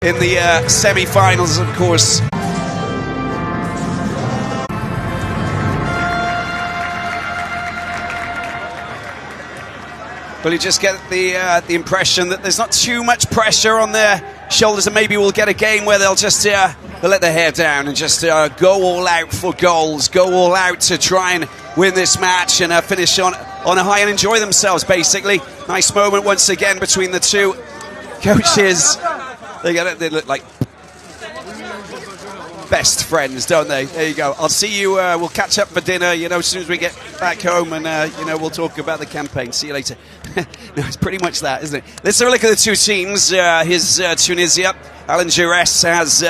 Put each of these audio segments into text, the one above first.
in the semi-finals, of course. Well, you just get the impression that there's not too much pressure on their shoulders, and maybe we'll get a game where they'll just they'll let their hair down and just go all out for goals, go all out to try and win this match and finish on a high and enjoy themselves, basically. Nice moment once again between the two coaches. They look like best friends, don't they? There you go. I'll see you. We'll catch up for dinner, you know, as soon as we get back home, and you know, we'll talk about the campaign. See you later. No, it's pretty much that, isn't it? Let's have a look at the two teams. Here's Tunisia. Alain Giresse has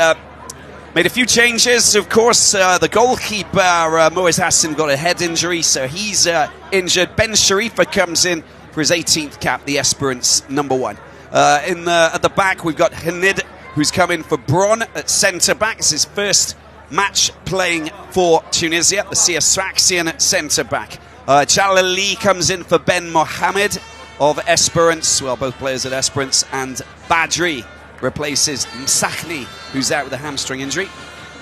made a few changes. Of course, the goalkeeper Moez Hassan got a head injury, so he's injured. Ben Sharifa comes in for his 18th cap, the Esperance #1. At the back, we've got Hanid, who's come in for Bron at centre-back. It's his first match playing for Tunisia, the CS Sfaxian centre-back. Jalali comes in for Ben Mohamed of Esperance, well, both players at Esperance, and Badri replaces Msakni, who's out with a hamstring injury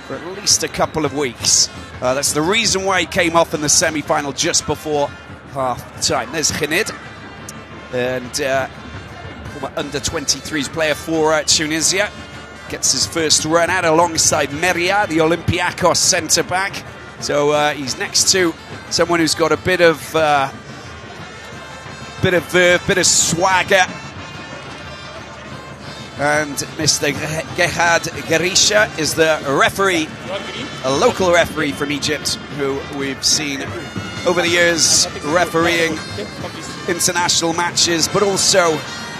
for at least a couple of weeks. That's the reason why he came off in the semi-final just before half-time. There's Hanid, and under-23s player for Tunisia. Gets his first run out alongside Meria, the Olympiacos centre-back. So he's next to someone who's got a bit of verve, bit of swagger. And Mr. Gehad Garisha is the referee, a local referee from Egypt, who we've seen over the years refereeing international matches, but also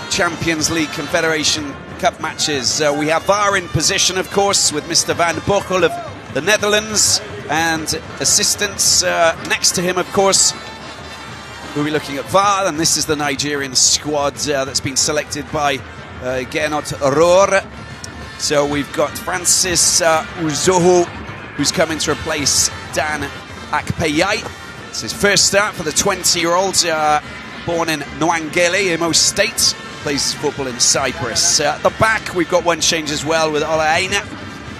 Champions League, Confederation Cup matches. We have VAR in position, of course, with Mr. Van Bochel of the Netherlands, and assistants next to him, of course. We'll be looking at VAR, and this is the Nigerian squad that's been selected by Gernot Rohr. So we've got Francis Uzoho, who's coming to replace Dan Akpeyai. It's his first start for the 20-year-old, born in Nwangele, Imo State. Plays football in Cyprus. At the back, we've got one change as well with Ola Aina,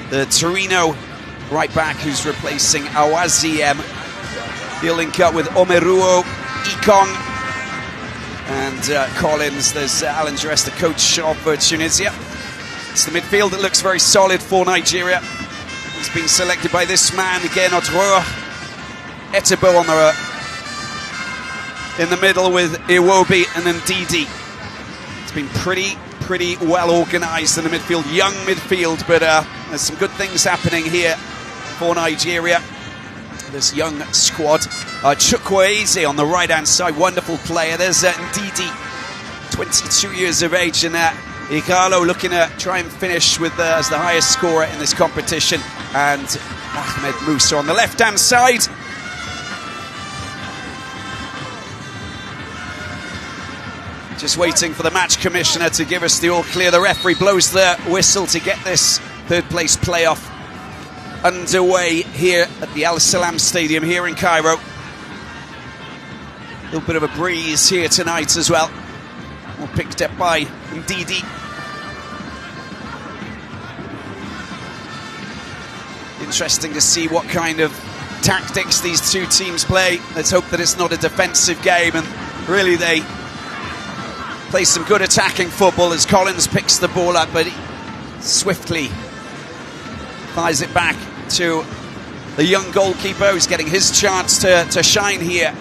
the Torino right back, who's replacing Awaziem. He'll link up with Omeruo, Ikong, and Collins. There's Alain Giresse, the coach of Tunisia. It's the midfield that looks very solid for Nigeria. He's been selected by this man, Gernot Rohr. Etebo on in the middle with Iwobi and then Didi. It's been pretty well organised in the midfield, young midfield, but there's some good things happening here for Nigeria. This young squad. Chukwueze on the right-hand side, wonderful player. There's Ndidi, 22 years of age, and Igalo looking to try and finish with as the highest scorer in this competition, and Ahmed Musa on the left-hand side. Just waiting for the match commissioner to give us the all clear. The referee blows the whistle to get this third place playoff underway here at the Al Salam Stadium here in Cairo. A little bit of a breeze here tonight as well. All picked up by Ndidi. Interesting to see what kind of tactics these two teams play. Let's hope that it's not a defensive game, and really they play some good attacking football as Collins picks the ball up, but he swiftly fires it back to the young goalkeeper who's getting his chance to shine here.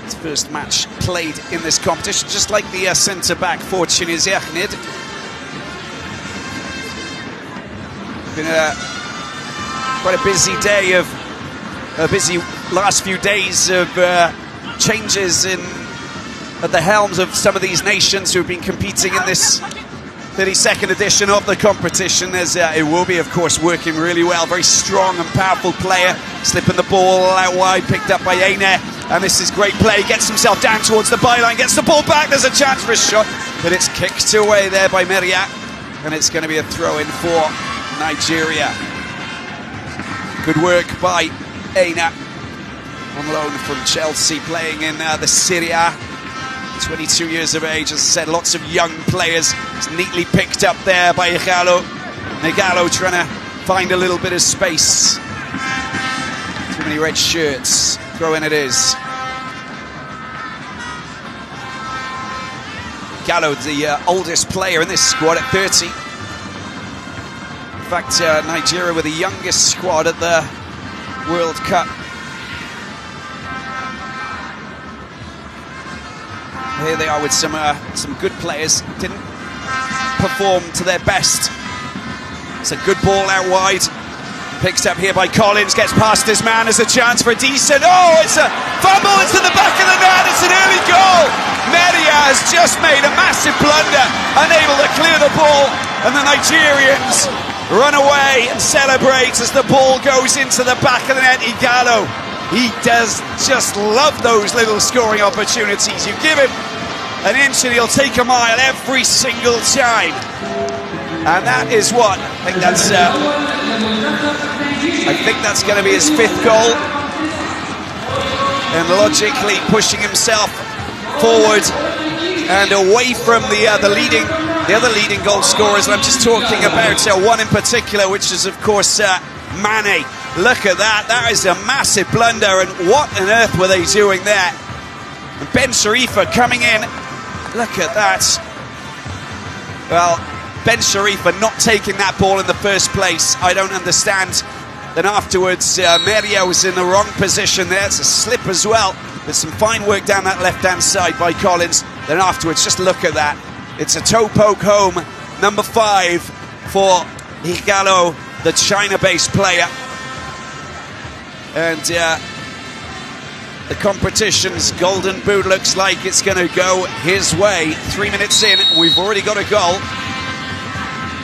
His first match played in this competition, just like the centre-back for Tunisia, Nid. Been quite a busy day of a busy last few days of changes at the helms of some of these nations who've been competing in this 32nd edition of the competition. There's Iwobi, of course, working really well. Very strong and powerful player. Slipping the ball out wide, picked up by Aine. And this is great play. Gets himself down towards the byline, gets the ball back. There's a chance for a shot, but it's kicked away there by Meria. And it's going to be a throw-in for Nigeria. Good work by Aine, on loan from Chelsea, playing in the Serie A. 22 years of age, as I said, lots of young players. It's neatly picked up there by Igalo. Igalo trying to find a little bit of space. Too many red shirts. Throw in it is. Igalo, the oldest player in this squad at 30. In fact, Nigeria were the youngest squad at the World Cup. Here they are with some good players. Didn't perform to their best. It's a good ball out wide. Picked up here by Collins, gets past his man, has a chance for a decent. Oh, it's a fumble, it's to the back of the net, it's an early goal. Meria has just made a massive blunder, unable to clear the ball, and the Nigerians run away and celebrate as the ball goes into the back of the net. Igalo, he does just love those little scoring opportunities. You give him an inch and he'll take a mile every single time. And that is what, I think that's going to be his 5th goal. And logically pushing himself forward and away from the other leading goal scorers. I'm just talking about one in particular, which is of course Mane. Look at that, that is a massive blunder, and what on earth were they doing there? And Ben Sharifa coming in, look at that. Well, Ben Sharifa not taking that ball in the first place, I don't understand. Then afterwards, Meria was in the wrong position there. It's a slip as well. There's some fine work down that left-hand side by Collins. Then afterwards, just look at that. It's a toe poke home, number 5 for Igalo, the China-based player. And the competition's golden boot looks like it's going to go his way. 3 minutes in, we've already got a goal.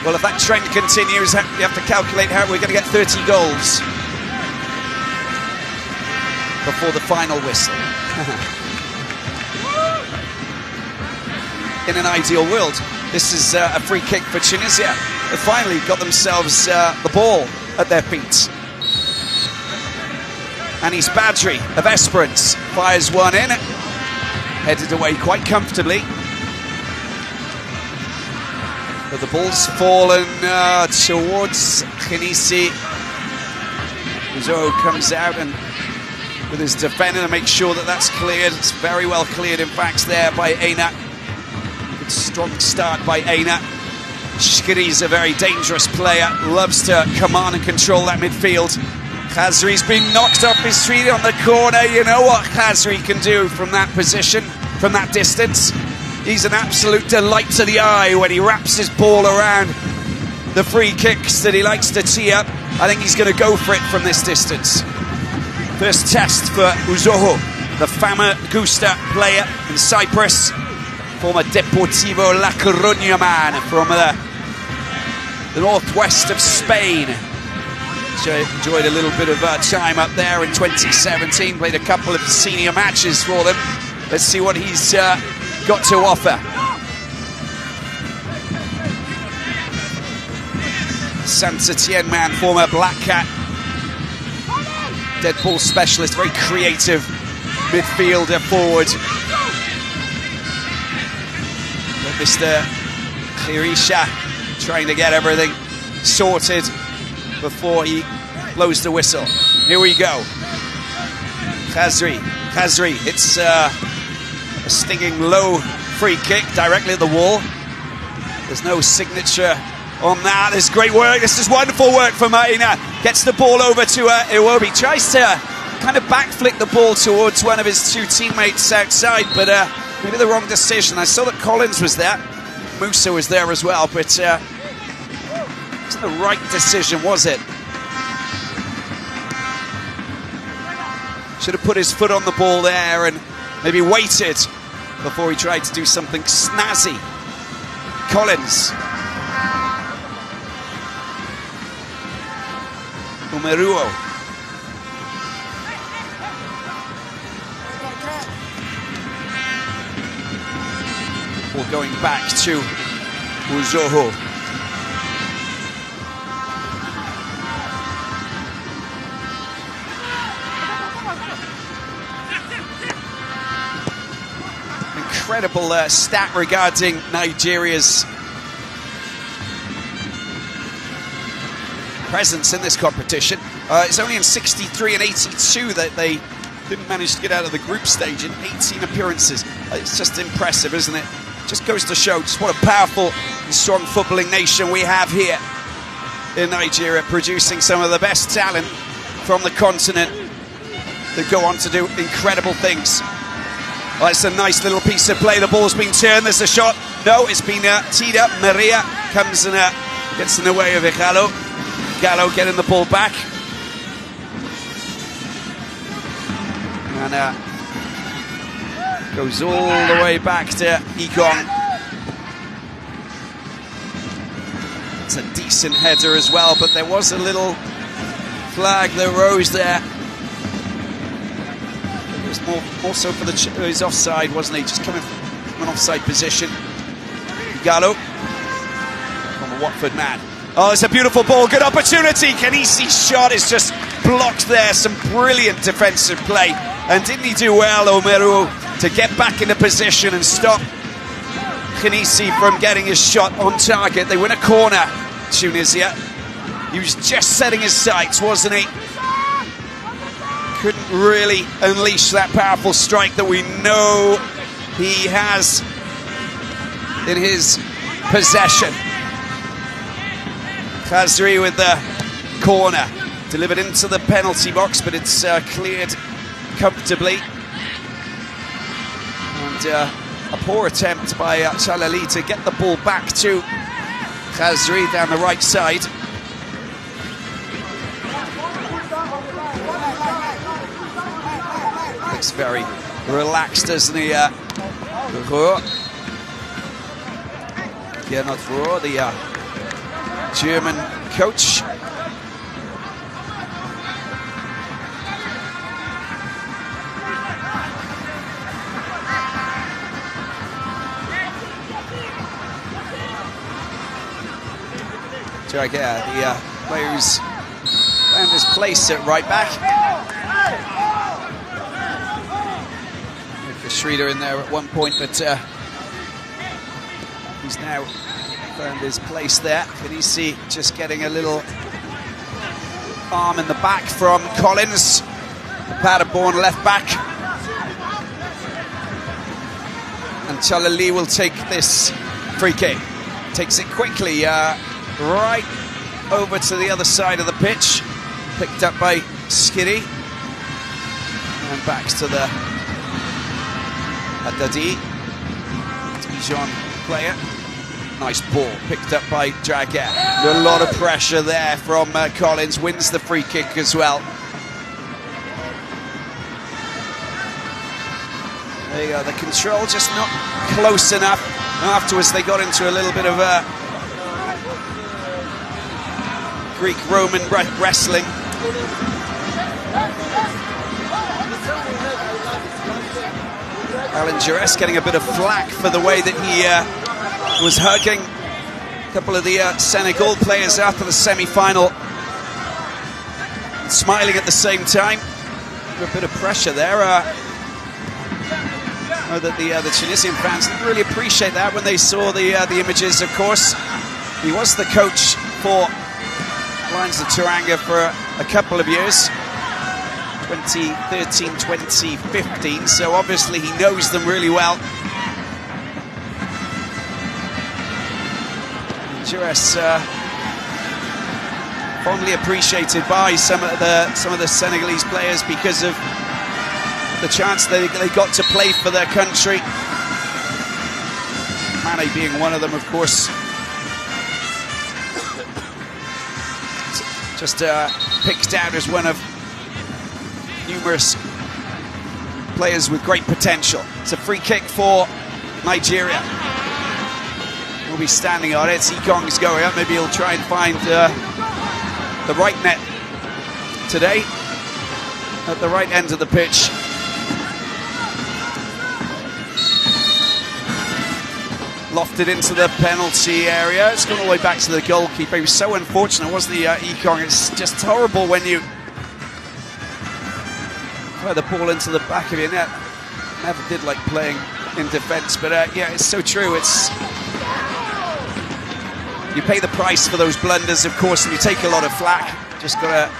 Well, if that trend continues, you have to calculate how we're going to get 30 goals before the final whistle. In an ideal world, this is a free kick for Tunisia. They finally got themselves the ball at their feet. Anis Badri of Esperance fires one in, headed away quite comfortably. But the ball's fallen towards Khenisi. Uzo comes out and with his defender to make sure that that's cleared. It's very well cleared, in fact, there by Aina. Good strong start by Aina. Shkiri's a very dangerous player, loves to command and control that midfield. Khazri's been knocked off his feet on the corner. You know what Khazri can do from that position, from that distance. He's an absolute delight to the eye when he wraps his ball around the free kicks that he likes to tee up. I think he's going to go for it from this distance. First test for Uzoho, the Famagusta player in Cyprus, former Deportivo La Coruña man from the northwest of Spain. Enjoyed a little bit of time up there in 2017, played a couple of senior matches for them. Let's see what he's got to offer. Saint-Etienne man, former Black Cat, dead ball specialist, very creative midfielder forward. But Mr. Khirisha trying to get everything sorted before he blows the whistle. Here we go. Khazri, it's a stinging low free kick directly at the wall. There's no signature on that. This is great work. This is wonderful work from Maina. Gets the ball over to Iwobi. Tries to kind of back flick the ball towards one of his two teammates outside, but maybe the wrong decision. I saw that Collins was there. Musa was there as well, but it wasn't the right decision, was it? Should have put his foot on the ball there and maybe waited before he tried to do something snazzy. Collins. Umeruo. Ball going back to Uzoho. incredible stat regarding Nigeria's presence in this competition. It's only in 63 and 82 that they didn't manage to get out of the group stage in 18 appearances. It's just impressive, isn't it? Just goes to show just what a powerful and strong footballing nation we have here in Nigeria, producing some of the best talent from the continent that go on to do incredible things. Oh, it's a nice little piece of play. The ball's been turned. There's a shot. No, it's been teed up. Maria comes and gets in the way of Gallo. Gallo getting the ball back. And goes all the way back to Ikong. It's a decent header as well, but there was a little flag that rose there. It was more so for his offside, wasn't he? Just coming from an offside position. Gallo from the Watford man. Oh, it's a beautiful ball, good opportunity. Kenisi's shot is just blocked there. Some brilliant defensive play. And didn't he do well, Omeru, to get back into position and stop Kenisi from getting his shot on target. They win a corner, Tunisia. He was just setting his sights, wasn't he? Couldn't really unleash that powerful strike that we know he has in his possession. Khazri with the corner, delivered into the penalty box, but it's cleared comfortably. And a poor attempt by Chalali to get the ball back to Khazri down the right side. Looks very relaxed, doesn't he? Gernot Rohr, the German coach. The player who's found his place at right back. Schroeder in there at one point, but he's now found his place there. Kenisi just getting a little arm in the back from Collins, the Paderborn left back. And Chalali will take this free kick. Takes it quickly, right over to the other side of the pitch. Picked up by Skiri. And back to the Haddadi. Diffusion player. Nice ball, picked up by Draguer. A lot of pressure there from Collins. Wins the free kick as well. There you go, the control just not close enough. Afterwards they got into a little bit of a Greek-Roman wrestling. Alan Jures getting a bit of flack for the way that he was hugging a couple of the Senegal players after the semi-final, smiling at the same time. A bit of pressure there. I know that the Tunisian fans didn't really appreciate that when they saw the images. Of course, he was the coach for Lions of Teranga for a couple of years, 2013, 2015, so obviously he knows them really well. Jures fondly appreciated by some of the Senegalese players because of the chance they got to play for their country. Mane being one of them, of course. Just picked out as one of numerous players with great potential. It's a free kick for Nigeria. We'll be standing on it. Ikong's going up. Maybe he'll try and find the right net today at the right end of the pitch. Lofted into the penalty area. It's gone all the way back to the goalkeeper. He was so unfortunate, wasn't he, Ikong? It's just horrible when you fire the ball into the back of your net. Never did like playing in defence. But yeah, it's so true. It's you pay the price for those blunders, of course, and you take a lot of flack. Just got to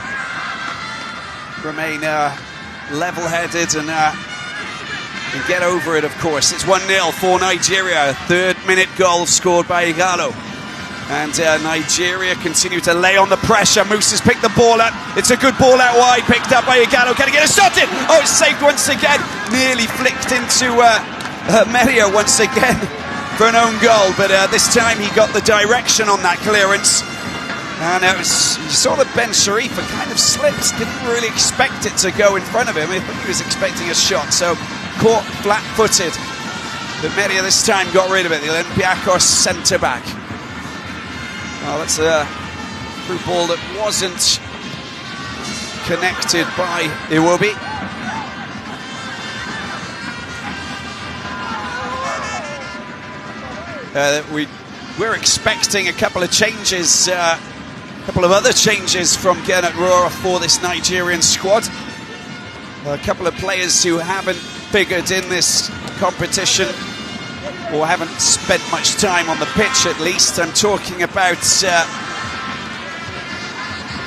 remain level-headed and get over it, of course. It's 1-0 for Nigeria. A third-minute goal scored by Igalo. And Nigeria continue to lay on the pressure. Moose has picked the ball up. It's a good ball out wide, picked up by Igalo. Can he get a shot in? Oh, it's saved once again. Nearly flicked into Meria once again for an own goal. But this time he got the direction on that clearance. And you saw that Ben Sharif kind of slipped. Didn't really expect it to go in front of him. I think he was expecting a shot. So caught flat-footed. But Meria this time got rid of it. The Olympiacos centre-back. Well, that's a through ball that wasn't connected by Iwobi. We're expecting a couple of changes, a couple of other changes from Gernot Rohrer for this Nigerian squad. A couple of players who haven't figured in this competition or haven't spent much time on the pitch, at least. I'm talking about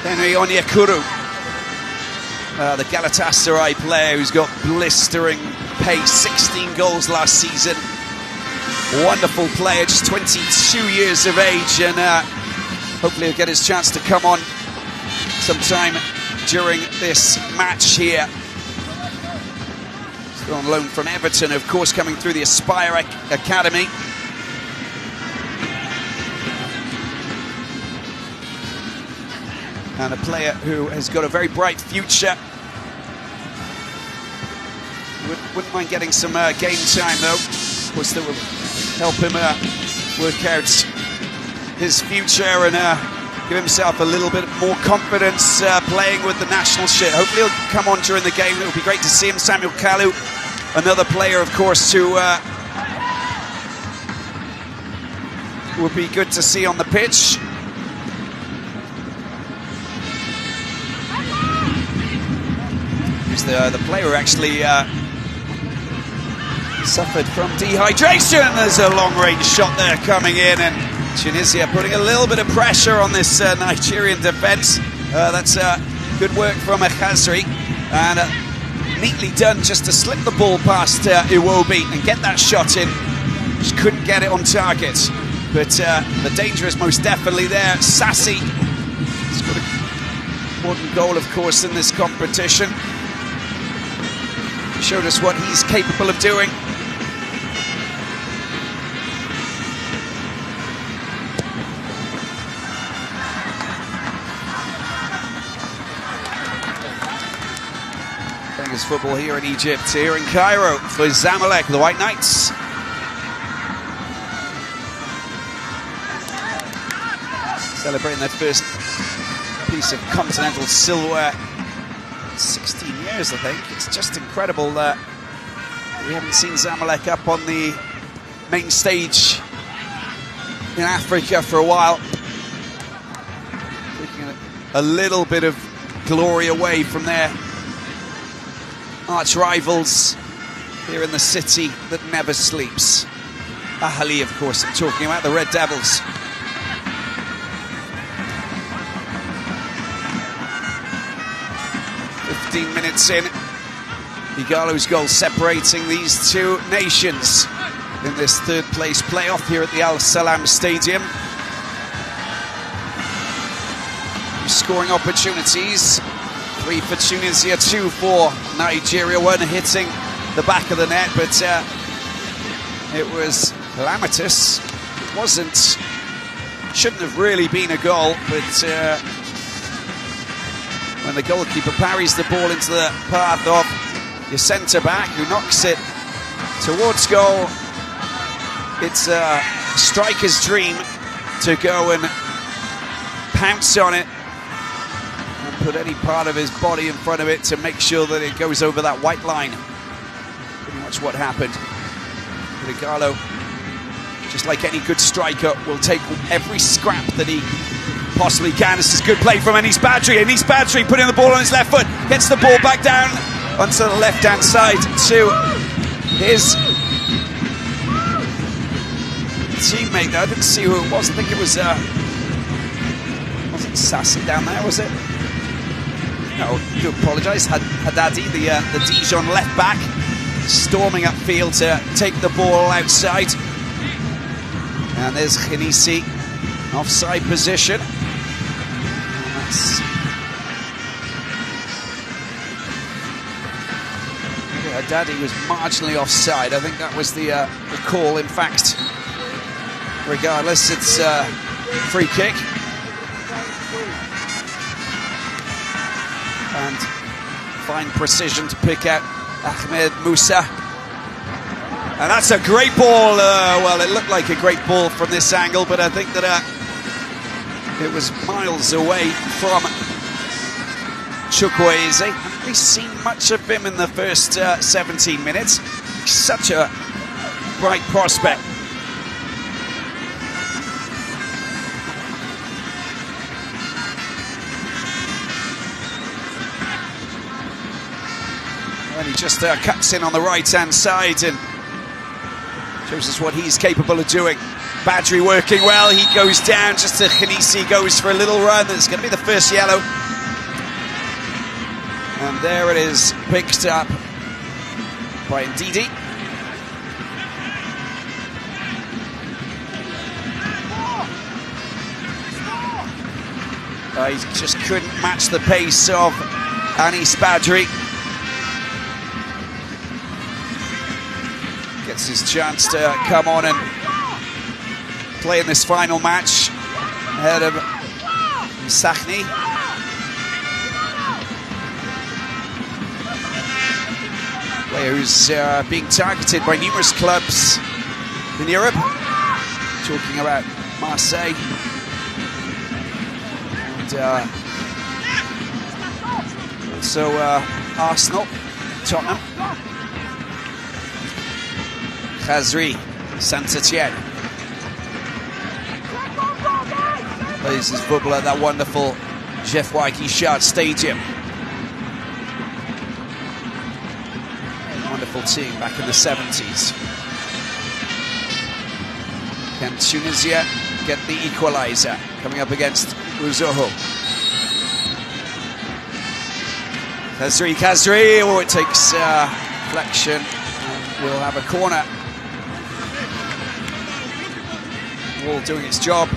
Henry Onyekuru, the Galatasaray player who's got blistering pace, 16 goals last season. Wonderful player, just 22 years of age, and hopefully he'll get his chance to come on sometime during this match here. On loan from Everton, of course, coming through the Aspire Academy. And a player who has got a very bright future. Wouldn't mind getting some game time, though. Of course, that will help him work out his future and give himself a little bit more confidence playing with the national shirt. Hopefully he'll come on during the game. It would be great to see him. Samuel Kalu, another player, of course, who would be good to see on the pitch. He's the player who actually suffered from dehydration. There's a long-range shot there coming in, and Tunisia putting a little bit of pressure on this Nigerian defence. That's good work from Khazri, and neatly done just to slip the ball past Iwobi and get that shot in. Just couldn't get it on target, but the danger is most definitely there. Sassi has got an important goal, of course, in this competition. He showed us what he's capable of doing. Football here in Egypt, here in Cairo for Zamalek, the White Knights. Celebrating their first piece of continental silverware in 16 years, I think. It's just incredible that we haven't seen Zamalek up on the main stage in Africa for a while. Taking a little bit of glory away from their arch rivals here in the city that never sleeps. Ahali, of course, I'm talking about the Red Devils. "15 minutes in, Igalo's goal separating these two nations in this third place playoff here at the Al Salam Stadium. Scoring opportunities. 3 for Tunisia, 2 for Nigeria. One hitting the back of the net, but it was calamitous. It wasn't, shouldn't have really been a goal, but when the goalkeeper parries the ball into the path of your centre-back, who knocks it towards goal, it's a striker's dream to go and pounce on it and put any part of his body in front of it to make sure that it goes over that white line. Pretty much what happened. But Igalo, just like any good striker, will take every scrap that he possibly can. This is good play from Anis Badri. Anis Badri putting the ball on his left foot, gets the ball back down onto the left-hand side to his teammate there. I didn't see who it was. I think it was wasn't Sassy down there, was it? No, I do apologise. Haddadi, the Dijon left back, storming upfield to take the ball outside. And there's Khinisi, offside position. Haddadi was marginally offside. I think that was the call. In fact, regardless, it's free kick. And fine precision to pick out Ahmed Musa. And that's a great ball. Well, it looked like a great ball from this angle, but I think that it was miles away from Chukwueze. I haven't really seen much of him in the first 17 minutes. He's such a bright prospect. And he just cuts in on the right-hand side and shows us what he's capable of doing. Badri working well. He goes down just to Khinisi, goes for a little run. It's going to be the first yellow. And there it is, picked up by Ndidi. He just couldn't match the pace of Anis Badri. Gets his chance to come on and play in this final match ahead of Sakhni. Player who's being targeted by numerous clubs in Europe. Talking about Marseille and also Arsenal, Tottenham. Khazri, Saint-Etienne. Plays his football at that wonderful Geoffroy Guichard Stadium. Wonderful team back in the 70s. Can Tunisia get the equaliser? Coming up against Uzoho. Khazri, oh, it takes flexion. We'll have a corner. Wall doing its job.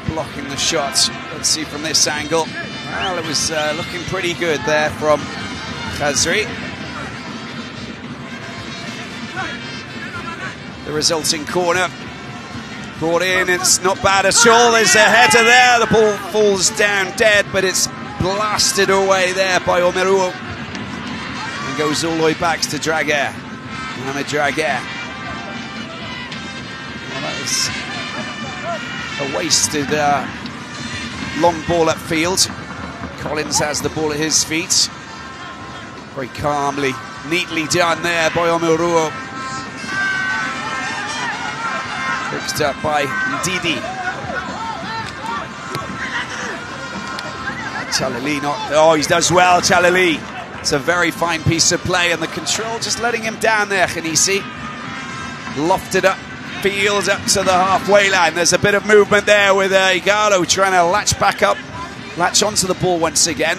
Blocking the shot. Let's see from this angle. Well, it was looking pretty good there from Khazri. The resulting corner brought in. It's not bad at all. There's a header there. The ball falls down dead, but it's blasted away there by Omeruo. And goes all the way back to Draguer. Mohamed Draguer. Well, that was a wasted long ball upfield. Collins has the ball at his feet. Very calmly, neatly done there by Omeruo. Picked up by Ndidi. Chalali not... Oh, he does well, Chalali. It's a very fine piece of play, and the control just letting him down there, Khinisi. Lofted up field up to the halfway line. There's a bit of movement there with Igalo trying to latch onto the ball once again.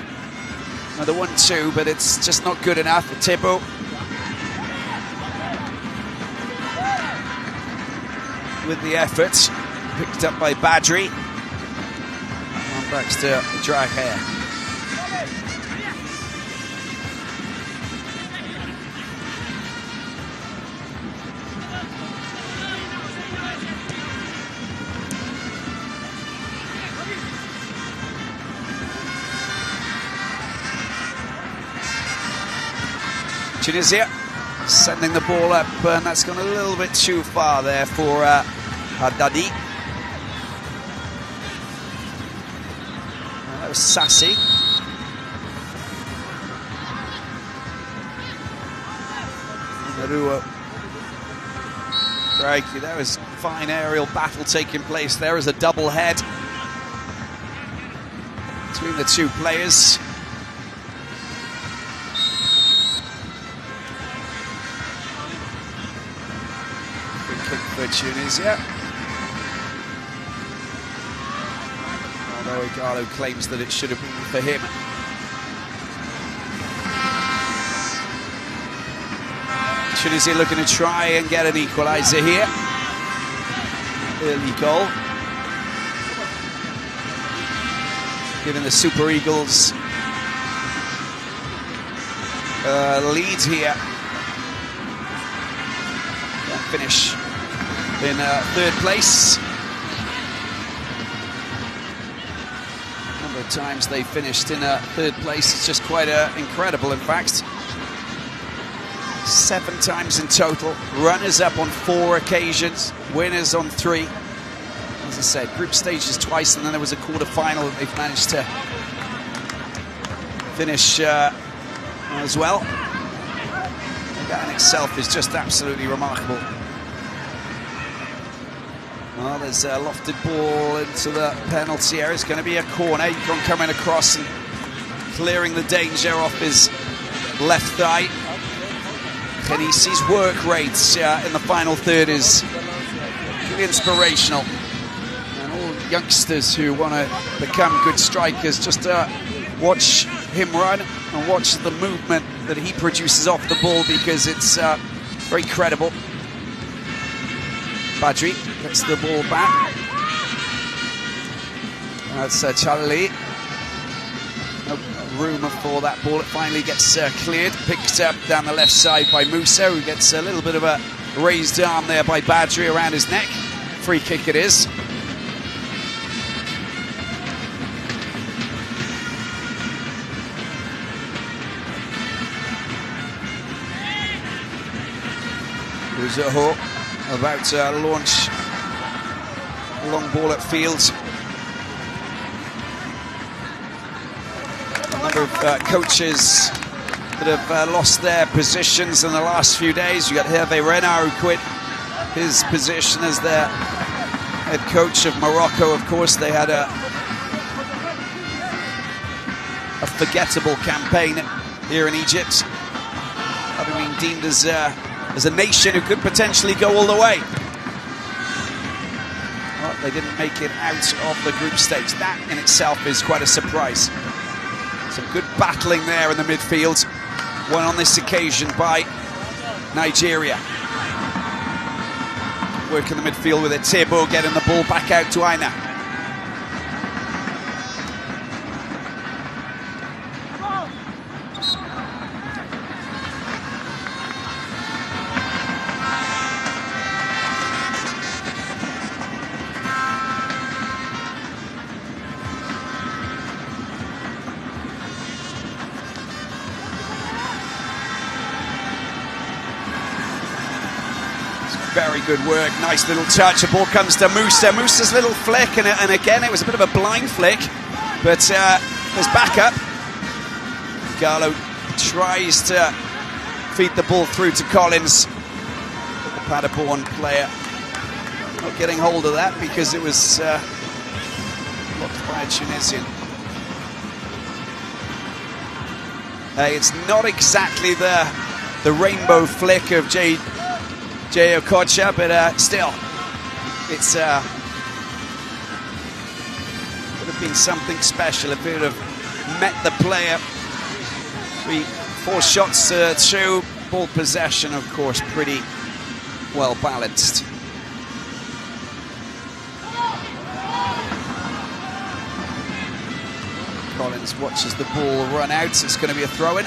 Another 1-2, but it's just not good enough for Thibaut. With the effort, picked up by Badri. On back to Draguer. Tunisia sending the ball up, and that's gone a little bit too far there for Haddadi. That was Sassy. Crikey, that was fine aerial battle taking place. There is a double head between the two players. for Tunisia. Although Igalo claims that it should have been for him. Tunisia looking to try and get an equaliser here. Early goal, giving the Super Eagles lead here. Finish in third place. A number of times they finished in third place. It's just quite incredible, in fact. 7 times in total. Runners up on 4 occasions. Winners on 3. As I said, group stages twice, and then there was a quarter-final that they've managed to finish as well. That in itself is just absolutely remarkable. Well, there's a lofted ball into the penalty area. It's going to be a corner. Yukon coming across and clearing the danger off his left thigh. Kenisi's work rates in the final third is really inspirational. And all youngsters who want to become good strikers, just watch him run and watch the movement that he produces off the ball, because it's very credible. Badri gets the ball back. That's Charlie. No room for that ball. It finally gets cleared, picked up down the left side by Musa, who gets a little bit of a raised arm there by Badri around his neck. Free kick it is. Uzoho about to launch a long ball at field. A number of coaches that have lost their positions in the last few days. You got Hervé Renard, who quit his position as their head coach of Morocco. Of course, they had a forgettable campaign here in Egypt, having been deemed as a nation who could potentially go all the way. Well, they didn't make it out of the group stage. That in itself is quite a surprise. Some good battling there in the midfield. Won on this occasion by Nigeria. Working the midfield with it. Tebo getting the ball back out to Aina. Very good work, nice little touch. The ball comes to Musa. Musa's little flick, and again it was a bit of a blind flick, but there's backup. Igalo tries to feed the ball through to Collins, but the Paderborn player not getting hold of that because it was blocked by a Tunisian. It's not exactly the rainbow flick of Jay Okocha, but still, it's would have been something special if it would have met the player. 3-4 shots through. Ball possession, of course, pretty well balanced. Collins watches the ball run out. It's going to be a throw-in.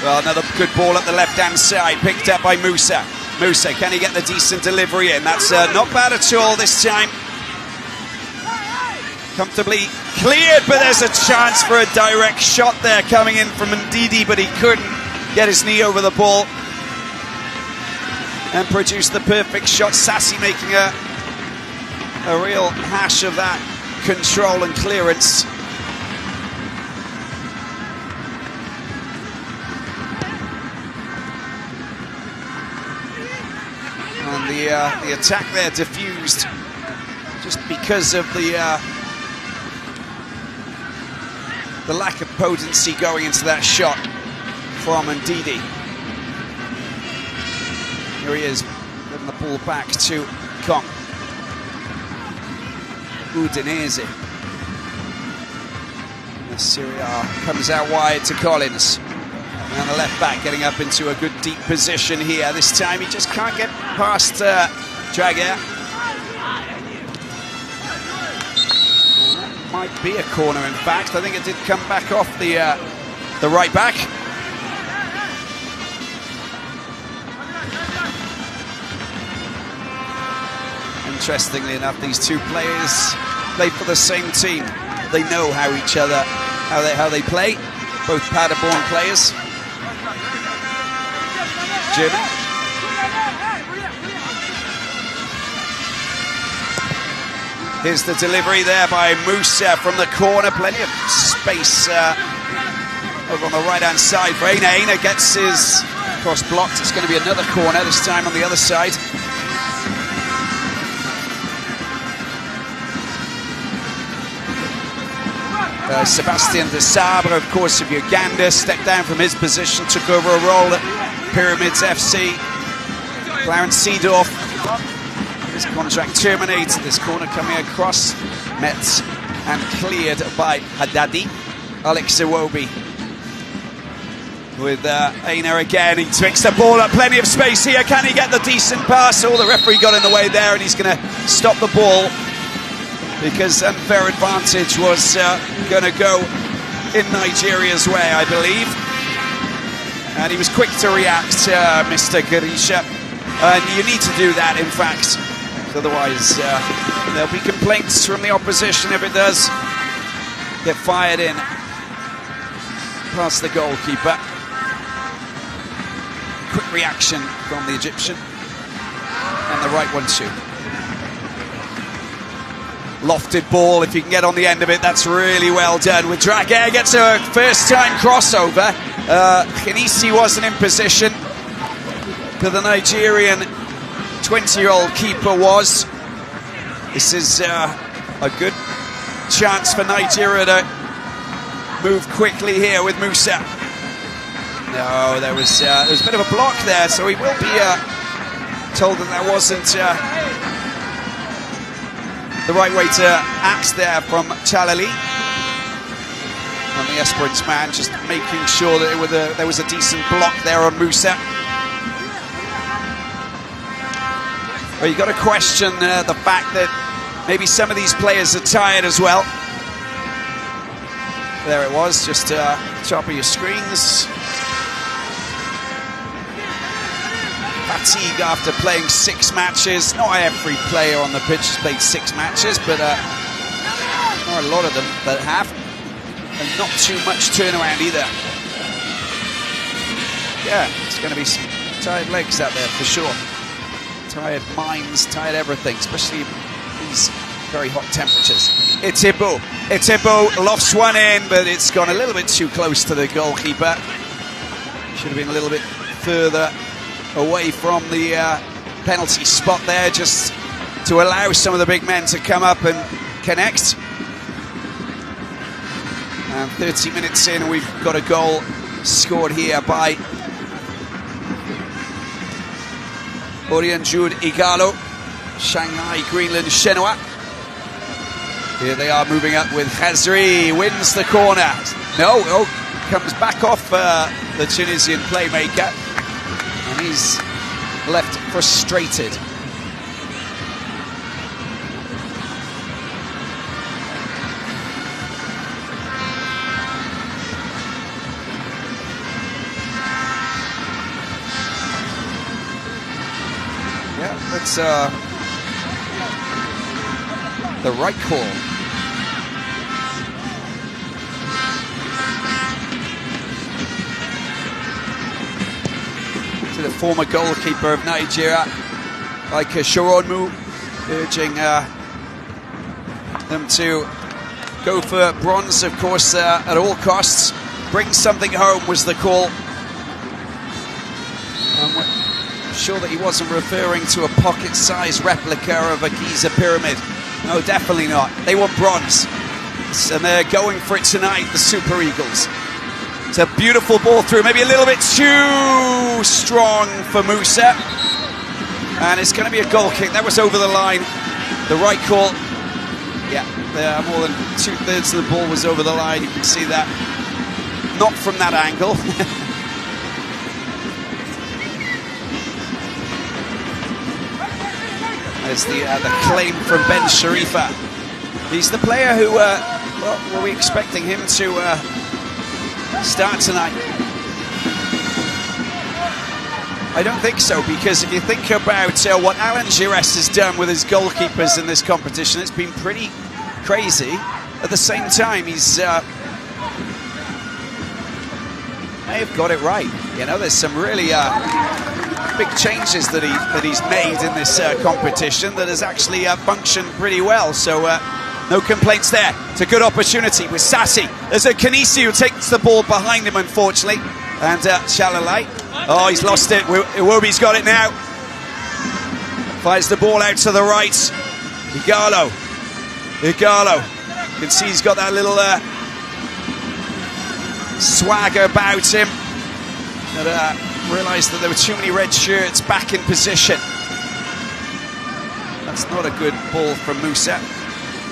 Well, another good ball at the left-hand side, picked up by Musa. Musa, can he get the decent delivery in? That's not bad at all this time. Comfortably cleared, but there's a chance for a direct shot there coming in from Ndidi, but he couldn't get his knee over the ball and produce the perfect shot. Sassi making a real hash of that control and clearance. the attack there diffused just because of the lack of potency going into that shot from Ndidi. Here he is, giving the ball back to Kong. Udinese. Syria comes out wide to Collins. And the left back getting up into a good deep position here. This time he just can't get past Dragier. That might be a corner, in fact. I think it did come back off the right back. Interestingly enough, these two players play for the same team. They know how each other, how they play. Both Paderborn players. German. Here's the delivery there by Musa from the corner. Plenty of space over on the right-hand side for Aina. Aina gets his cross blocked. It's going to be another corner, this time on the other side. Sebastian de Sabre, of course, of Uganda, stepped down from his position, took over a role at Pyramids FC. Clarence Seedorf, his contract terminated. This corner coming across, met and cleared by Haddadi. Alex Iwobi with Aina again. He takes the ball up, plenty of space here. Can he get the decent pass? Oh, the referee got in the way there, and he's going to stop the ball, because unfair advantage was going to go in Nigeria's way, I believe. And he was quick to react, Mr. Garisha. And you need to do that, in fact. Otherwise, there'll be complaints from the opposition if it does get fired in past the goalkeeper. Quick reaction from the Egyptian. And the right one too. Lofted ball, if you can get on the end of it, that's really well done. With Dragier gets a first-time crossover. Khenisi wasn't in position, but the Nigerian 20-year-old keeper was. This is a good chance for Nigeria to move quickly here with Musa. No, there was a bit of a block there, so he will be told that wasn't the right way to act there from Chalali. And the Esperance man just making sure that there was a decent block there on Musa. Well, you've got to question the fact that maybe some of these players are tired as well. There it was, just top of your screens. Fatigue after playing 6 matches. Not every player on the pitch has played 6 matches, but there are a lot of them that have. And not too much turnaround either. Yeah, it's going to be some tired legs out there for sure. Tired minds, tired everything, especially these very hot temperatures. Itibu lofts one in, but it's gone a little bit too close to the goalkeeper. Should have been a little bit further away from the penalty spot there, just to allow some of the big men to come up and connect. And 30 minutes in, we've got a goal scored here by Orienjude Igalo, Shanghai Greenland Shenhua. Here they are moving up with Khazri, wins the corner. No, comes back off the Tunisian playmaker. And he's left frustrated. Yeah, that's the right call. To the former goalkeeper of Nigeria, like Shoronmu, urging them to go for bronze, of course, at all costs. Bring something home was the call. sure that he wasn't referring to a pocket-sized replica of a Giza pyramid. No, definitely not. They want bronze. And they're going for it tonight, the Super Eagles. It's a beautiful ball through, maybe a little bit too strong for Musa. And it's going to be a goal kick. That was over the line. The right call. Yeah, more than 2/3 of the ball was over the line. You can see that. Not from that angle. There's the claim from Ben Sharifa. He's the player who, well, were we expecting him to start tonight? I don't think so, because if you think about what Alan Giresse has done with his goalkeepers in this competition, it's been pretty crazy. At the same time, he's may have got it right. You know, there's some really big changes that he's made in this competition that has actually functioned pretty well. So no complaints there. It's a good opportunity with Sassi. There's a Kanisi who takes the ball behind him, unfortunately, and Chalalai. Oh, he's lost it. Iwobi's got it now. Fires the ball out to the right. Igalo. You can see he's got that little swagger about him. But realised that there were too many red shirts back in position. That's not a good ball from Musa.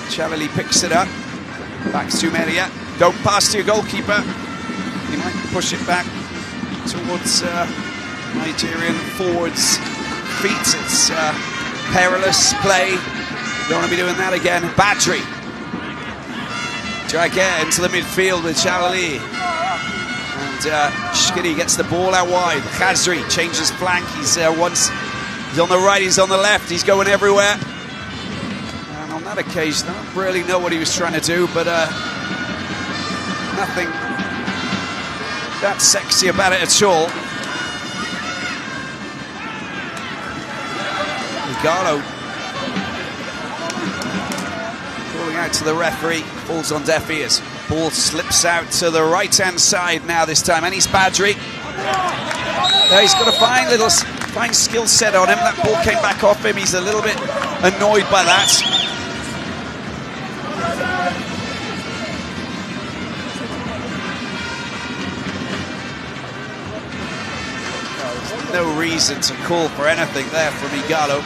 Chalali picks it up. Back to Meria. Don't pass to your goalkeeper. He might push it back towards Nigerian forwards' feet. It's perilous play. Don't want to be doing that again. Badri. Drag it into the midfield with Chalali. And Shkiri gets the ball out wide. Khazri changes flank. He's once he's on the right, he's on the left. He's going everywhere. And on that occasion, I don't really know what he was trying to do, but nothing that sexy about it at all. Igalo calling out to the referee, falls on deaf ears. Ball slips out to the right-hand side now this time, and he's Badri. He's got a fine skill set on him. That ball came back off him. He's a little bit annoyed by that. No reason to call for anything there from Igalo.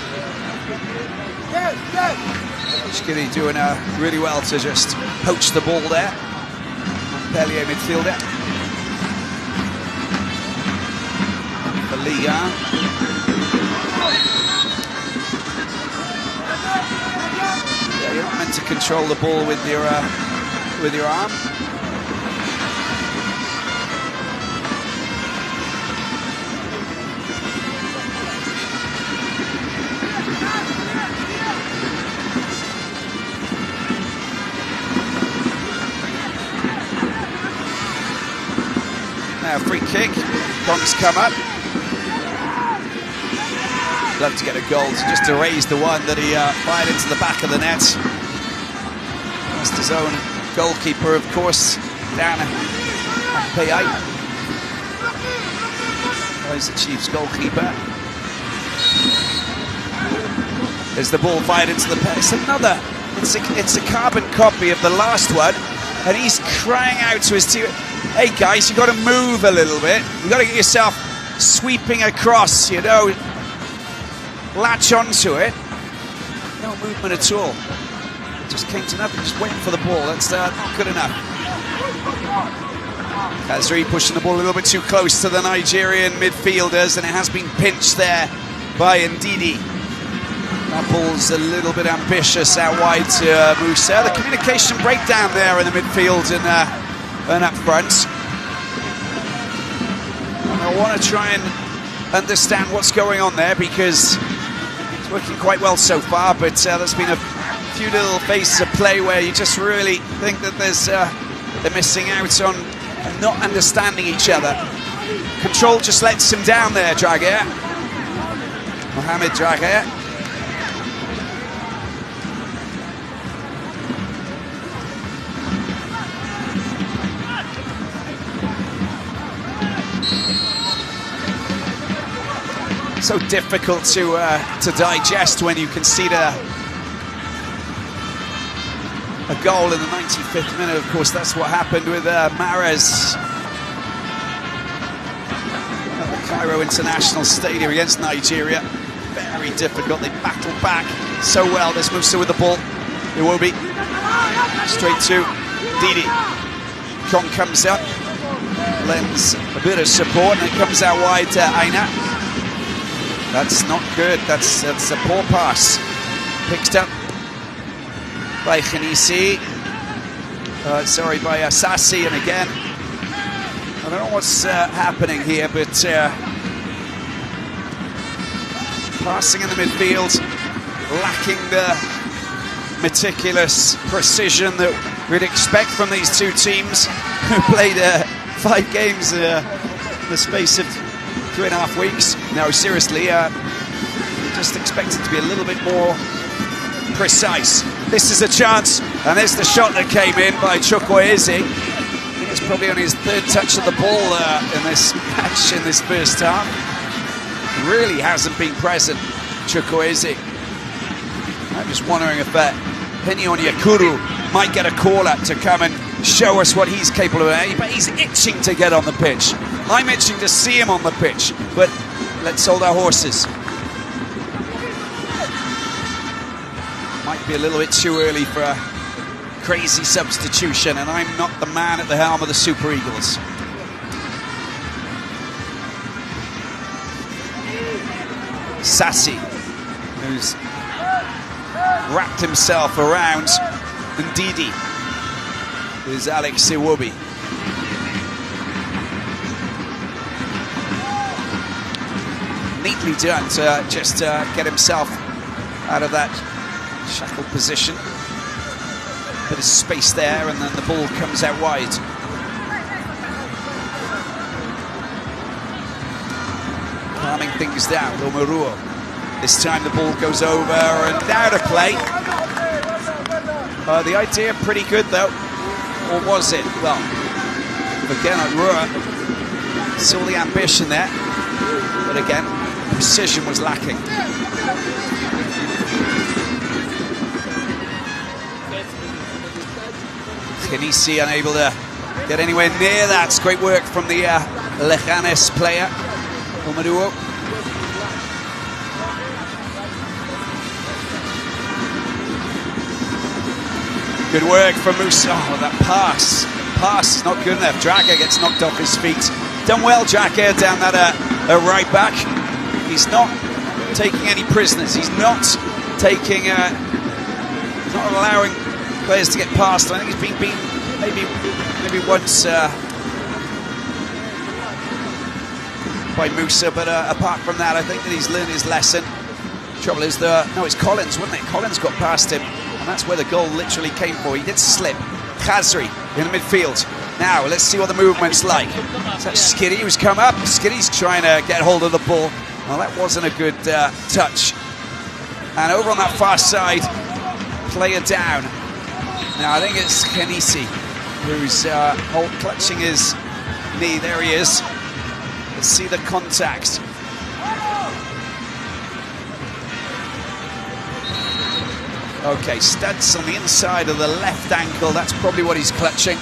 Shkiri doing really well to just poach the ball there. Montpellier midfielder. For Liga. Yeah, you're not meant to control the ball with your arm. Now free kick, Conks come up. Love to get a goal just to raise the one that he fired into the back of the net. That's his own goalkeeper, of course, down at Payai. He's the Chiefs goalkeeper. There's the ball fired into the pair. It's a carbon copy of the last one, and he's crying out to his team, hey guys, you've got to move a little bit. You've got to get yourself sweeping across, you know. Latch onto it. No movement at all. It just came to nothing, just waiting for the ball. That's not good enough. Khazri pushing the ball a little bit too close to the Nigerian midfielders, and it has been pinched there by Ndidi. That ball's a little bit ambitious out wide to Musa. The communication breakdown there in the midfield and up front. And I want to try and understand what's going on there, because it's working quite well so far, but there's been a few little phases of play where you just really think that they're missing out on not understanding each other. Control just lets him down there, Dragier. Mohamed Dragier. So difficult to digest when you concede a goal in the 95th minute. Of course, that's what happened with Mahrez at the Cairo International Stadium against Nigeria. Very difficult. They battled back so well. There's Musa with the ball. Iwobi straight to Didi. Kong comes up, lends a bit of support, and it comes out wide to Aina. That's not good. That's a poor pass. Picked up by Khanisi. Sorry, by Sassi, and again, I don't know what's happening here, but passing in the midfield, lacking the meticulous precision that we'd expect from these two teams who played 5 games in the space of 3.5 weeks. No, seriously, just expect it to be a little bit more precise. This is a chance, and there's the shot that came in by Chukwueze. I think it's probably on his 3rd touch of the ball in this match, in this first half. Really hasn't been present, Chukwueze. I'm just wondering if Penny Onyekuru might get a call up to come and show us what he's capable of. But he's itching to get on the pitch. I'm itching to see him on the pitch, but let's hold our horses. Might be a little bit too early for a crazy substitution, and I'm not the man at the helm of the Super Eagles. Sassi, who's wrapped himself around Ndidi, is Alex Iwobi. Neatly done to just get himself out of that shackled position. Bit of space there, and then the ball comes out wide. Calming things down, Omaruo. This time the ball goes over and out of play. The idea pretty good though, or was it? Well, again, Rua saw the ambition there, but again, precision was lacking. Khanisi unable to get anywhere near that. It's great work from the Leganes player, Omaruo. Good work from Musa. Oh, that pass. Pass is not good enough. Draga gets knocked off his feet. Done well, Draga, down that right back. He's not taking any prisoners. He's not taking... he's not allowing players to get past. I think he's been beaten maybe once by Musa, but apart from that, I think that he's learned his lesson. Trouble is, no, it's Collins, wasn't it? Collins got past him, and that's where the goal literally came for. He did slip. Khazri in the midfield. Now, let's see what the movement's like. Is that Skiddy who's come up? Skiddy's trying to get hold of the ball. Well, that wasn't a good touch. And over on that far side, player down. Now, I think it's Khanisi who's clutching his knee. There he is. Let's see the contact. Okay, studs on the inside of the left ankle. That's probably what he's clutching.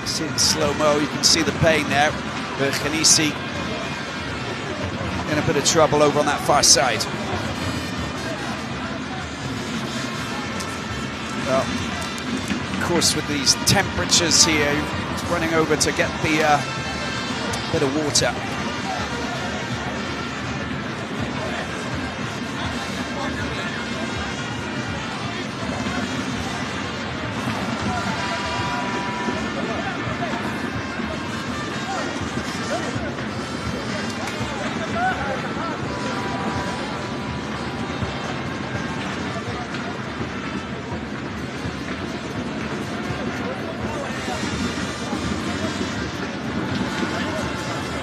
See it in slow-mo, you can see the pain there. But Khanisi in a bit of trouble over on that far side. Well, of course, with these temperatures here, he's running over to get the bit of water.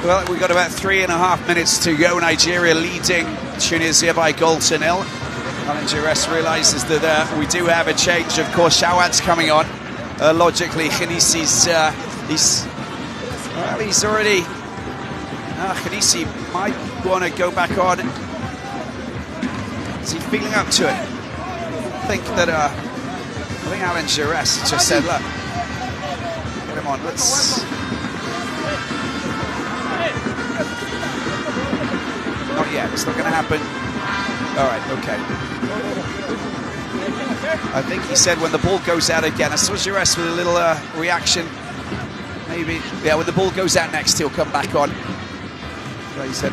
Well, we've got about 3.5 minutes to go. Nigeria leading Tunisia by 1-0. Alan Giresse realises that we do have a change. Of course, Shawad's coming on. Logically, Khanisi's he's already Khanisi might want to go back on. Is he feeling up to it? I think Alan Giresse just said, look, get him on, let's... Not yet, it's not going to happen. All right, okay. I think he said when the ball goes out again, I saw Giresse with a little reaction. Maybe, yeah, when the ball goes out next, he'll come back on. So he said,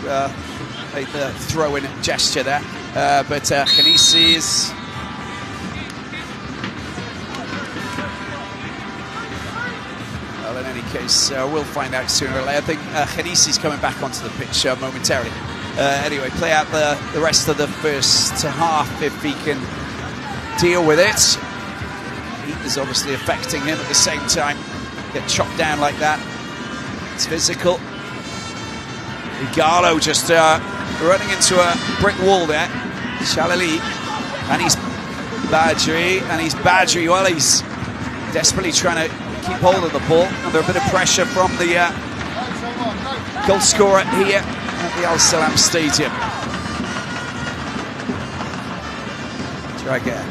made the throw-in gesture there. But Khanisi is... Well, in any case, we'll find out sooner or later. I think Khanisi's coming back onto the pitch momentarily. Anyway, play out the rest of the first half if he can deal with it. Heat is obviously affecting him at the same time. Get chopped down like that. It's physical. Igalo just running into a brick wall there. Shalali, and he's Badri. Well, he's desperately trying to keep hold of the ball under a bit of pressure from the goal scorer here at the Al Salam Stadium. Draguer.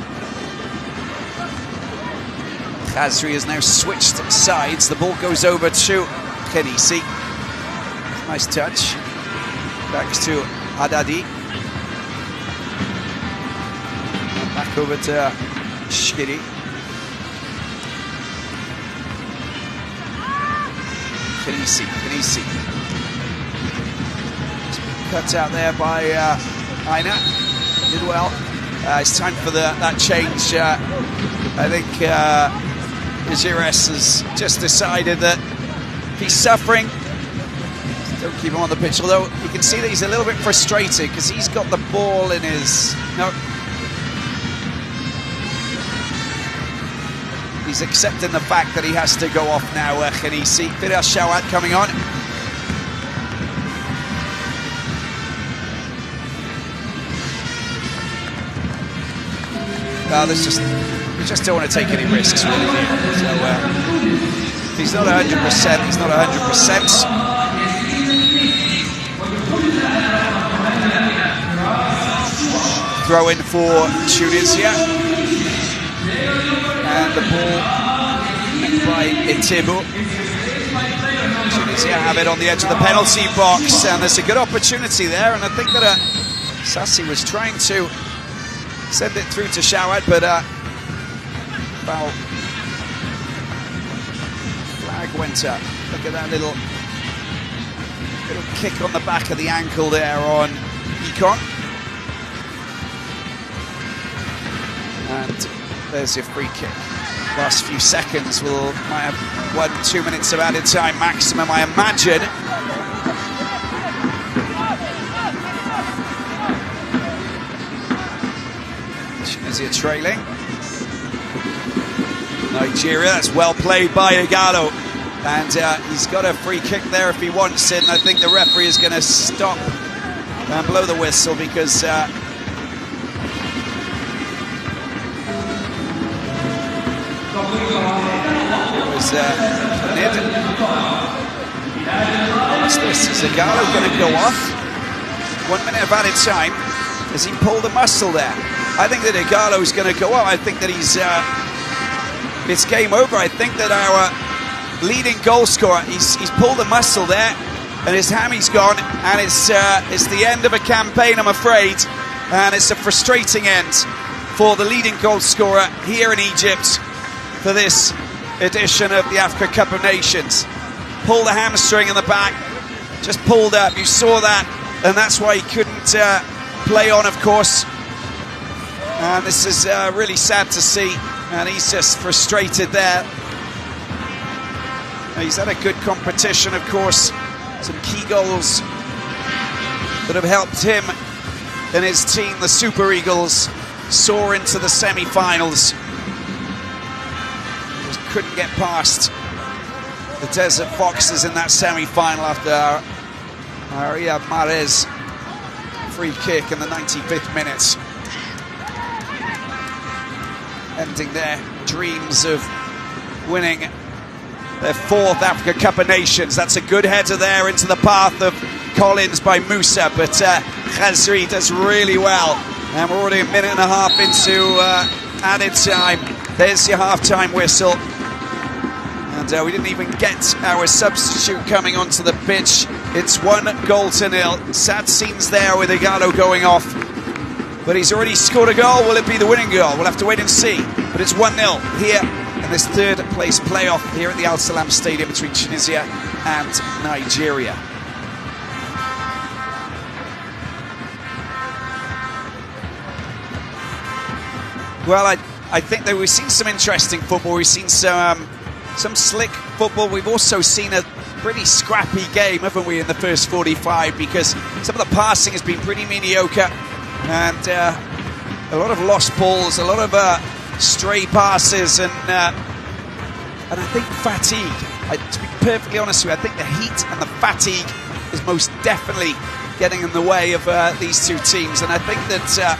Khazri has now switched sides. The ball goes over to Khanisi. Nice touch. Back to Haddadi. Back over to Shkiri. Khanisi. Cut out there by Aina. Did well. It's time for that change. I think Giresse has just decided that if he's suffering, don't keep him on the pitch. Although you can see that he's a little bit frustrated because he's got the ball in his... No. He's accepting the fact that he has to go off now, Khanisi. Firas Shawat coming on. We just don't want to take any risks, really. So, if he's not 100%, he's not 100%. Throw in for Tunisia. And the ball by Itibu. Tunisia have it on the edge of the penalty box, and there's a good opportunity there. And I think that Sassi was trying to send it through to Shawat, but foul flag went up. Look at that little kick on the back of the ankle there on Econ. And there's your free kick. Last few seconds might have 1-2 minutes of added time maximum, I imagine. Tunisia trailing. Nigeria, that's well played by Igalo. And he's got a free kick there if he wants it. And I think the referee is going to stop and blow the whistle because it was what's this? Is Igalo going to go off? 1 minute of added time. Has he pulled a muscle there? I think that Igalo's going to go off. I think that it's game over. I think that our leading goal scorer, he's pulled a muscle there, and his hammy's gone, and it's the end of a campaign, I'm afraid, and it's a frustrating end for the leading goal scorer here in Egypt for this edition of the Africa Cup of Nations. Pulled the hamstring in the back, just pulled up. You saw that, and that's why he couldn't play on, of course. And this is really sad to see, and he's just frustrated there. He's had a good competition, of course. Some key goals that have helped him and his team, the Super Eagles, soar into the semi-finals. Just couldn't get past the Desert Foxes in that semi-final after Maria Mahrez free kick in the 95th minute. Ending their dreams of winning their 4th Africa Cup of Nations. That's a good header there into the path of Collins by Musa, but Khazri does really well. And we're already a minute and a half into added time. There's your half-time whistle. And we didn't even get our substitute coming onto the pitch. It's 1-0. Sad scenes there with Igalo going off. But he's already scored a goal. Will it be the winning goal? We'll have to wait and see. But it's 1-0 here in this third place playoff here at the Al Salam Stadium between Tunisia and Nigeria. Well, I think that we've seen some interesting football. We've seen some slick football. We've also seen a pretty scrappy game, haven't we, in the first 45, because some of the passing has been pretty mediocre, and a lot of lost balls, a lot of stray passes, and I think fatigue. To be perfectly honest with you, I think the heat and the fatigue is most definitely getting in the way of these two teams, and I think that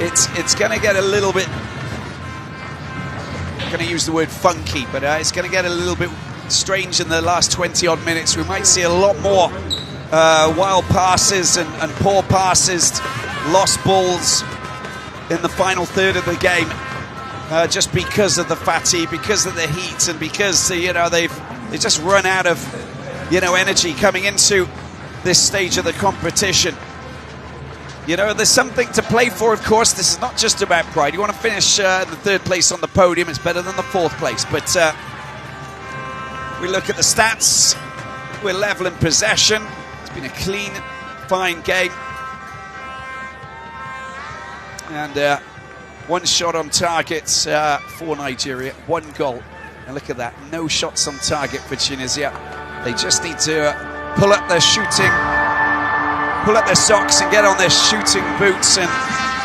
it's going to get a little bit, I'm going to use the word funky, but it's going to get a little bit strange in the last 20-odd minutes. We might see a lot more wild passes and poor passes, lost balls in the final third of the game, just because of the fatigue, because of the heat, and because they just run out of energy coming into this stage of the competition. There's something to play for, of course. This is not just about pride. You want to finish the third place on the podium. It's better than the fourth place. But we look at the stats. We're level in possession. It's been a clean, fine game. And one shot on target for Nigeria. One goal. And look at that. No shots on target for Tunisia. They just need to pull up their shooting, pull up their socks and get on their shooting boots and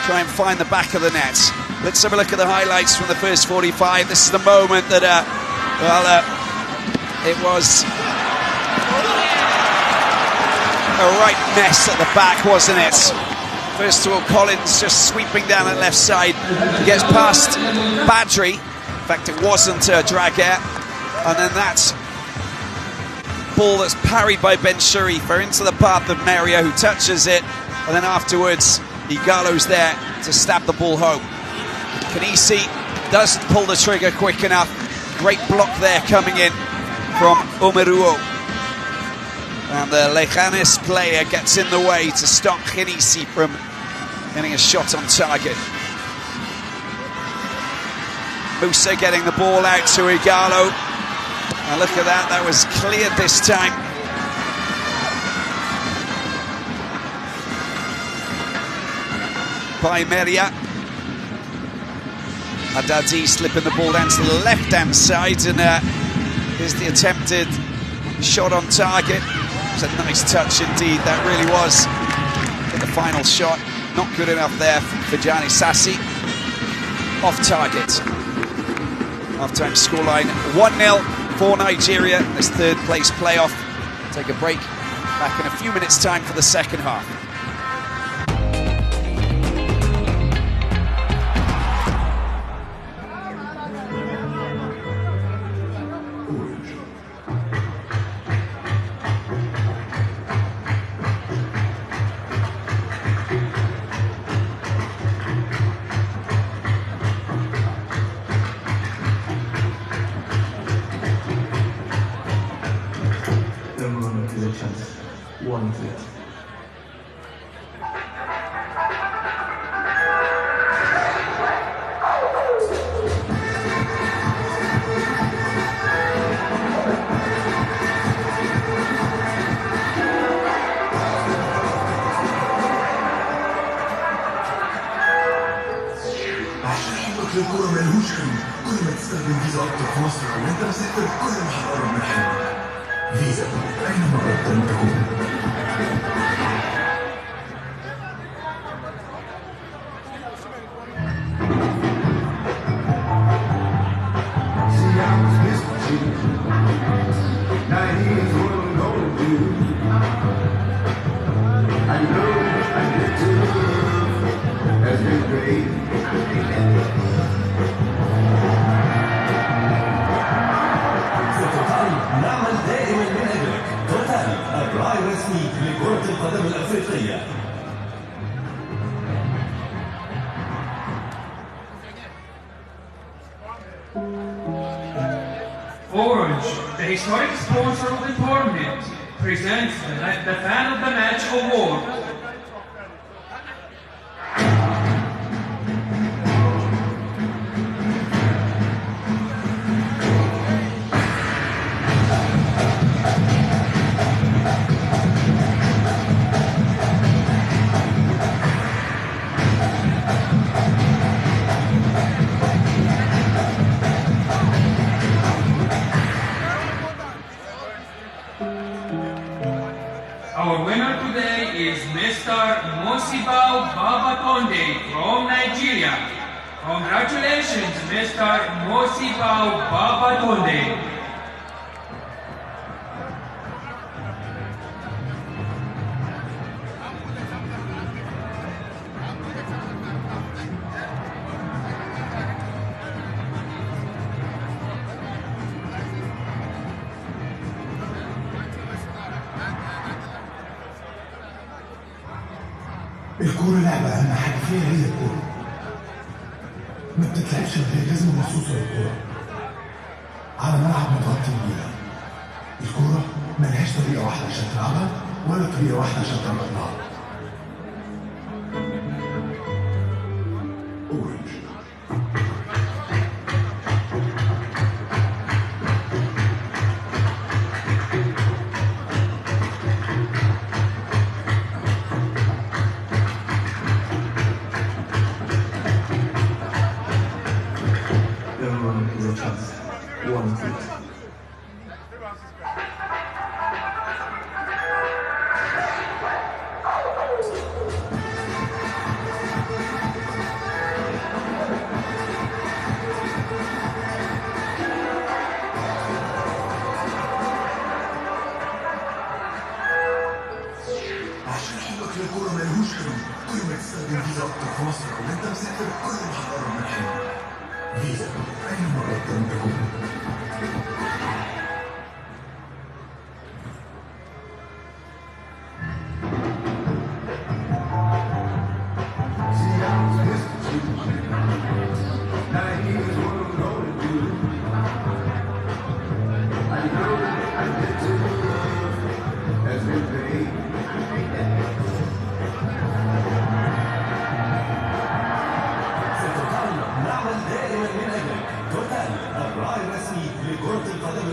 try and find the back of the net. Let's have a look at the highlights from the first 45. This is the moment that, it was a right mess at the back, wasn't it? First of all, Collins just sweeping down that left side. He gets past Badri. In fact, it wasn't Draguer. And then that's ball that's parried by Ben Sharifa into the path of Maria, who touches it, and then afterwards Igalo's there to stab the ball home. Kanisi doesn't pull the trigger quick enough. Great block there coming in from Omeruo, and the Leganes player gets in the way to stop Kanisi from getting a shot on target. Musa getting the ball out to Igalo. And look at that, that was cleared this time. By Meria. Haddadi slipping the ball down to the left-hand side, and here's the attempted shot on target. It was a nice touch indeed, that really was. But the final shot, not good enough there for Gianni Sassi. Off target. Half-time scoreline 1-0. For Nigeria, this third place playoff. Take a break, back in a few minutes' time for the second half. One clear. عشان يحبك للكورة ملهوش حل، كل ما تستخدم فيزا أكتر في مصر وأنت مسافر كل ما هتقرب من حلمك. فيزا أينما أردت أن تكون. نعمل دائما من أجلك. توتال الراعي الرسمي لكرة القدم الأفريقية. Orange, the historic sponsor of the tournament, presents the Fan of the Match Award. Our winner today is Mr. Mosibao Babatonde from Nigeria. Congratulations, Mr. Mosibao Babatonde. الكورة لعبة أهم حاجة فيها هي الكورة. ما بتتلعبش من غير جزمة مخصوصة للكورة. على ملعب متغطي بيها. الكورة ملهاش طريقة واحدة عشان تلعبها ولا طريقة واحدة عشان تلعبها. أورنج. Everyone is a chance. One fit. عشان حبك للكورة ملهوش حدود، كل ما تستخدم فيزا أكتر في مصر أو أنت مسافر كل ما هتقرب من حلمك. فيزا أينما أردت أن تكون. الراعي الرسمي لكرة القدم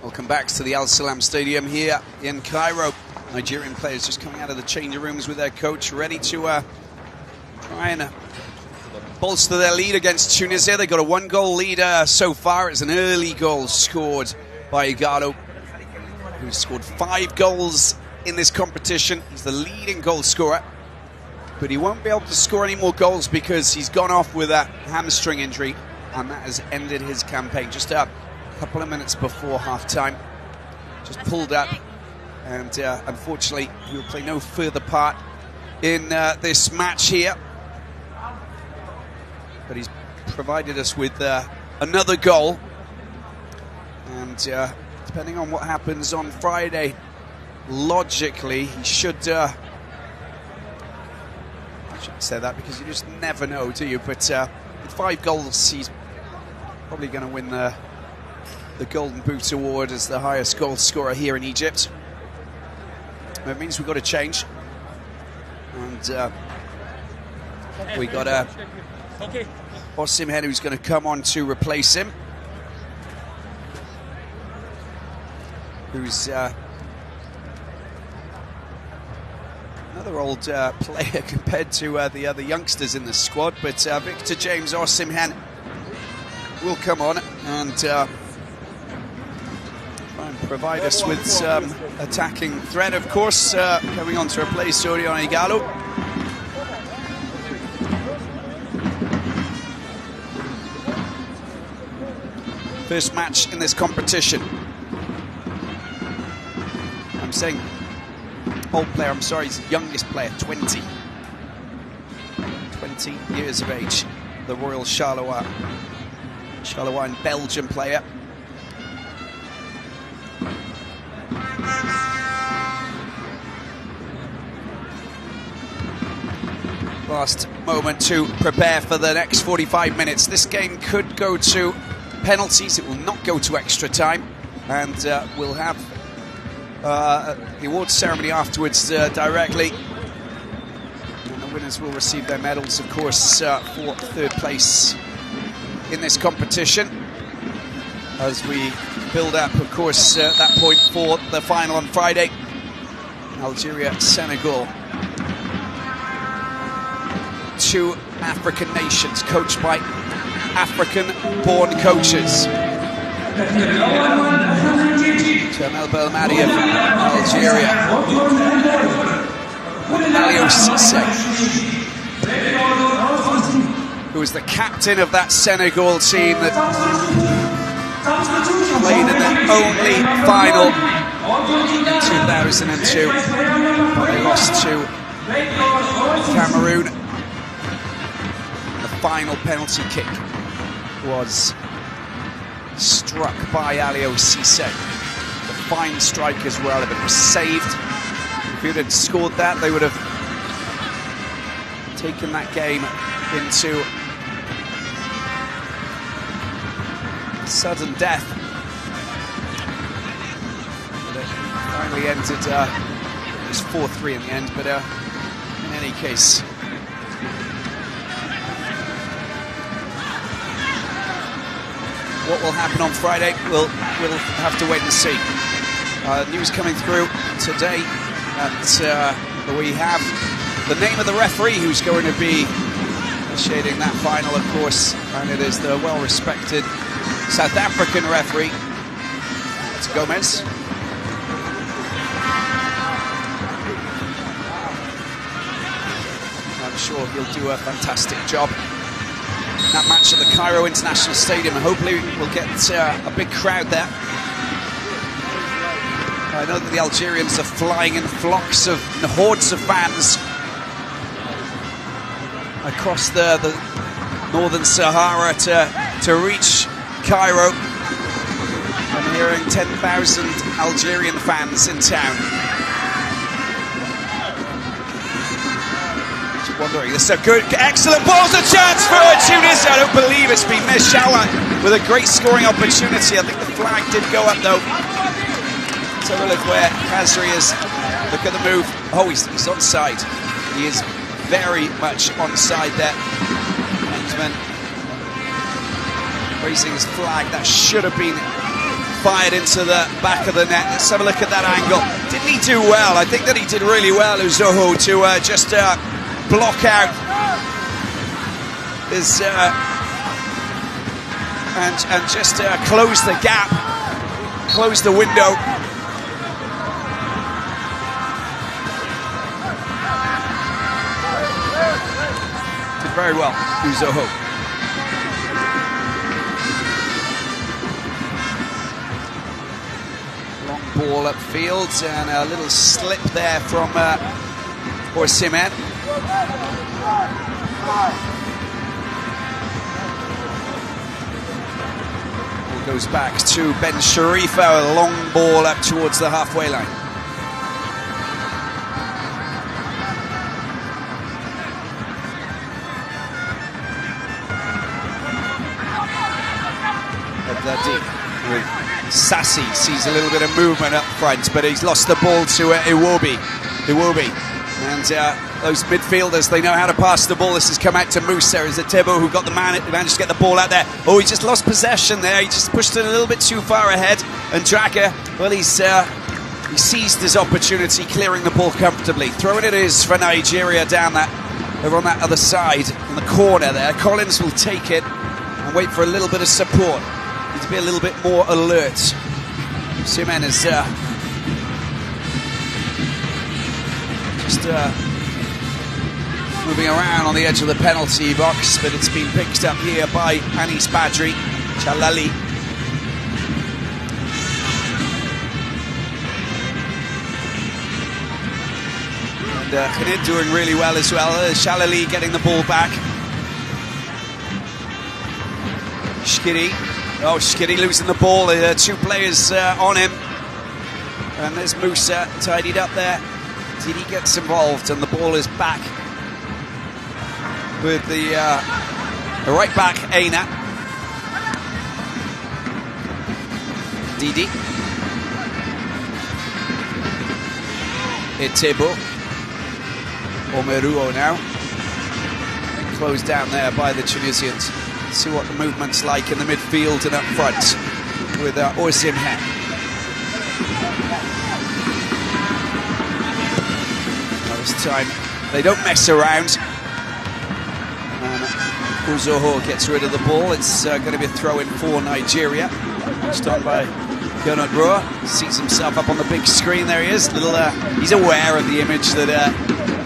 Welcome back to the Al Salam Stadium here in Cairo. Nigerian players just coming out of the changing rooms with their coach, ready to try and bolster their lead against Tunisia. They got a 1-goal lead so far. It's an early goal scored by Igalo, who scored 5 goals in this competition. He's the leading goal scorer, but he won't be able to score any more goals because he's gone off with a hamstring injury, and that has ended his campaign. Just a couple of minutes before half-time, just pulled up, and unfortunately he will play no further part in this match here. But he's provided us with another goal, and depending on what happens on Friday, logically he should I shouldn't say that because you just never know, do you? But with 5 goals, he's probably going to win the Golden Boot Award as the highest goal scorer here in Egypt. That means we've got to change, and we got Osimhen, who's going to come on to replace him, who's another old player compared to the other youngsters in the squad. But Victor James Osimhen will come on and try and provide us with some attacking threat, of course, coming on to replace Orion Igalo. First match in this competition. I'm saying old player, I'm sorry, he's the youngest player, 20 years of age, the Royal Charleroi in Belgium player. Last moment to prepare for the next 45 minutes. This game could go to penalties, it will not go to extra time, and we'll have the awards ceremony afterwards directly, and the winners will receive their medals, of course, for 3rd place in this competition, as we build up, of course, that point for the final on Friday. Algeria, Senegal, 2 African nations coached by African-born coaches. Charbel Belmadi of Algeria, Aliou Cissé, who was the captain of that Senegal team that played in the only final in 2002. They lost to Cameroon. The final penalty kick was struck by Aliou Cissé. The fine strike as well, if it was saved. If it had scored that, they would have taken that game into sudden death. But it finally ended, it was 4-3 in the end, but in any case, what will happen on Friday, we'll have to wait and see. News coming through today that we have the name of the referee who's going to be initiating that final, of course, and it is the well-respected South African referee, it's Gomez. I'm sure he'll do a fantastic job. That match at the Cairo International Stadium, and hopefully we'll get a big crowd there. I know that the Algerians are flying in flocks of hordes of fans across the northern Sahara to reach Cairo. I'm hearing 10,000 Algerian fans in town. Just wondering, this is a good, excellent ball, a chance for Tunisia. I don't believe it's been missed. Shalan with a great scoring opportunity. I think the flag did go up though. Let's have a look where Khazri is. Look at the move. Oh, he's onside. He is very much onside there. Hensman raising his flag. That should have been fired into the back of the net. Let's have a look at that angle. Didn't he do well? I think that he did really well, Uzoho, to just block out his and just close the gap, close the window. Did very well, Uzoho. Ball upfield and a little slip there from Osimhen. Ball goes back to Ben Sharifa, a long ball up towards the halfway line. Sassi sees a little bit of movement up front, but he's lost the ball to Iwobi. And those midfielders, they know how to pass the ball. This has come out to Musa. Is it Tebo who got the managed to get the ball out there? Oh, he just lost possession there. He just pushed it a little bit too far ahead. And Draka, well, he seized his opportunity, clearing the ball comfortably. Throwing it is for Nigeria down over on that other side, in the corner there. Collins will take it and wait for a little bit of support. To be a little bit more alert. Osimhen is just moving around on the edge of the penalty box, but it's been picked up here by Anis Badri, Chalali. And Khanid doing really well as well. Chalali getting the ball back. Shkiri. Oh, Shkiri losing the ball. Two players on him. And there's Musa tidied up there. Didi gets involved and the ball is back with the right back, Aina. Didi. Etebo. Omeruo now. And closed down there by the Tunisians. See what the movement's like in the midfield and up front with Osimhen. This time they don't mess around. Uzoho gets rid of the ball. It's going to be a throw-in for Nigeria. Stopped by Gernot Rohr. Sees himself up on the big screen. There he is. He's aware of the image that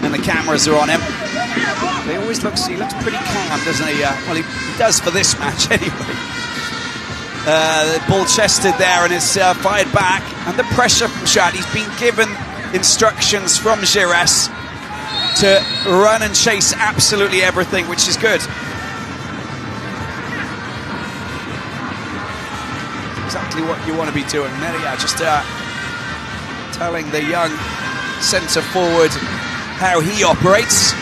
and the cameras are on him. He always looks pretty calm, doesn't he? Well, he does for this match anyway. The ball chested there and it's fired back. And the pressure from Shad. He's been given instructions from Gires to run and chase absolutely everything, which is good. Exactly what you want to be doing. There, just telling the young centre forward how he operates.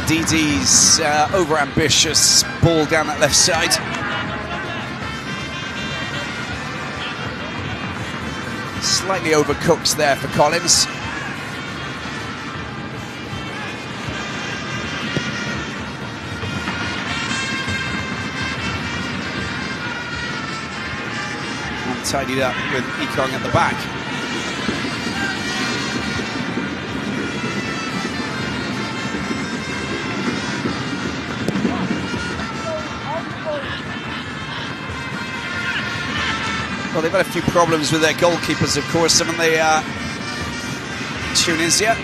Didi's over-ambitious ball down that left side. Slightly overcooked there for Collins. And tidied up with Ekong at the back. Well, they've had a few problems with their goalkeepers, of course, haven't they, Tunisia? And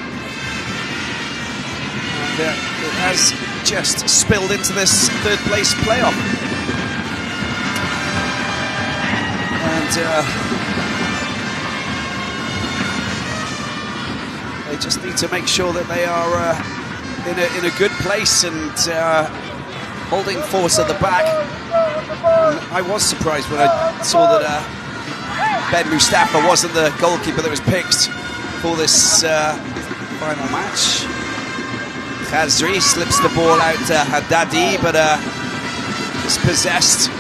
it has just spilled into this third-place playoff. And They just need to make sure that they are in a good place and holding force at the back. And I was surprised when I saw that Ben Mustafa wasn't the goalkeeper that was picked for this final match. Khazri slips the ball out to Haddadi, but is possessed.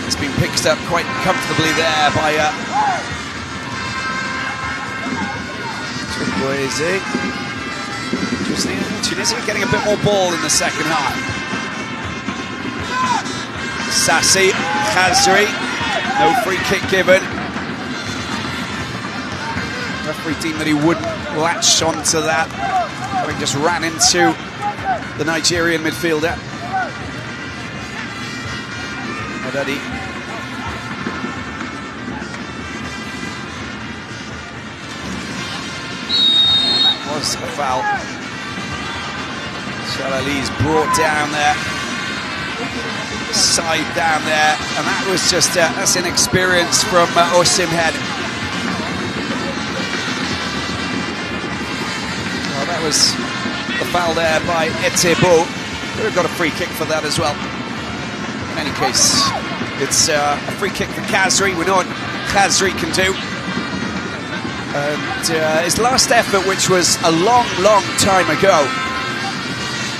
It's been picked up quite comfortably there by Tunisia getting a bit more ball in the second half. Sassi, Khazri, no free kick given. Referee deemed that he wouldn't latch onto that, having just ran into the Nigerian midfielder. Haddadi. And that was a foul. Shalali's brought down there, side down there, and that was just that's inexperience from Osimhen. Well, that was the foul there by Etebo. Could have got a free kick for that as well. In any case, it's a free kick for Khazri. We know what Khazri can do. And his last effort, which was a long, long time ago,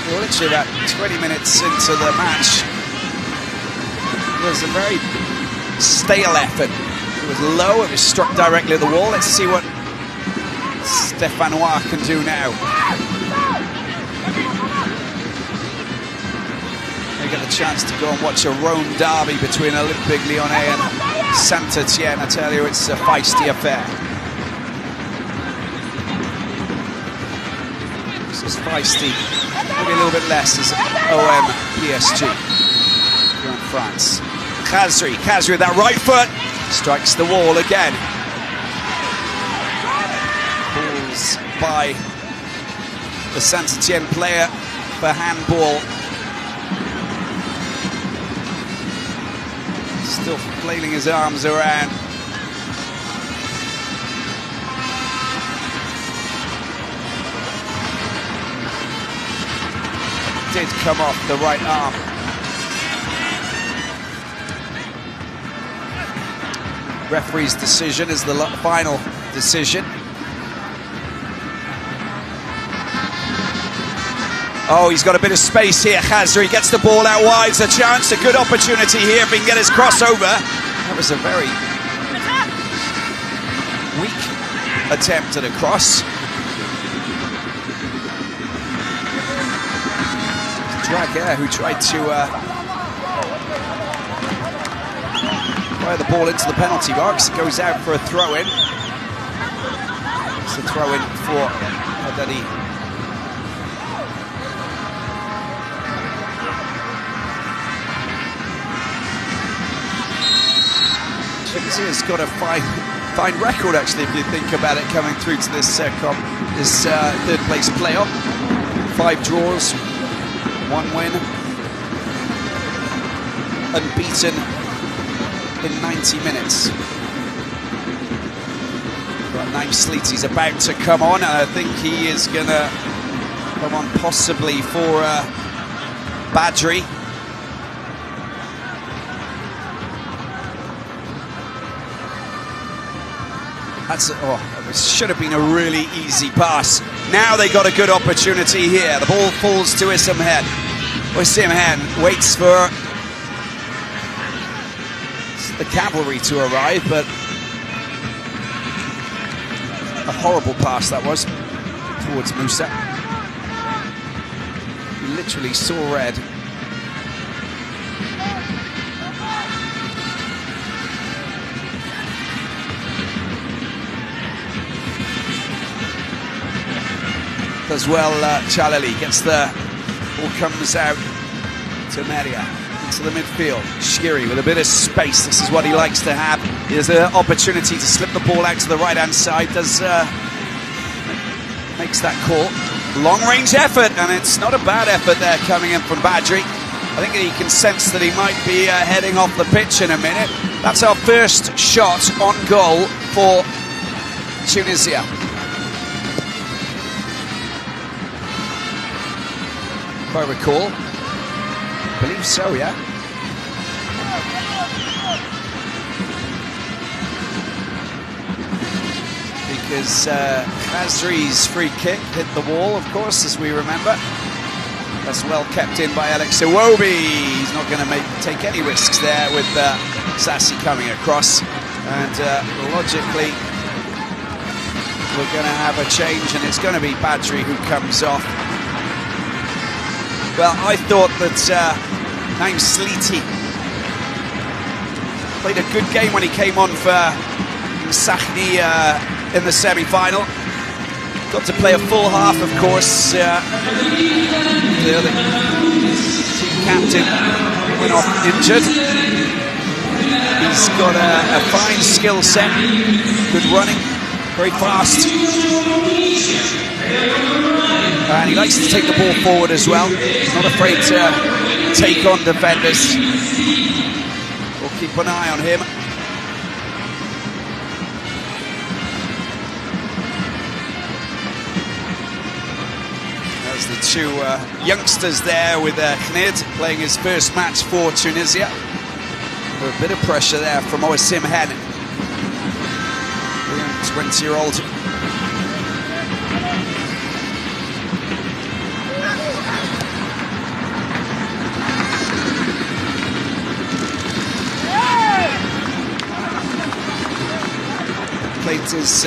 well, literally about 20 minutes into the match, was a very stale effort. It was low, it was struck directly at the wall. Let's see what Stéphanois can do now. You get the chance to go and watch a Rhone derby between Olympique Lyonnais and Saint-Etienne. I tell you, it's a feisty affair. This is feisty, maybe a little bit less as OM PSG here in France. Khazri with that right foot, strikes the wall again. Balls by the Saint-Etienne player for handball. Still flailing his arms around. Did come off the right arm. Referee's decision is the final decision. Oh, he's got a bit of space here. Khazri gets the ball out wide. It's a chance, a good opportunity here if he can get his crossover. That was a very weak attempt at a cross. Draguer, who tried to fire the ball into the penalty box, goes out for a throw-in. It's a throw-in for Haddadi. Tunisia's got a fine record, actually, if you think about it, coming through to this third-place playoff. 5 draws, 1 win, unbeaten in 90 minutes. But Naim Sliti's about to come on, and I think he is going to come on possibly for Badri. It should have been a really easy pass. Now they got a good opportunity here. The ball falls to Osimhen. Osimhen waits for the cavalry to arrive, but a horrible pass that was towards Musa. He literally saw red. As well, Chalali gets the ball, comes out to Meria into the midfield. Shiri with a bit of space. This is what he likes to have. He has the opportunity to slip the ball out to the right hand side. Makes that call. Long range effort, and it's not a bad effort there coming in from Badri. I think he can sense that he might be heading off the pitch in a minute. That's our first shot on goal for Tunisia. if I recall. I believe so, yeah. Because Khazri's free kick hit the wall, of course, as we remember. That's well kept in by Alex Iwobi. He's not going to take any risks there with Sassi coming across. And logically, we're going to have a change, and it's going to be Badri who comes off. Well, I thought that Naim Sleety played a good game when he came on for Sakhni in the semi-final. Got to play a full half, of course. The other team captain went off injured. He's got a fine skill set, good running, very fast. And he likes to take the ball forward as well. Not afraid to take on defenders. We'll keep an eye on him. There's the two youngsters there with Khnid playing his first match for Tunisia. A bit of pressure there from Oisim Hen, 20-year-old. Played his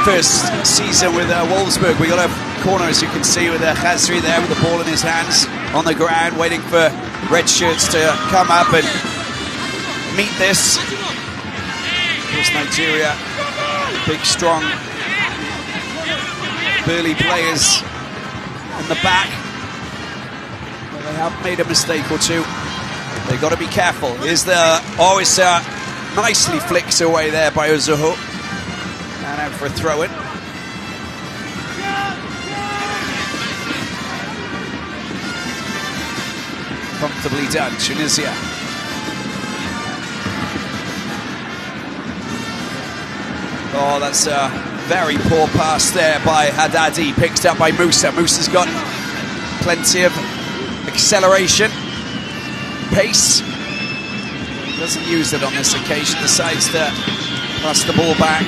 first season with Wolfsburg. We got a corner, as you can see, with Khazri there with the ball in his hands on the ground, waiting for red shirts to come up and meet this. Of course, Nigeria, big, strong, burly players in the back. Well, they have made a mistake or two. They've got to be careful. Here's the nicely flicks away there by Uzuhu. And out for a throw-in. Comfortably done, Tunisia. Oh, that's a very poor pass there by Haddadi, picked up by Musa. Musa's got plenty of acceleration, pace. Doesn't use it on this occasion, decides to pass the ball back,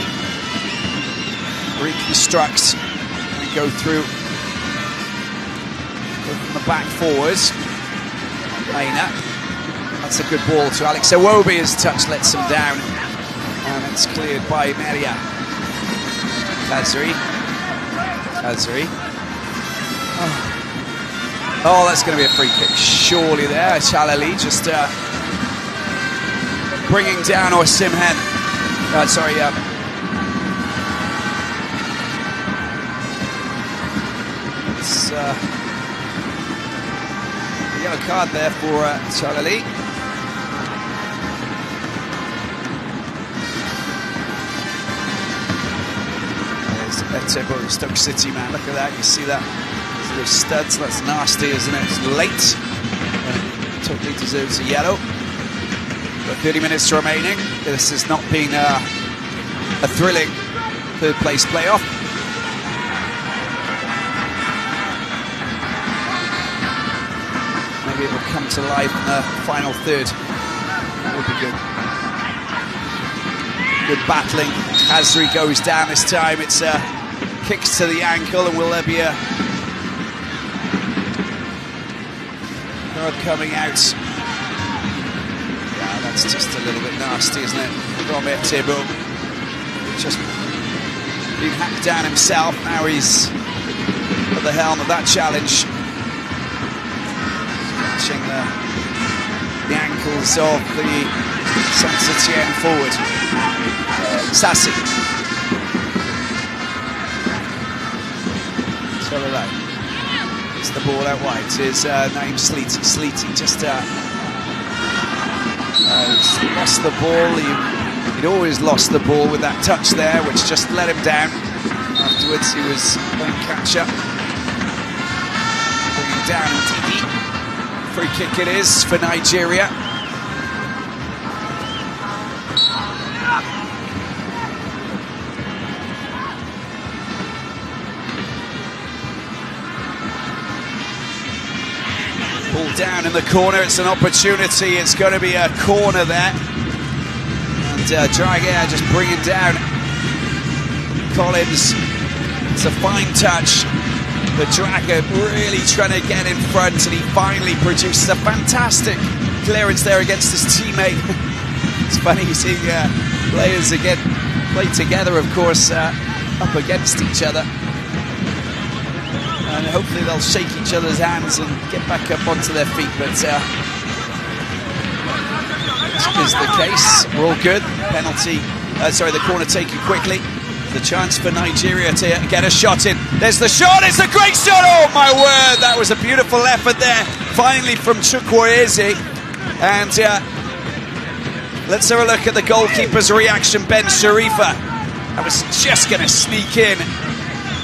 reconstructs, and go through from the back forwards. Aina, that's a good ball to Alex Iwobi. His touch lets him down. And it's cleared by Meria. Khazri. Oh, that's going to be a free kick, surely there. Chalali just bringing down Oisim Hen. It's a yellow card there for Chalali. Etebo, Stoke City man, look at that, you see that, those studs, that's nasty, isn't it? It's late, totally deserves a yellow. But 30 minutes remaining. This has not been a thrilling third place playoff. Maybe it will come to life in the final third. That would be good. Good battling. Khazri goes down this time. It's kicks to the ankle, and will there be a card coming out? Yeah, that's just a little bit nasty, isn't it? From Etebo. Just been hacked down himself. Now he's at the helm of that challenge. Catching the ankles of the Saint-Etienne forward. Sassi. It's the ball out wide. His name Sleety. Sleety just lost the ball. He'd always lost the ball with that touch there, which just let him down. Afterwards, he was playing catch up, bringing down Ndidi. Free kick it is for Nigeria. Ball down in the corner, it's an opportunity, it's going to be a corner there. And Draguer just bringing down Collins. It's a fine touch, but Draguer really trying to get in front, and he finally produces a fantastic clearance there against his teammate. It's funny seeing players again play together, of course, up against each other. And hopefully they'll shake each other's hands and get back up onto their feet, but this is the case. We're all good. Penalty, the corner taken quickly. The chance for Nigeria to get a shot in. There's the shot, it's a great shot! Oh my word, that was a beautiful effort there, finally from Chukwueze. And let's have a look at the goalkeeper's reaction, Ben Sharifa. That was just going to sneak in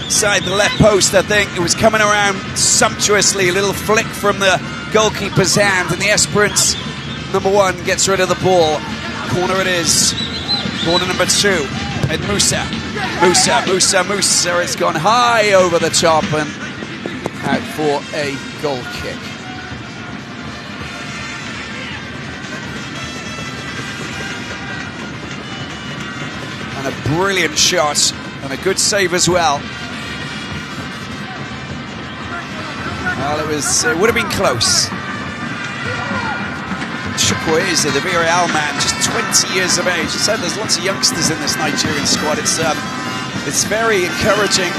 inside the left post, I think. It was coming around sumptuously, a little flick from the goalkeeper's hand, and the Esperance #1 gets rid of the ball. Corner it is, corner number 2. And Musa, it's gone high over the top and out for a goal kick. And a brilliant shot, and a good save as well. Well, it would have been close. Chukwueze, the Villarreal man, just 20 years of age. As I said, there's lots of youngsters in this Nigerian squad. It's very encouraging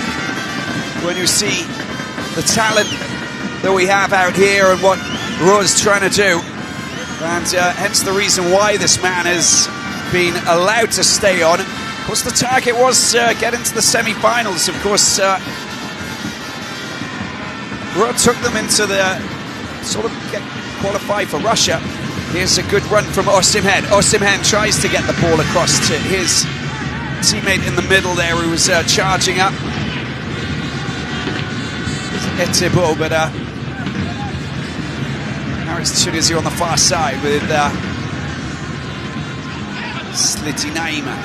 when you see the talent that we have out here and what Ro's trying to do. And hence the reason why this man has been allowed to stay on. Of course, the target was get into the semi-finals. Of course, Ro took them into the qualify for Russia. Here's a good run from Osimhen. Osimhen tries to get the ball across to his teammate in the middle there who was charging up. Etebo, but now it's Tunisia on the far side with Sliti Naima.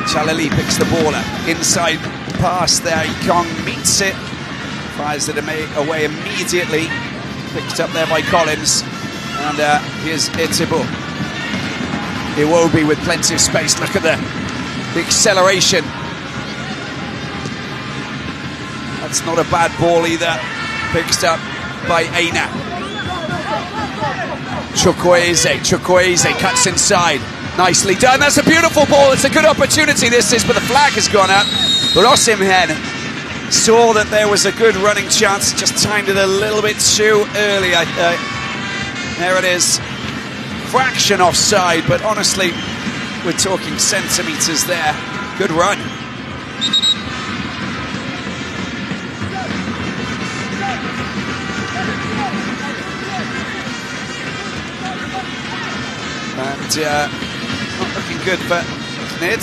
Chalali picks the ball up. Inside pass there, Kong meets it. Fires it away immediately. Picked up there by Collins. And here's Etebo. Iwobi with plenty of space. Look at the acceleration. That's not a bad ball either. Picked up by Aina. Chukwueze cuts inside. Nicely done. That's a beautiful ball. It's a good opportunity, this is, but the flag has gone up. But Osimhen saw that there was a good running chance. Just timed it a little bit too early. There it is. Fraction offside, but honestly, we're talking centimetres there. Good run. And not looking good for Knid.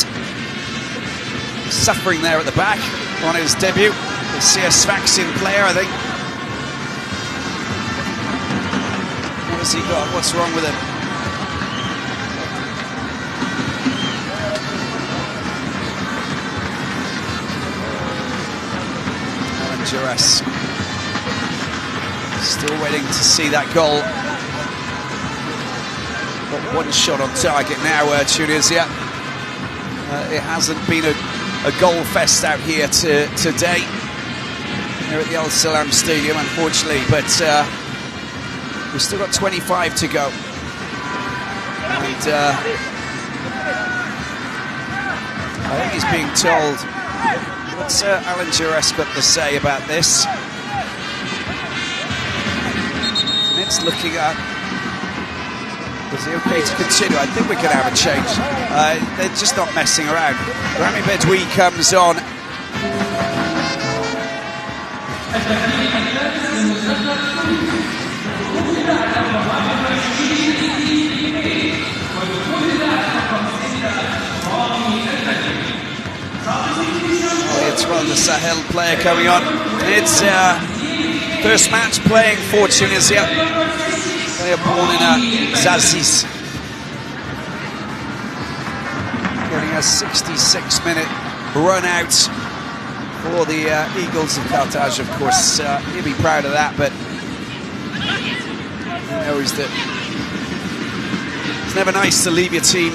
Suffering there at the back on his debut. We'll see a Sfaxin player, I think. What has he got? What's wrong with him? Alan Juras. Still waiting to see that goal. Got one shot on target now, Tunisia. It hasn't been a goal fest out here today. Here at the Al Salam Stadium, unfortunately, but we've still got 25 to go. And I think he's being told, what's Alan Juras got to say about this? And it's looking at, is he okay to continue? I think we can have a change. They're just not messing around. Rami Bedoui comes on. It's the Sahel player coming on. It's first match playing for Tunisia. They are born in Zazis. Getting a 66-minute run out for the Eagles of Carthage, of course. He'll be proud of that, but He knows that it's never nice to leave your team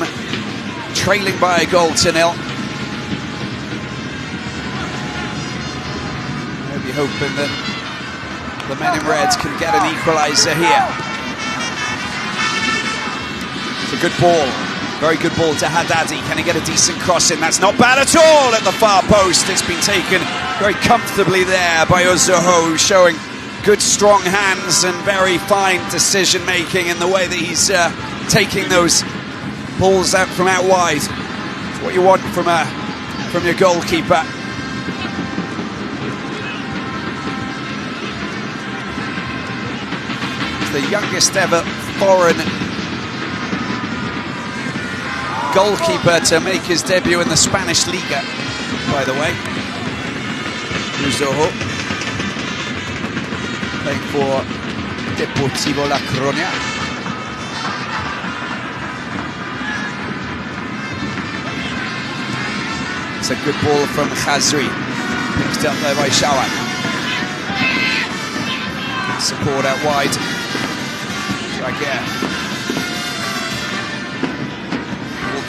trailing by a goal to nil. Maybe hoping that the men in red can get an equaliser here. It's a good ball. Very good ball to Haddadi. Can he get a decent cross in? That's not bad at all at the far post. It's been taken very comfortably there by Ozoho, showing good strong hands and very fine decision making in the way that he's taking those balls out from out wide. It's what you want from your goalkeeper. He's the youngest ever foreign goalkeeper to make his debut in the Spanish Liga, by the way. Uzoho, playing for Deportivo La Coruña. It's a good ball from Khazri, picked up there by Shawak. Support out wide. Jaguar.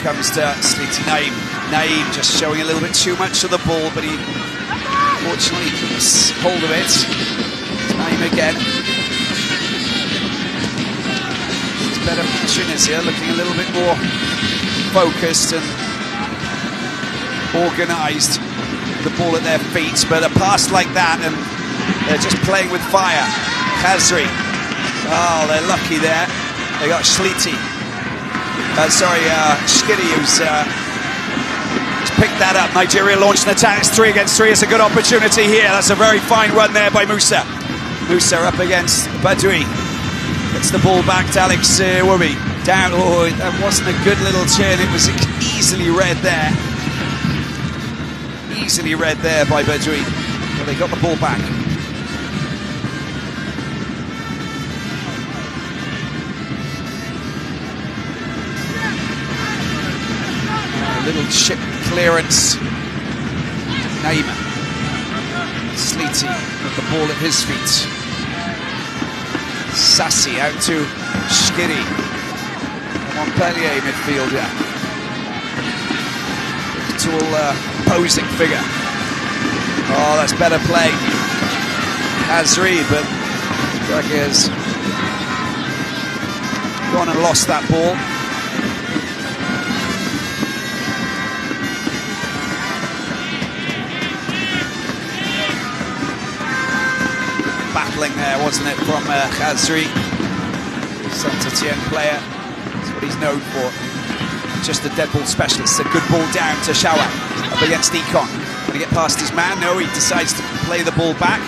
Comes to Sliti Naim. Naim just showing a little bit too much of the ball, but he fortunately keeps hold of it. Naim again. It's better for Tunisia, looking a little bit more focused and organised. The ball at their feet, but a pass like that and they're just playing with fire. Khazri. Oh, they're lucky there. They got Sliti. Shkiri, who's picked that up. Nigeria launched an attack. It's 3 against 3. It's a good opportunity here. That's a very fine run there by Musa. Musa up against Badoui. Gets the ball back to Alex Iwobi. Down. Oh, that wasn't a good little turn. It was easily read there. Easily read there by Badoui. Well, they got the ball back. Little chip clearance. Naima. Sliti with the ball at his feet. Sassi out to Shkiri. Montpellier midfielder. Tall posing figure. Oh, that's better play. Khazri, but Jaguar's gone and lost that ball. Battling there, wasn't it, from Khazri, Saint-Etienne player. That's what he's known for. Just a dead ball specialist. A good ball down to Shawak, up against Ekon. Going to get past his man? No, he decides to play the ball back.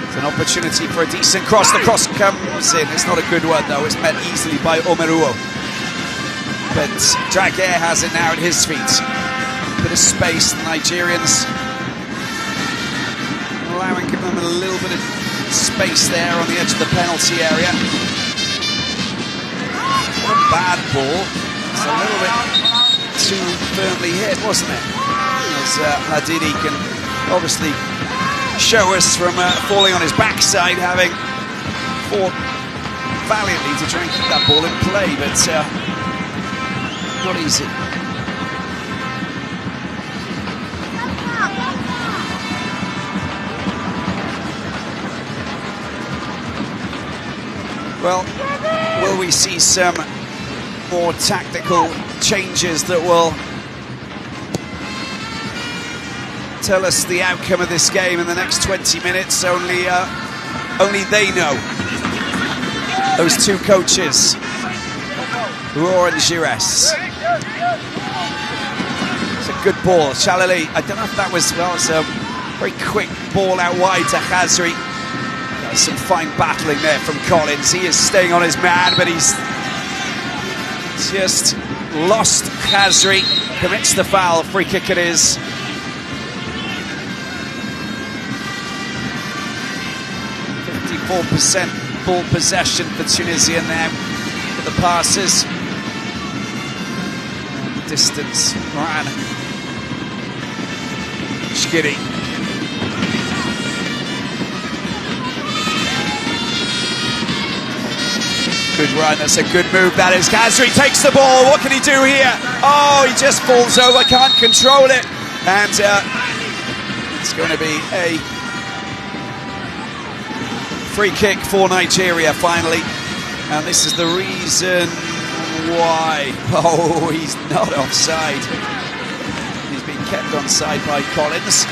It's an opportunity for a decent cross. The cross comes in. It's not a good one though. It's met easily by Omeruo. But Jaguar has it now at his feet. Bit of space. The Nigerians giving them a little bit of space there on the edge of the penalty area. What a bad ball. It's a little bit too firmly hit, wasn't it? As Hadidi can obviously show us from falling on his backside, having fought valiantly to try and keep that ball in play, but not easy. Well, will we see some more tactical changes that will tell us the outcome of this game in the next 20 minutes? Only they know. Those two coaches, Roar and Gires. It's a good ball. Chalali, I don't know if that was, well, it's a very quick ball out wide to Khazri. Some fine battling there from Collins. He is staying on his man, but he's just lost Khazri. Commits the foul. Free kick it is. .54% ball possession for Tunisia now for the passes. Distance ran. Shkiri. good run. That's a good move. That is. Khazri takes the ball. What can he do here? Oh, he just falls over. Can't control it. And it's going to be a free kick for Nigeria finally. And this is the reason why. Oh, he's not offside. He's been kept onside by Collins.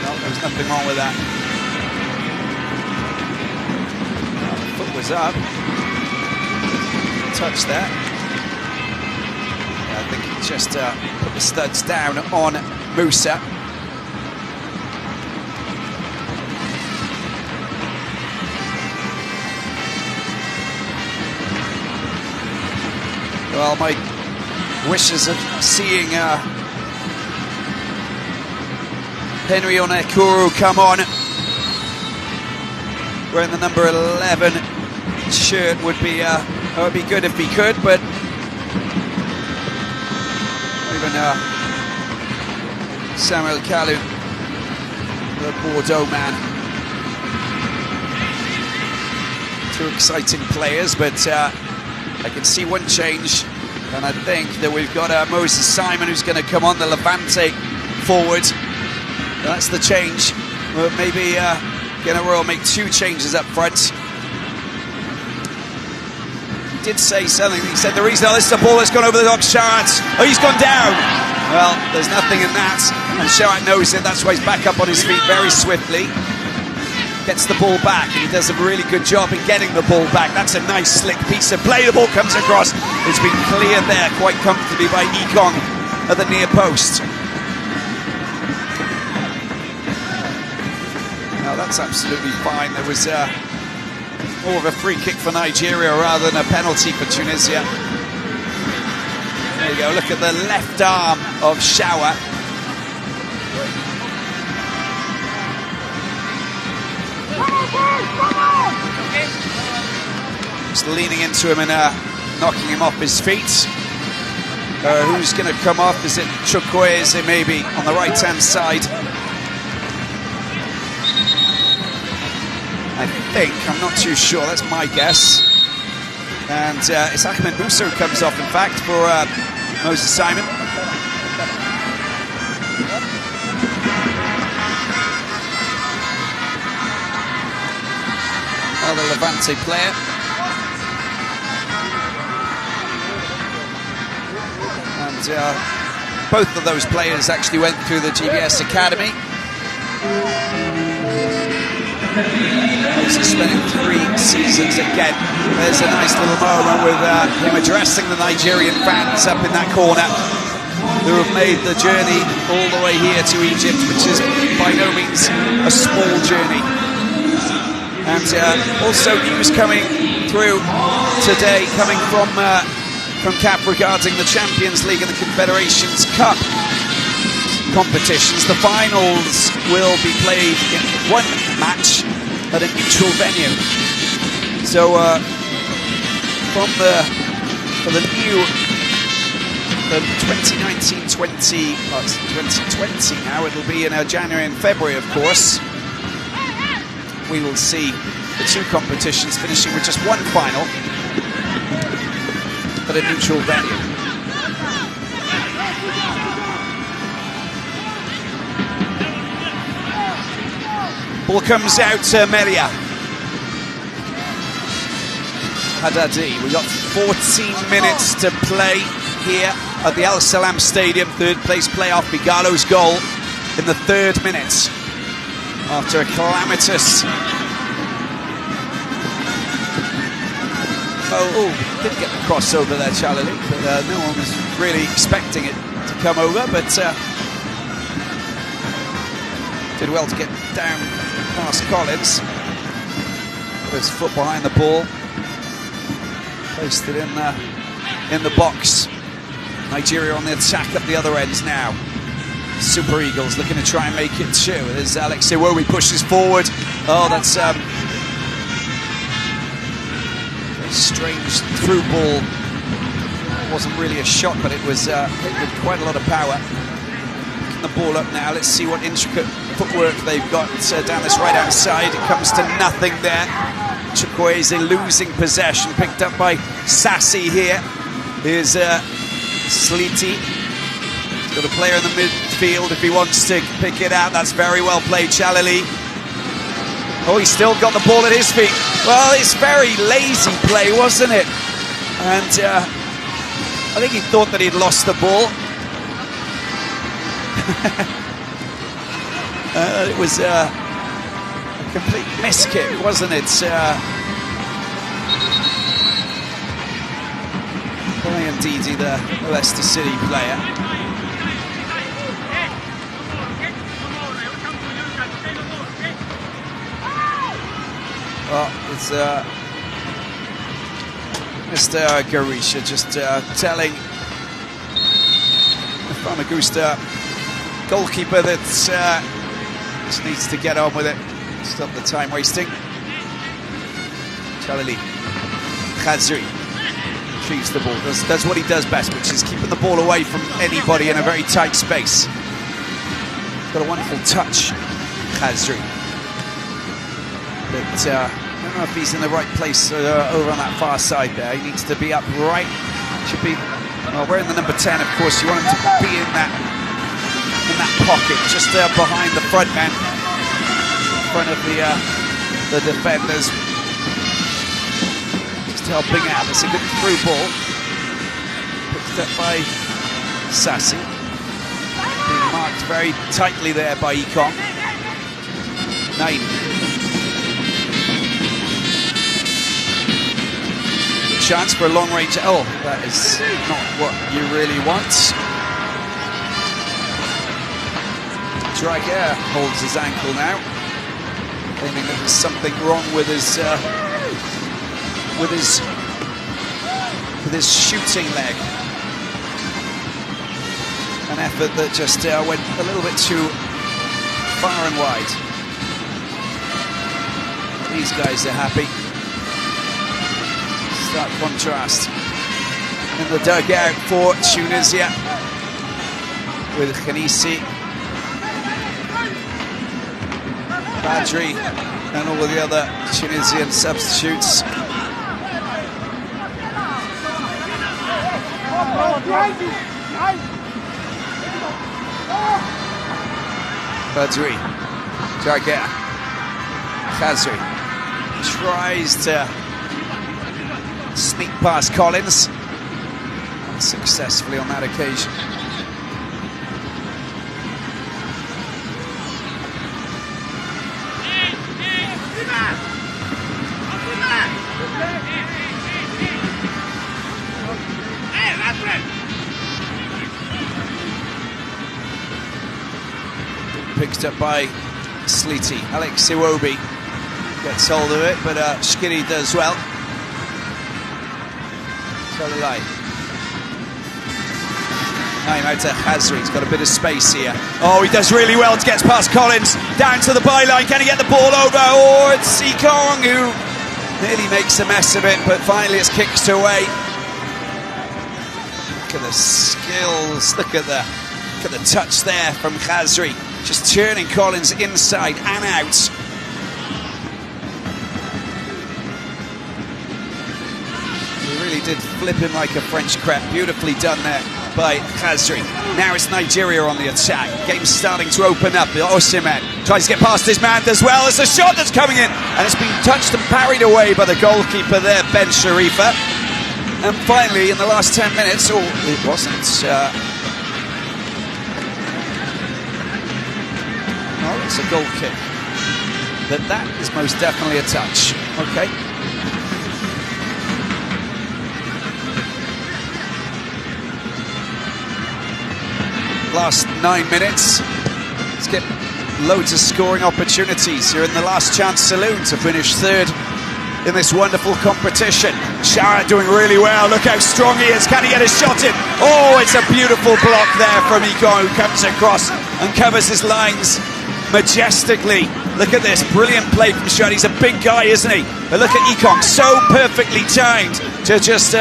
No, there was nothing wrong with that. The foot was up. Touch there. I think he just put the studs down on Musa. Well, my wishes of seeing Henry Onekuru come on wearing the number 11 shirt would be good if he could, but even Samuel Kalu, the Bordeaux man. Two exciting players, but I can see one change, and I think that we've got Moses Simon who's going to come on, the Levante forward. That's the change. Well, maybe General make two changes up front. He did say something. He said the reason this is a ball that's gone over the top, Sharat. Oh, he's gone down. Well, there's nothing in that, and Sharat knows it. That's why he's back up on his feet very swiftly. Gets the ball back, and he does a really good job in getting the ball back. That's a nice slick piece of play. The ball comes across. It's been cleared there quite comfortably by Ekong at the near post. Now that's absolutely fine. There was more of a free kick for Nigeria rather than a penalty for Tunisia. There you go. Look at the left arm of Shawa. Just leaning into him and knocking him off his feet. Who's going to come off? Is it Chukwueze maybe on the right-hand side? I think, I'm not too sure, that's my guess. And it's Ahmed Musa who comes off, in fact, for Moses Simon. Another Levante player. And both of those players actually went through the GBS Academy. He's spending 3 seasons again. There's a nice little moment with him addressing the Nigerian fans up in that corner who have made the journey all the way here to Egypt, which is by no means a small journey. And also news coming through today, coming from CAF regarding the Champions League and the Confederations Cup competitions. The finals will be played in one match at a neutral venue. So for the new 2019-20 2020 now, it'll be in January and February, of course. We will see the two competitions finishing with just one final at a neutral venue. Ball comes out to Melia. Haddadi. We've got 14 minutes to play here at the Al Salam Stadium. Third place playoff. Bigalo's goal in the 3rd minute after a calamitous. Didn't get the crossover there, Charlie, but no one was really expecting it to come over, but did well to get down past Collins. Put his foot behind the ball, placed it in the box. Nigeria on the attack up the other end now. Super Eagles looking to try and make it 2. There's Alex Iwobi pushes forward. Oh, that's a strange through ball. It wasn't really a shot, but it was hit with quite a lot of power. picking the ball up now. Let's see what intricate footwork they've got down this right-hand side. It comes to nothing there. Chukwueze losing possession, picked up by Sassy here. Here's Sliti. He's got a player in the midfield if he wants to pick it out. That's very well played, Chalali. Oh, he's still got the ball at his feet. Well, it's very lazy play, wasn't it? And I think he thought that he'd lost the ball. It was a complete miskick, wasn't it? Brian Didi, the Leicester City player. Well, it's Mr. Garisha just telling the Famagusta goalkeeper that just needs to get on with it. Stop the time wasting. Chalali Khazri retrieves the ball, does what he does best, which is keeping the ball away from anybody in a very tight space. He's got a wonderful touch, Khazri. But I don't know if he's in the right place over on that far side there. He needs to be up right. Should be, well, wearing the number 10, of course. You want him to be in that pocket, just behind the front man, in front of the defenders. Just helping out. It's a good through ball. Picked up by Sassy. Being marked very tightly there by Ekong. 9. Chance for a long range. Oh, that is not what you really want. Draguer holds his ankle now, claiming that there's something wrong with his shooting leg. An effort that just went a little bit too far and wide. These guys are happy. That contrast in the dugout for Tunisia with Khanisi, Badri and all of the other Tunisian substitutes. Badri, Draguer, Khazri tries to sneak past Collins, unsuccessfully on that occasion. Picked up by Sliti. Alex Iwobi gets hold of it, but Shkiri does well. Now out to Khazri, he's got a bit of space here. Oh, he does really well to get past Collins, down to the byline. Can he get the ball over? Oh, it's Ekong who nearly makes a mess of it, but finally it's kicked away. Look at the skills, look at the touch there from Khazri, just turning Collins inside and out. Did flip him like a French crepe. Beautifully done there by Khazri. Now it's Nigeria on the attack. Game's starting to open up. Osimhen tries to get past his man as well. There's a shot that's coming in, and it's been touched and parried away by the goalkeeper there, Ben Sharifa. And finally, in the last 10 minutes, oh, it wasn't. Oh, it's a goal kick. But that is most definitely a touch. Okay. Last 9 minutes. Let's get loads of scoring opportunities. You're in the last chance saloon to finish third in this wonderful competition. Shara doing really well. Look how strong he is. Can he get a shot in? Oh, it's a beautiful block there from Ekong, who comes across and covers his lines majestically. Look at this, brilliant play from Shara. He's a big guy, isn't he? But look at Ekong, so perfectly timed to just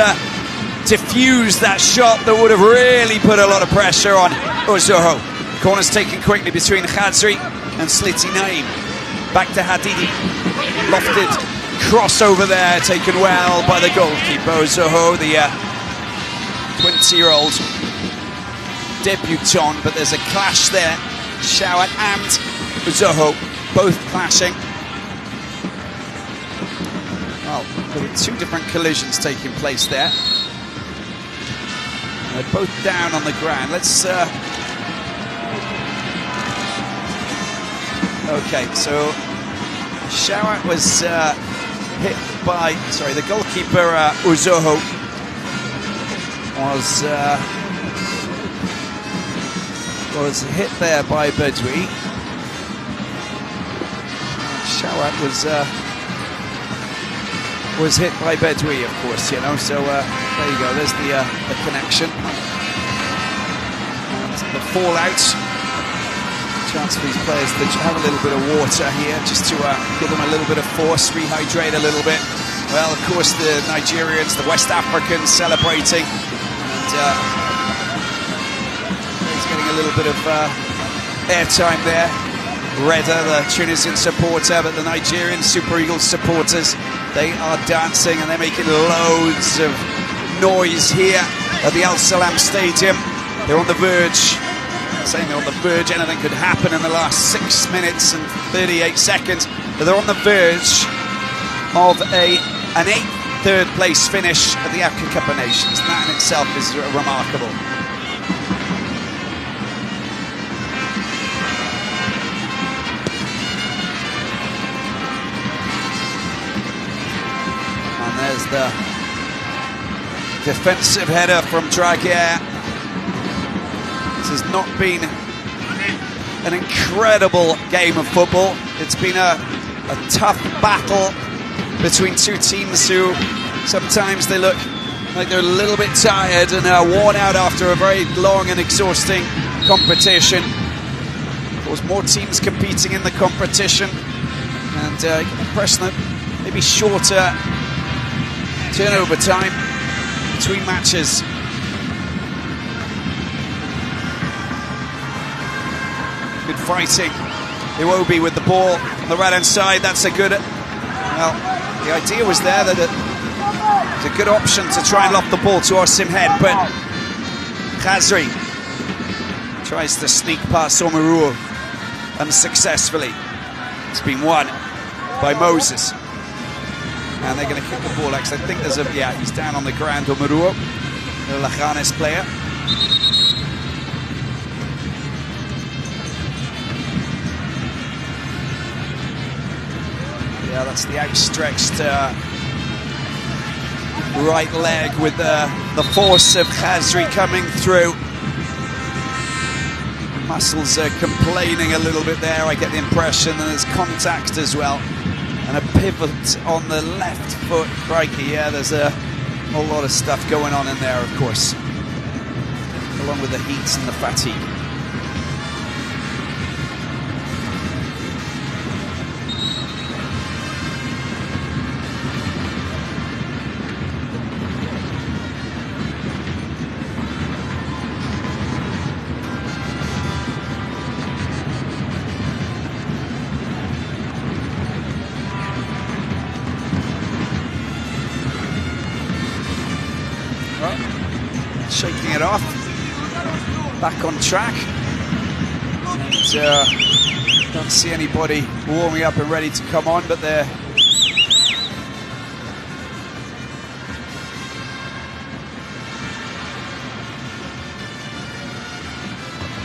diffuse that shot that would have really put a lot of pressure on Ozoho. Corner's taken quickly between Khazri and Sliti Naim. Back to Hadidi. Lofted crossover there, taken well by the goalkeeper, Zoho, the 20-year-old debutant, but there's a clash there. Shawat and Zoho both clashing. Well, there were two different collisions taking place there. They're both down on the ground. Let's... Okay, so Shawat was hit by... Sorry, the goalkeeper, Uzoho, was hit there by Bedwi. Shawat was hit by Bedwi, of course, you know, so there you go, there's the connection. And the fallout. Chance for these players to have a little bit of water here, just to give them a little bit of force, rehydrate a little bit. Well, of course, the Nigerians, the West Africans celebrating. And he's getting a little bit of airtime there. Reda, the Tunisian supporter, but the Nigerian Super Eagles supporters, they are dancing and they're making loads of noise here at the Al Salam Stadium. They're on the verge, saying they're on the verge, anything could happen in the last 6 minutes and 38 seconds, but they're on the verge of an 8th third place finish at the Africa Cup of Nations, and that in itself is remarkable. And there's the defensive header from Dragier. This has not been an incredible game of football. It's been a tough battle between two teams who sometimes they look like they're a little bit tired and worn out after a very long and exhausting competition. Of course, more teams competing in the competition, and the impression that maybe shorter turnover time between matches. Good fighting. Iwobi with the ball on the right hand side. That's a good... Well, the idea was there that it's a good option to try and loft the ball to Osim Head, but Khazri tries to sneak past Omarou unsuccessfully. It's been won by Moses. And they're going to kick the ball. Actually, I think there's a... Yeah, he's down on the ground, Omarou, the Lachanes player. Yeah, that's the outstretched right leg with the force of Khazri coming through. Muscles are complaining a little bit there, I get the impression, and there's contact as well. And a pivot on the left foot. Crikey, yeah, there's a whole lot of stuff going on in there, of course, along with the heat and the fatigue. Shaking it off, back on track. And, don't see anybody warming up and ready to come on, but they're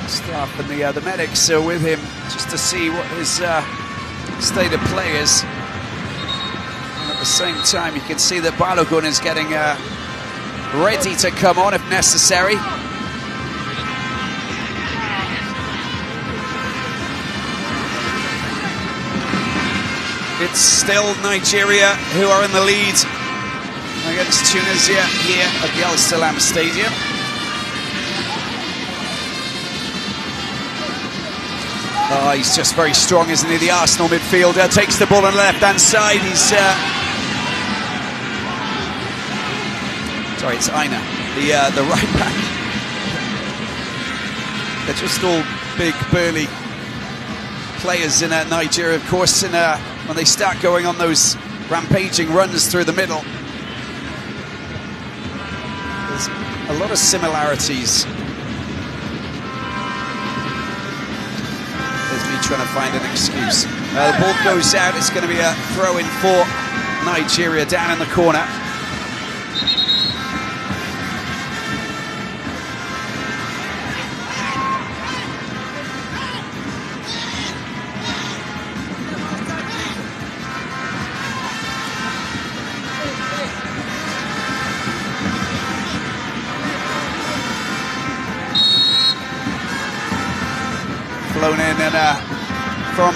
staff and the medics are with him just to see what his state of play is. And at the same time, you can see that Balogun is getting ready to come on if necessary. It's still Nigeria who are in the lead against Tunisia here at the Al Salam Stadium. Oh, he's just very strong, isn't he? The Arsenal midfielder takes the ball on the left-hand side. He's sorry, it's Aina, the right back. They're just all big, burly players in Nigeria, of course, when they start going on those rampaging runs through the middle. There's a lot of similarities. There's me trying to find an excuse. The ball goes out. It's going to be a throw-in for Nigeria down in the corner. Flown in and from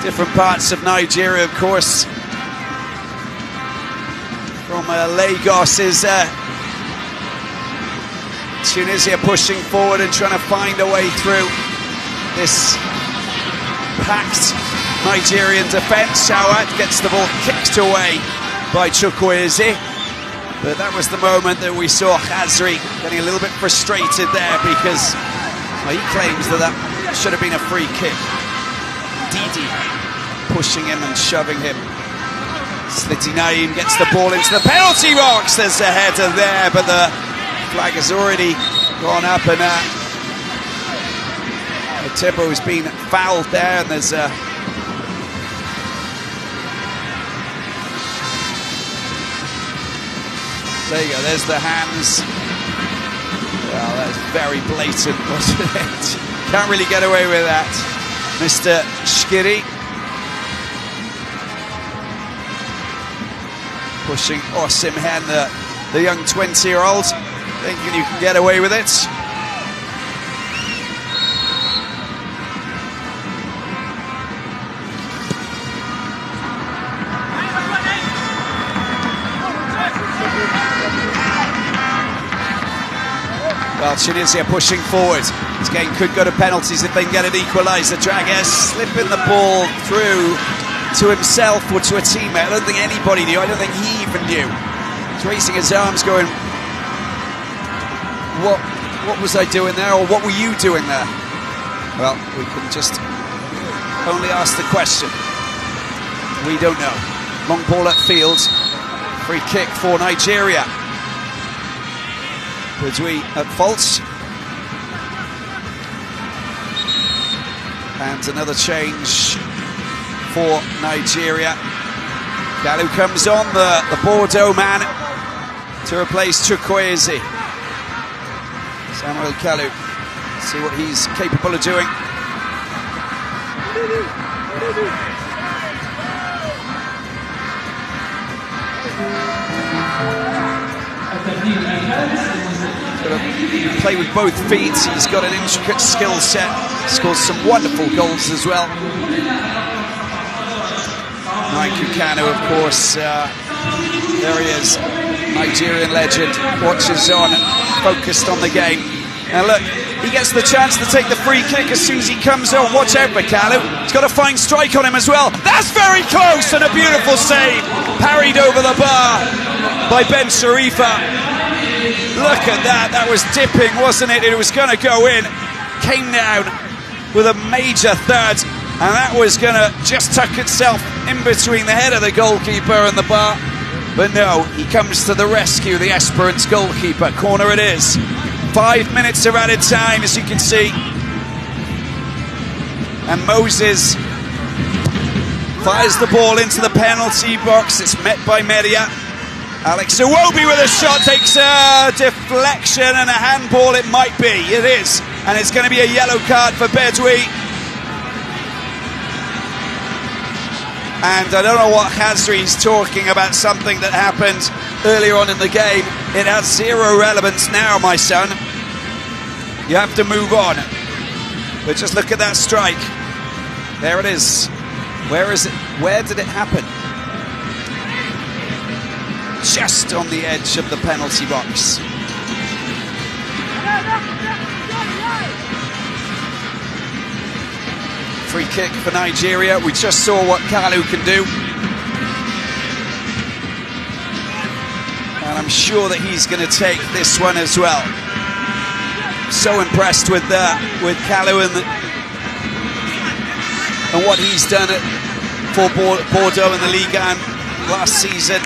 different parts of Nigeria, of course. From Lagos is Tunisia pushing forward and trying to find a way through this packed Nigerian defence. Shawat gets the ball kicked away by Chukwueze. But that was the moment that we saw Khazri getting a little bit frustrated there because he claims that should have been a free kick. Didi pushing him and shoving him. Sliti Naim gets the ball into the penalty box. There's a header there, but the flag has already gone up, and Tebo's been fouled there, and there's a there you go, there's the hands. Well, that's very blatant, wasn't it? Can't really get away with that, Mr. Shkiri. Pushing Osimhen, the young 20-year-old, thinking you can get away with it. Well, Tunisia pushing forward. This game could go to penalties if they can get it equalised. Draguez slipping the ball through to himself or to a teammate. I don't think anybody knew. I don't think he even knew. He's raising his arms going, what was I doing there, or what were you doing there? Well, we can just only ask the question. We don't know. Long ball at field. Free kick for Nigeria. Bridgeway at fault. And another change for Nigeria. Kalu comes on, the Bordeaux man, to replace Chukwueze. Samuel Kalu, see what he's capable of doing. Play with both feet. He's got an intricate skill set. Scores some wonderful goals as well. Nike Kanu, of course, there he is, Nigerian legend, watches on, focused on the game. Now look, he gets the chance to take the free kick as soon as he comes on. Watch out for Kalu. He's got a fine strike on him as well. That's very close, and a beautiful save. Parried over the bar by Ben Sharifa. Look at that, that was dipping, wasn't it? It was going to go in. Came down with a major third, and that was going to just tuck itself in between the head of the goalkeeper and the bar. But no, he comes to the rescue, the Esperance goalkeeper. Corner it is. 5 minutes of added time, as you can see. And Moses fires the ball into the penalty box. It's met by Media. Alex Iwobi with a shot, takes a deflection and a handball. It might be, it is. And it's going to be a yellow card for Bedwi. And I don't know what Khazri's talking about, something that happened earlier on in the game. It has zero relevance now, my son. You have to move on. But just look at that strike. There it is. Where is it? Where did it happen? Just on the edge of the penalty box. Free kick for Nigeria. We just saw what Kalu can do. And I'm sure that he's going to take this one as well. So impressed with Kalu and and what he's done for Bordeaux in the Ligue 1 last season.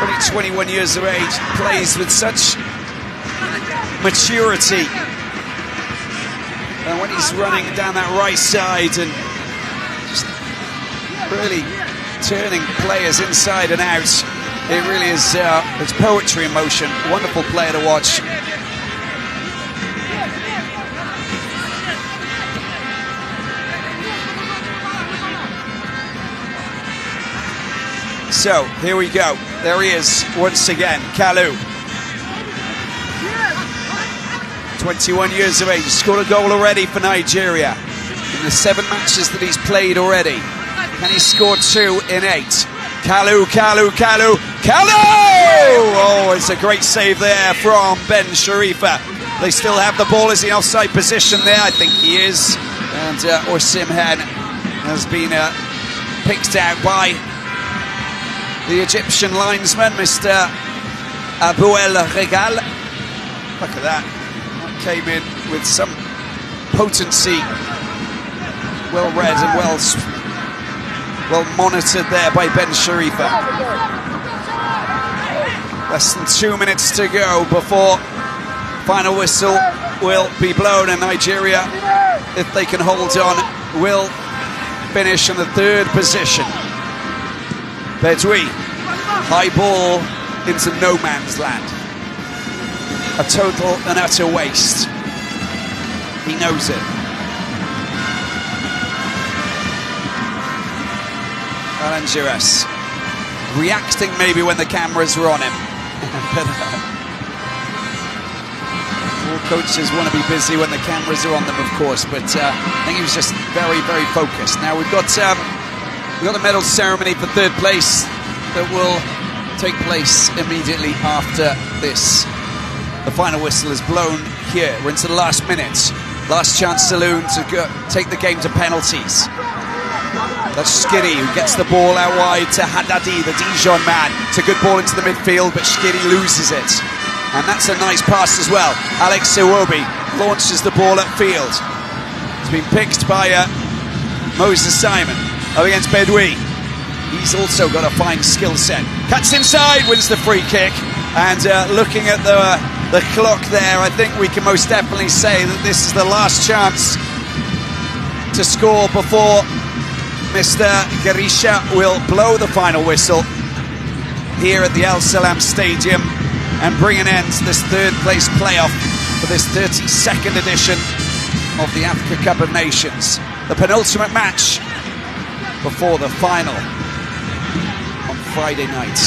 Only 21 years of age, plays with such maturity. And when he's running down that right side and just really turning players inside and out, it really is it's poetry in motion. Wonderful player to watch. So here we go. There he is once again, Kalu. 21 years of age, scored a goal already for Nigeria in the 7 matches that he's played already. And he scored 2 in 8. Kalu! Oh, it's a great save there from Ben Sharifa. They still have the ball. Is he offside position there? I think he is. And Osimhen has been picked out by the Egyptian linesman, Mr. Abouel Regal. Look at that. Came in with some potency. Well read and well monitored there by Ben Sharifa. Less than 2 minutes to go before final whistle will be blown, and Nigeria, if they can hold on, will finish in the 3rd position. Bedoui, high ball into no man's land. A total and utter waste. He knows it. Alan Giras reacting maybe when the cameras were on him. But all coaches want to be busy when the cameras are on them, of course, but I think he was just very, very focused. Now we've got the medal ceremony for 3rd place that will take place immediately after this. The final whistle is blown here. We're into the last minutes. Last chance saloon to take the game to penalties. That's Skiri who gets the ball out wide to Haddadi, the Dijon man. It's a good ball into the midfield, but Skiri loses it. And that's a nice pass as well. Alex Iwobi launches the ball upfield. It's been picked by Moses Simon up against Bedoui. He's also got a fine skill set. Cuts inside, wins the free kick. And looking at the clock there, I think we can most definitely say that this is the last chance to score before Mr. Garisha will blow the final whistle here at the Al Salam Stadium and bring an end to this 3rd place playoff for this 32nd edition of the Africa Cup of Nations. The penultimate match before the final on Friday night.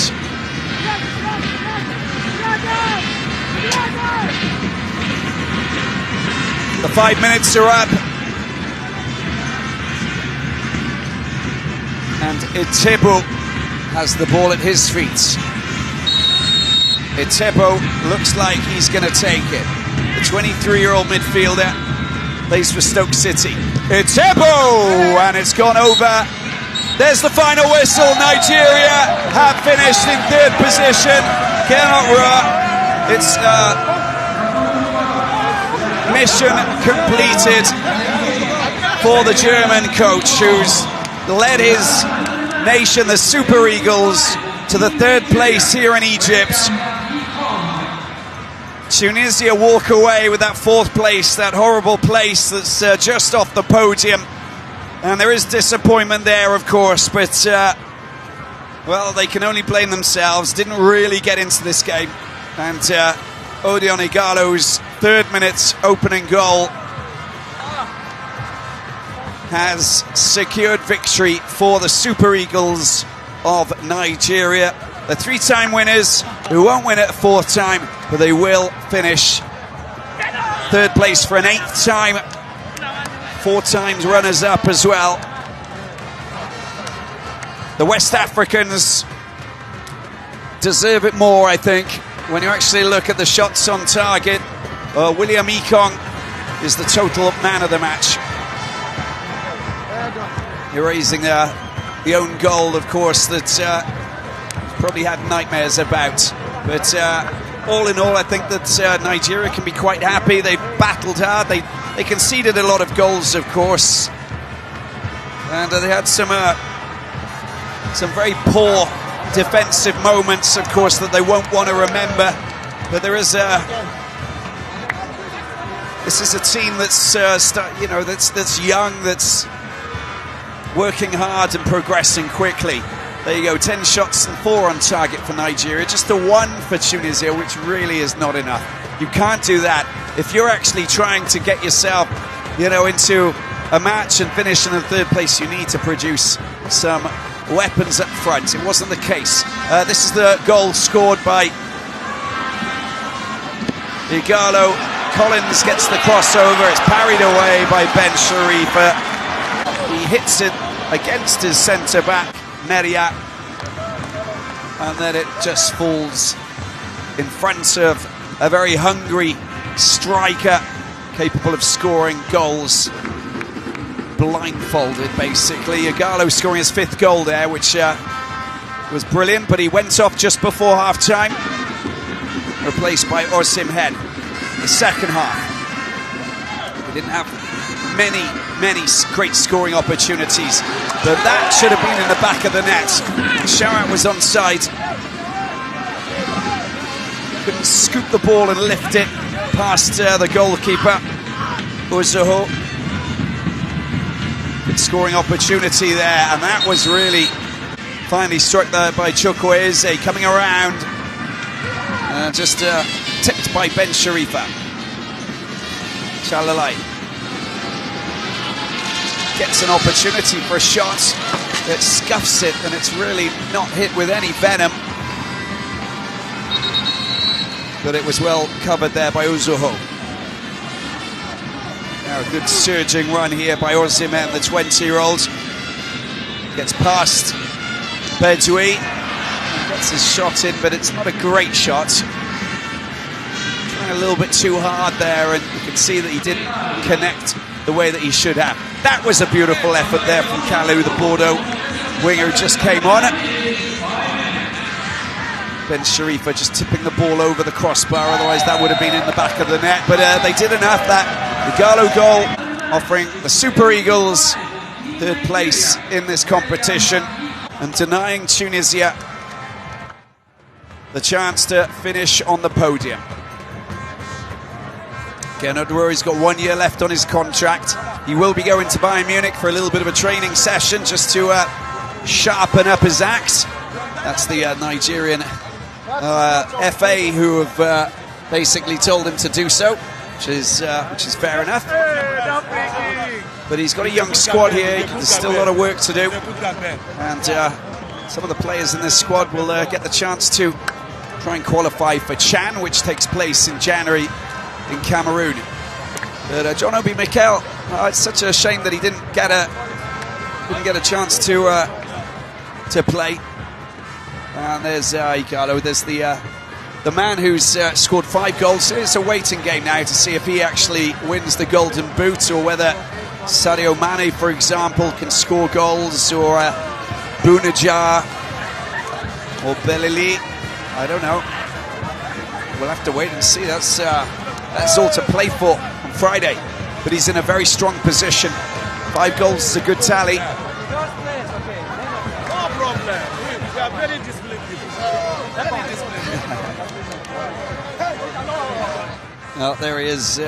The 5 minutes are up. And Itebo has the ball at his feet. Itebo looks like he's going to take it. The 23-year-old midfielder plays for Stoke City. Itebo! And it's gone over. There's the final whistle. Nigeria have finished in 3rd position. It's mission completed for the German coach, who's led his nation, the Super Eagles, to the 3rd place here in Egypt. Tunisia walk away with that 4th place, that horrible place that's just off the podium. And there is disappointment there, of course, but well, they can only blame themselves. Didn't really get into this game. And Odion Igalo's 3rd minute opening goal has secured victory for the Super Eagles of Nigeria. The 3-time winners who won't win it a 4th time, but they will finish 3rd place for an 8th time. 4 times runners-up as well. The West Africans deserve it more, I think, when you actually look at the shots on target. William Ekong is the total man of the match. Erasing the own goal, of course, that probably had nightmares about. But all in all, I think that Nigeria can be quite happy. They've battled hard. They They conceded a lot of goals, of course, and they had some very poor defensive moments, of course, that they won't want to remember. But this is a team that's that's young, that's working hard and progressing quickly. There you go, 10 shots and 4 on target for Nigeria, just a 1 for Tunisia, which really is not enough. You can't do that if you're actually trying to get yourself, into a match and finish in the 3rd place. You need to produce some weapons up front. It wasn't the case. This is the goal scored by Igalo. Collins gets the crossover. It's parried away by Ben Sharifa. He hits it against his centre-back, Meria, and then it just falls in front of a very hungry striker capable of scoring goals blindfolded, basically. Igalo scoring his 5th goal there, which was brilliant, but he went off just before half-time, replaced by Osimhen. The second half, he didn't have many great scoring opportunities, but that should have been in the back of the net. Sharat was onside. Couldn't scoop the ball and lift it past the goalkeeper, Uzoho. Good scoring opportunity there, and that was really finally struck there by Chukwueze, coming around, just tipped by Ben Sharifa. Chalalai gets an opportunity for a shot that scuffs it, and it's really not hit with any venom. But it was well covered there by Uzoho. Now a good surging run here by Osimhen, the 20-year-old. Gets past Bedoui. Gets his shot in, but it's not a great shot. Trying a little bit too hard there, and you can see that he didn't connect the way that he should have. That was a beautiful effort there from Kalu, the Bordeaux winger who just came on. Ben Sharifa just tipping the ball over the crossbar, otherwise that would have been in the back of the net. But they did enough. That Igalo goal offering the Super Eagles 3rd place in this competition and denying Tunisia the chance to finish on the podium. Gernot Rohr's got 1 year left on his contract. He will be going to Bayern Munich for a little bit of a training session just to sharpen up his act. That's the Nigerian FA who have basically told him to do so, which is fair enough. But he's got a young squad here. There's still a lot of work to do, and some of the players in this squad will get the chance to try and qualify for Chan, which takes place in January in Cameroon. But John Obi Mikel, it's such a shame that he didn't get a chance to play. And there's Igalo. There's the man who's scored 5 goals. It's a waiting game now to see if he actually wins the Golden Boot, or whether Sadio Mane, for example, can score goals, or Bunajar or Belili. I don't know. We'll have to wait and see. That's all to play for on Friday. But he's in a very strong position. 5 goals is a good tally. No problem. We are very disciplined people. Very disciplined. Well, there he is.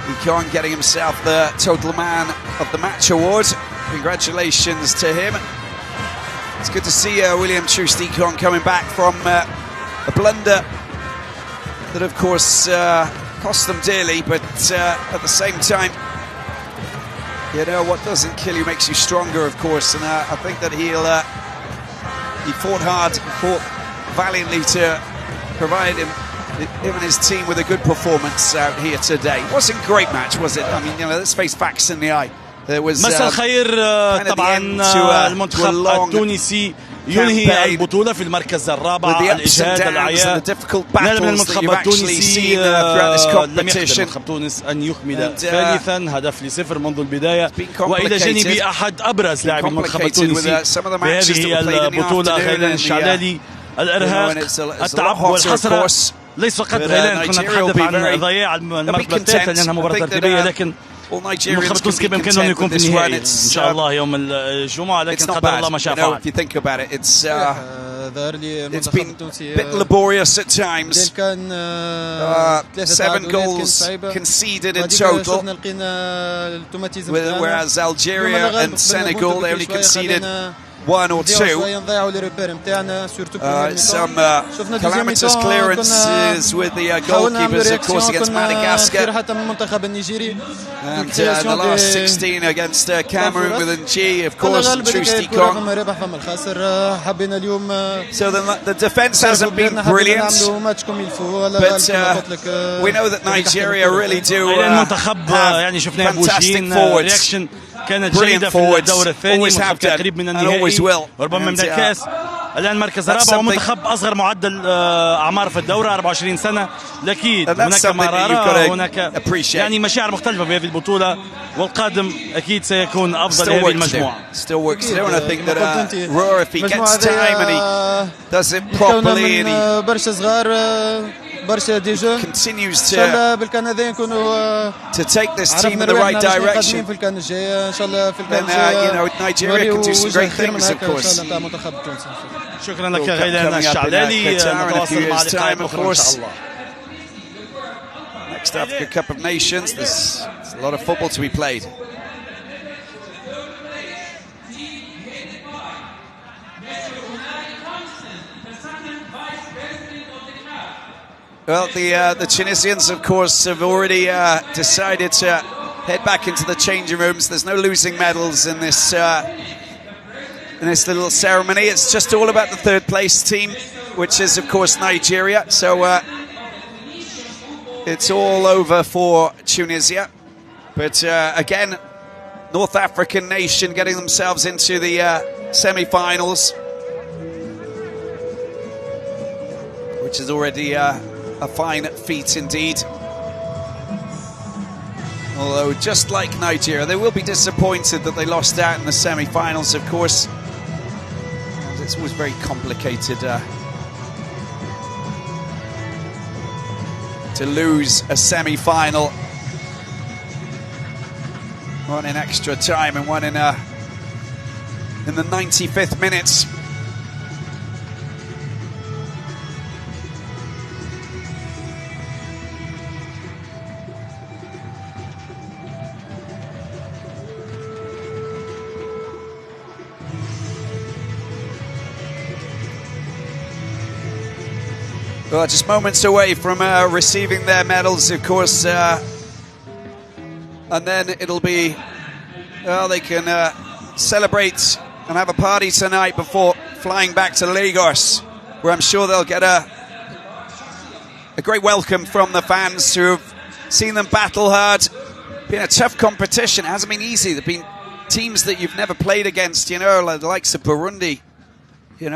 Ikon getting himself the Total Man of the Match award. Congratulations to him. It's good to see William Troost-Ekong coming back from a blunder that, of course, cost them dearly, but at the same time, what doesn't kill you makes you stronger, of course, and I think that he fought hard, fought valiantly to provide him and his team with a good performance out here today. It wasn't a great match, was it? I mean, let's face facts in the eye. There was مساء الخير. طبعا المنتخب التونسي ينهي البطولة في المركز الرابع على الإجهاد الأعياء. نال من المنتخب التونسي لم يقدر منتخب تونس أن يكمل ثالثا، هدف ل0 منذ البداية، وإلى جانب أحد أبرز لاعبي المنتخب التونسي في هذه البطولة، خالد الشعلالي. الإرهاق، التعب والحسرة ليس فقط غيلان كنا نتحدث عن ضياع المرتبة الثالثة لأنها مباراة ترتيبية لكن المنتخب التونسي كيف بإمكانه يكون في النهائي إن شاء الله يوم الجمعة لكن قدر الله ما شاء فعل. It's been a bit laborious at times. 7 goals conceded in total, whereas Algeria and Senegal they only conceded 1 or 2. Some calamitous clearances with the goalkeepers, of course, against Madagascar. And the last 16 against Cameroon with Ng, of course, Trusty Kong. So the defense hasn't been brilliant, but we know that Nigeria really do have fantastic forwards. كانت جيدة في الدور الثاني منتخب قريب من النهائي وربما من الكاس. الآن مركز الرابع ومنتخب أصغر معدل أعمار في الدورة 24 سنة لكن هناك مرارة هناك يعني مشاعر مختلفة في هذه البطولة والقادم أكيد سيكون أفضل هذه المجموعة. Still works. I don't think that Roar, if he gets time and he does it properly and he continues to take this team in the right direction, then Nigeria can do some great things, of course. شكرا لك غيلان الشعلالي. نتواصل مع لقاءات أخرى إن شاء الله. Next Africa Cup of Nations, there's a lot of football to be played. Well, the Tunisians, of course, have already decided to head back into the changing rooms. There's no losing medals in this little ceremony. It's just all about the third place team, which is, of course, Nigeria. So it's all over for Tunisia. But again, North African nation getting themselves into the semi-finals, which is already a fine feat indeed. Although, just like Nigeria, they will be disappointed that they lost out in the semi-finals, of course. And it's always very complicated to lose a semi-final. One in extra time and one in the 95th minutes. Well, just moments away from receiving their medals, of course, and then it'll be, well, they can celebrate and have a party tonight before flying back to Lagos, where I'm sure they'll get a great welcome from the fans who have seen them battle hard. Been a tough competition. It hasn't been easy. There've been teams that you've never played against, like the likes of Burundi, in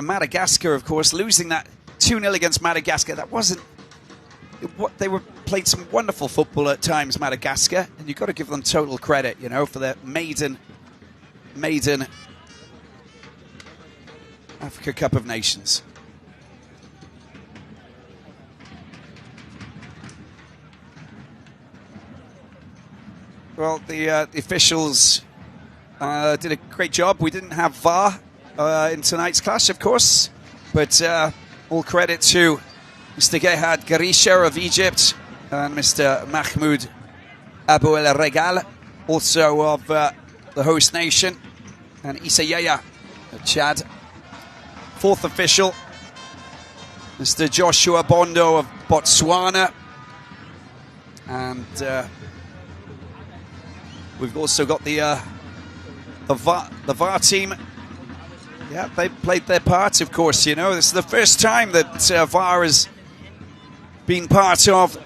Madagascar, of course, losing that 2-0 against Madagascar. That wasn't what they were. Played some wonderful football at times, Madagascar, and you've got to give them total credit, for their maiden Africa Cup of Nations. Well, the officials did a great job. We didn't have VAR in tonight's clash, of course, but all credit to Mr. Gerhard Garisha of Egypt and Mr. Mahmoud Abu El Regal, also of the host nation, and Issa Yaya of Chad. Fourth official, Mr. Joshua Bondo of Botswana. And we've also got the VAR team. Yeah, they played their part, of course, This is the first time that VAR has been part of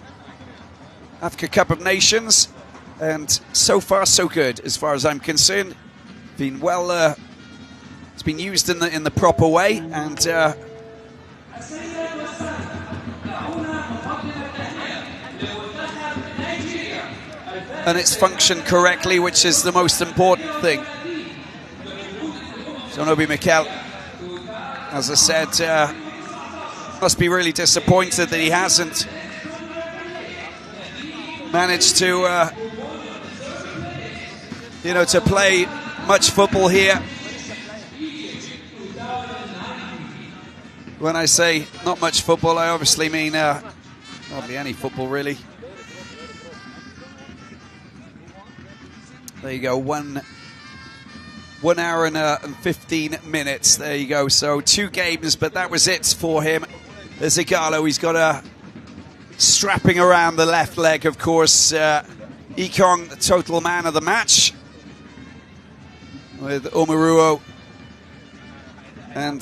Africa Cup of Nations, and so far so good, as far as I'm concerned. Been well, it's been used in the proper way, and it's functioned correctly, which is the most important thing. So Obi Mikel, as I said, must be really disappointed that he hasn't managed to, you know, to play much football here. When I say not much football, I obviously mean hardly any football, really. There you go, 1 hour and 15 minutes. There you go. So 2 games, but that was it for him. There's Igalo. He's got a strapping around the left leg, of course. Ekong, the total man of the match, with Omaruo. And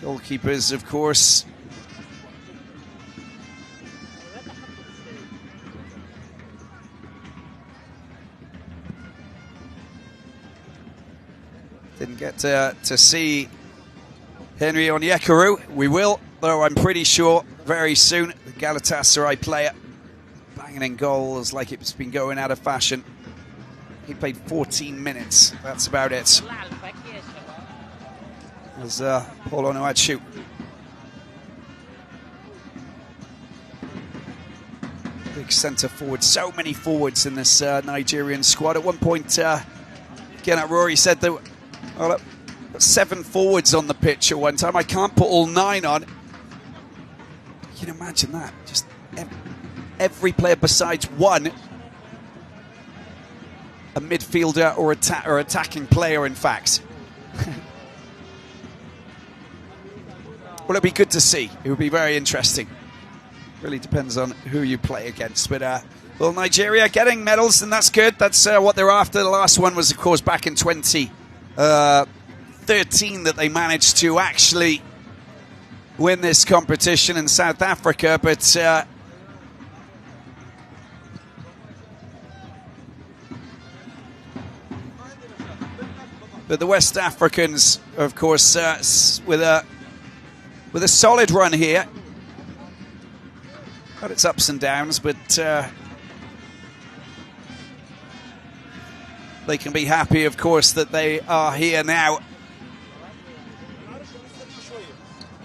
goalkeepers, of course. Didn't get to see Henry Onyekuru. We will, though I'm pretty sure very soon. The Galatasaray player banging in goals like it's been going out of fashion. He played 14 minutes. That's about it. As Paul Onuachu. Big centre forward. So many forwards in this Nigerian squad. At one point, again, Rory said that 7 forwards on the pitch at one time. I can't put all 9 on. You can imagine that. Just every player besides one, a midfielder or attacking player, in fact. Well, it'll be good to see. It would be very interesting. Really depends on who you play against. But, well, Nigeria getting medals, and that's good. That's what they're after. The last one was, of course, back in 2013 that they managed to actually win this competition in South Africa. But the West Africans, of course, with a solid run here. Got its ups and downs, but they can be happy, of course, that they are here now.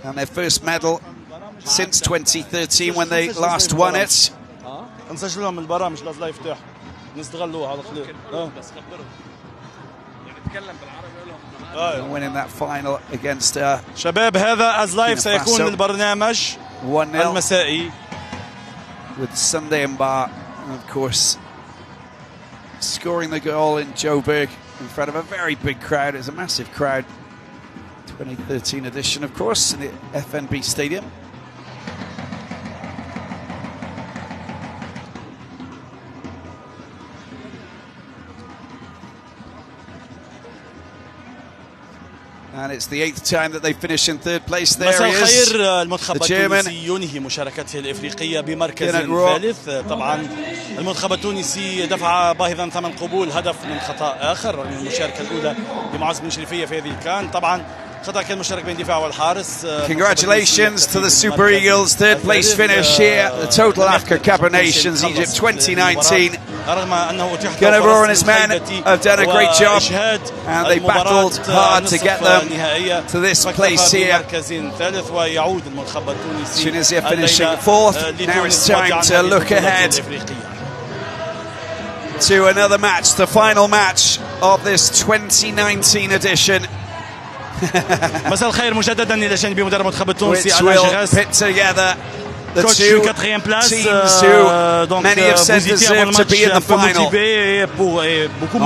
And their first medal since 2013 when they last won it. Winning that final against شباب هذا از لايف سيكون البرنامج 1-0 المسائي with Sunday Mba, of course, scoring the goal in Joburg in front of a very big crowd. It's a massive crowd. 2013 edition, of course, in the FNB Stadium. And it's the 8th time that they finish in 3rd place. There he is, المنتخب التونسي ينهي مشاركته الإفريقية بمركز ثالث. طبعا المنتخب التونسي دفع باهظا ثمن قبول هدف من خطأ آخر رغم المشاركة الأولى لمعز بن شريفية في هذه الكان. طبعا خطأ كان مشترك بين الدفاع والحارس. Congratulations to the Super Eagles, 3rd place finish here, the Total Africa Cup of Nations Egypt 2019. Ganabro and his men have done a great job, and they battled hard to get them to this place here. Tunisia finishing 4th. Now it's time to look ahead to another match, the final match of this 2019 edition. مساء الخير مجددا الى جانب مدرب المنتخب التونسي which will pit together the two teams who many have said deserve to be in the final. And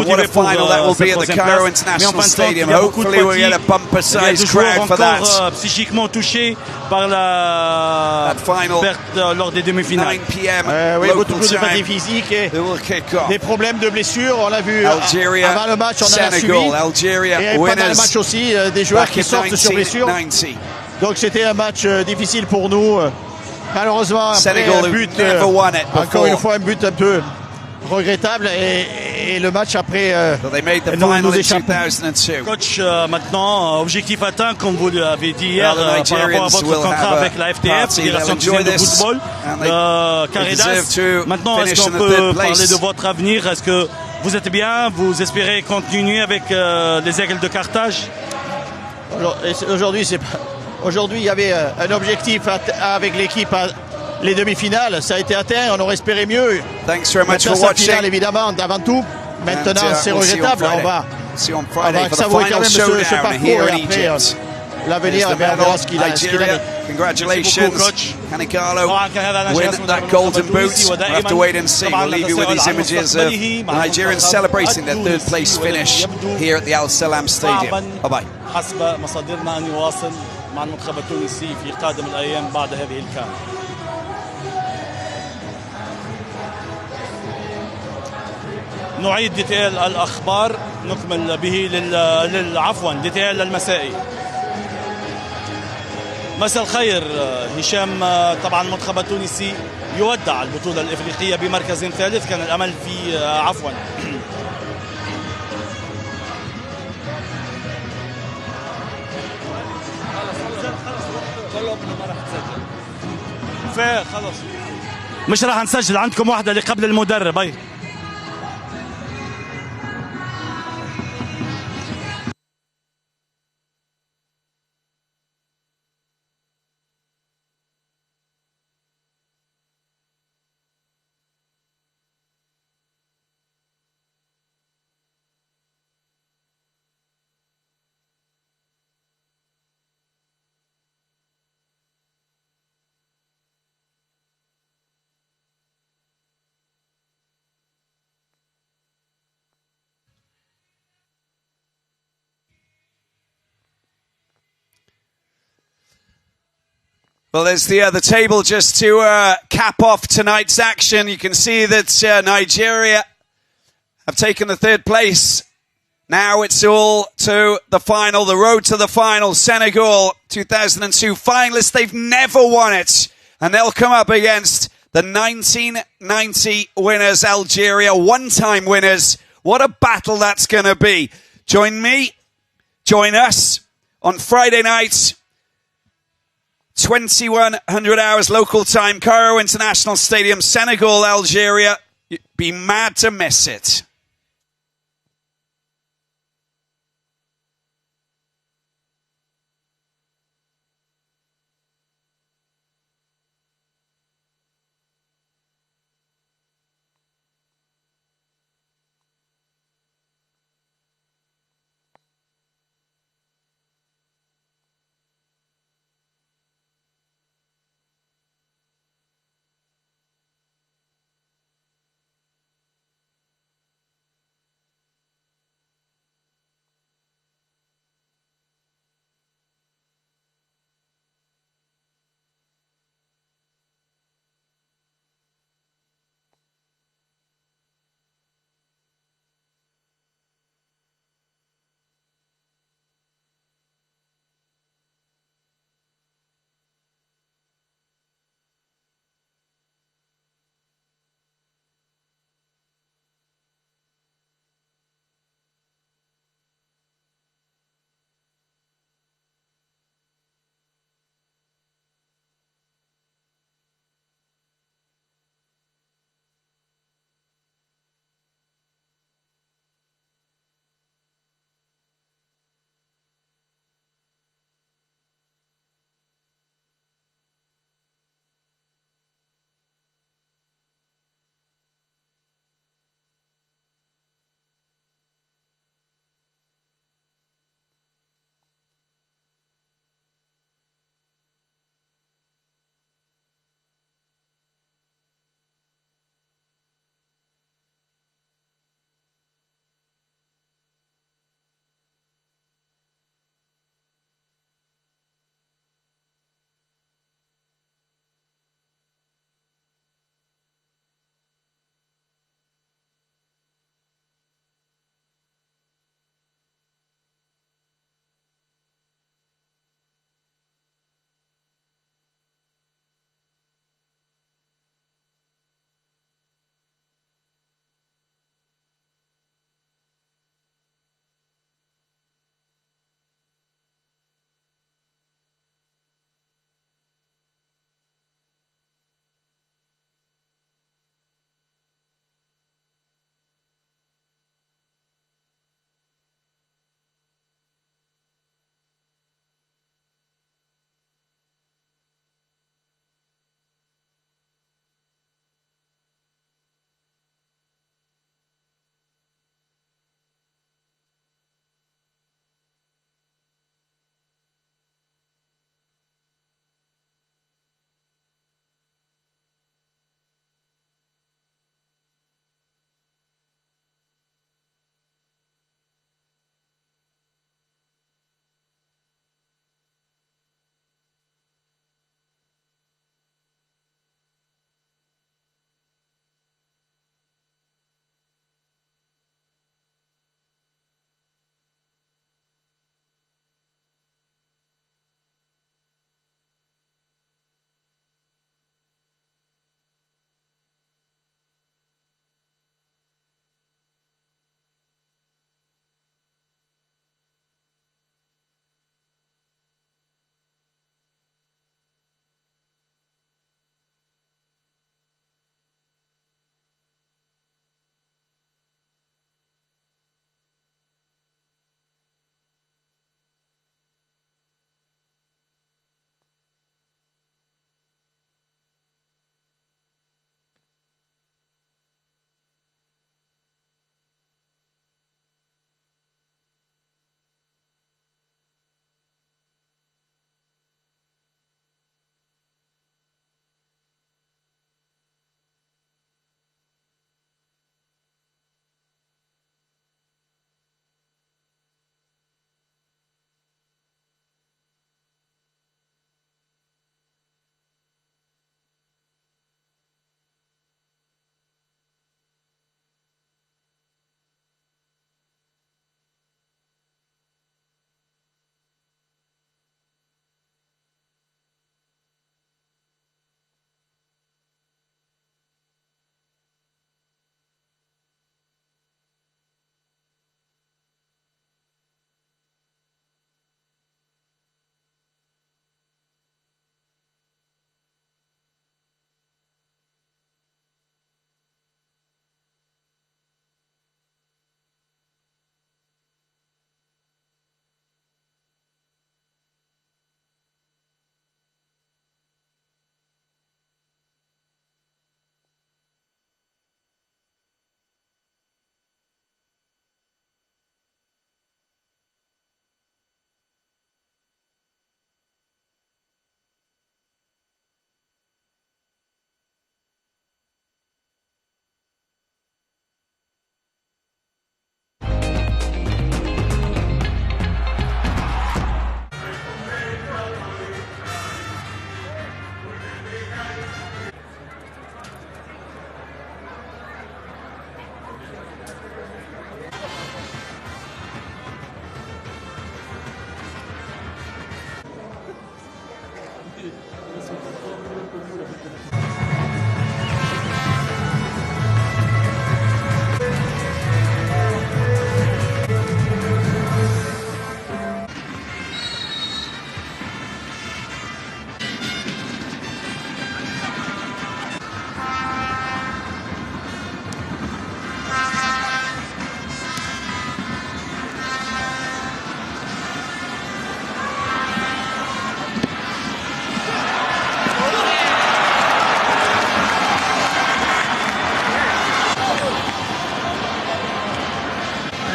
what a final that will be at the Cairo International Stadium. Hopefully we'll get a bumper-sized crowd for that. Psychiquement touché par la perte lors des demi-finales. 9 p.m. Oui, local beaucoup de time. fatigue physique et They will kick off. des problèmes de blessures. On l'a vu Algeria, avant le match, on en a suivi. Senegal, Algeria, Et pendant le winners match aussi, des joueurs back qui in sortent sur blessure. 1990. Donc c'était un match difficile pour nous. Malheureusement, après Senegal un but, never won it encore before. une fois un but un peu regrettable et le match après So they made the nous final in échappe. 2002. Coach, maintenant, objectif atteint, comme vous l'avez dit hier, Well, the par rapport à Nigerians votre will contrat have avec a la FTF, party. Fédération They'll enjoy tunisienne de this, football, and they deserve Caridas. to Maintenant, est-ce finish qu'on in the peut third parler place. de votre avenir? Est-ce que Vous êtes bien? Vous espérez continuer avec les Aigles de Carthage? Aujourd'hui, il y avait un objectif avec l'équipe, les demi-finales. Ça a été atteint, on aurait espéré mieux. Thanks very much Maintenant, for watching. finale, évidemment, avant tout. Maintenant, c'est regrettable. On va savourer quand même ce parcours et après l'avenir, on verra ce qu'il a. Congratulations, Canicarlo win that golden boot. We'll have to wait and see. We'll leave you with these images of Nigerians celebrating their third place finish here at the Al Salam Stadium. Bye-bye. حسب مصادرنا أن يواصل مع المنتخب التونسي في قادم الأيام بعد هذه الكان. نعيد ديتيل الأخبار نكمل به عفوا ديتيل المسائي. مساء الخير هشام. طبعا المنتخب التونسي يودع البطولة الإفريقية بمركز ثالث. كان الأمل في عفوا خلص مش راح نسجل. عندكم واحدة اللي قبل المدرب. هي Well, there's the table just to cap off tonight's action. You can see that Nigeria have taken the third place. Now it's all to the final, the road to the final. Senegal, 2002 finalists. They've never won it. And they'll come up against the 1990 winners, Algeria, one-time winners. What a battle that's going to be. Join me, join us on Friday night, 2100 hours local time, Cairo International Stadium, Senegal, Algeria. You'd be mad to miss it.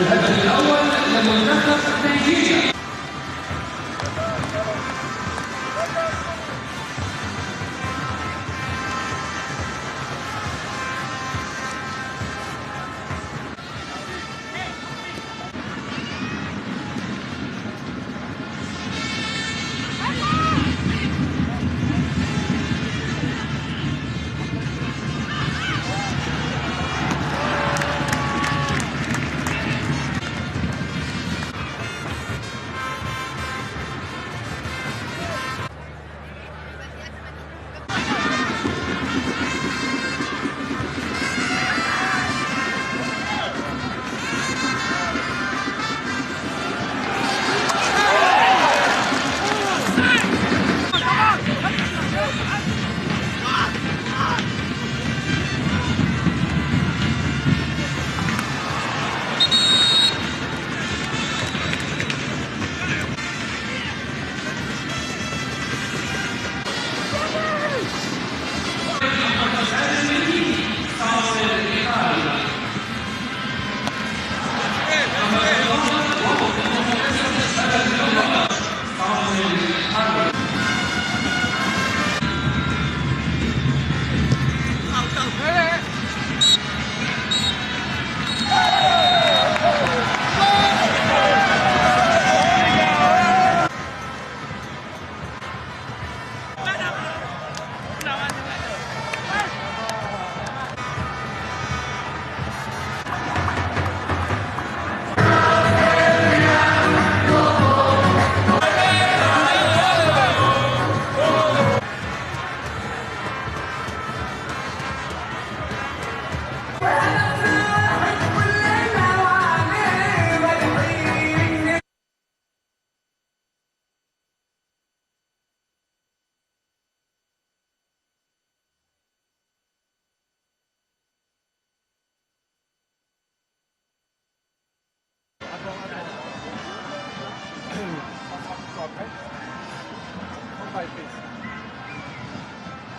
الهدف الأول لمنتخب نيجيريا.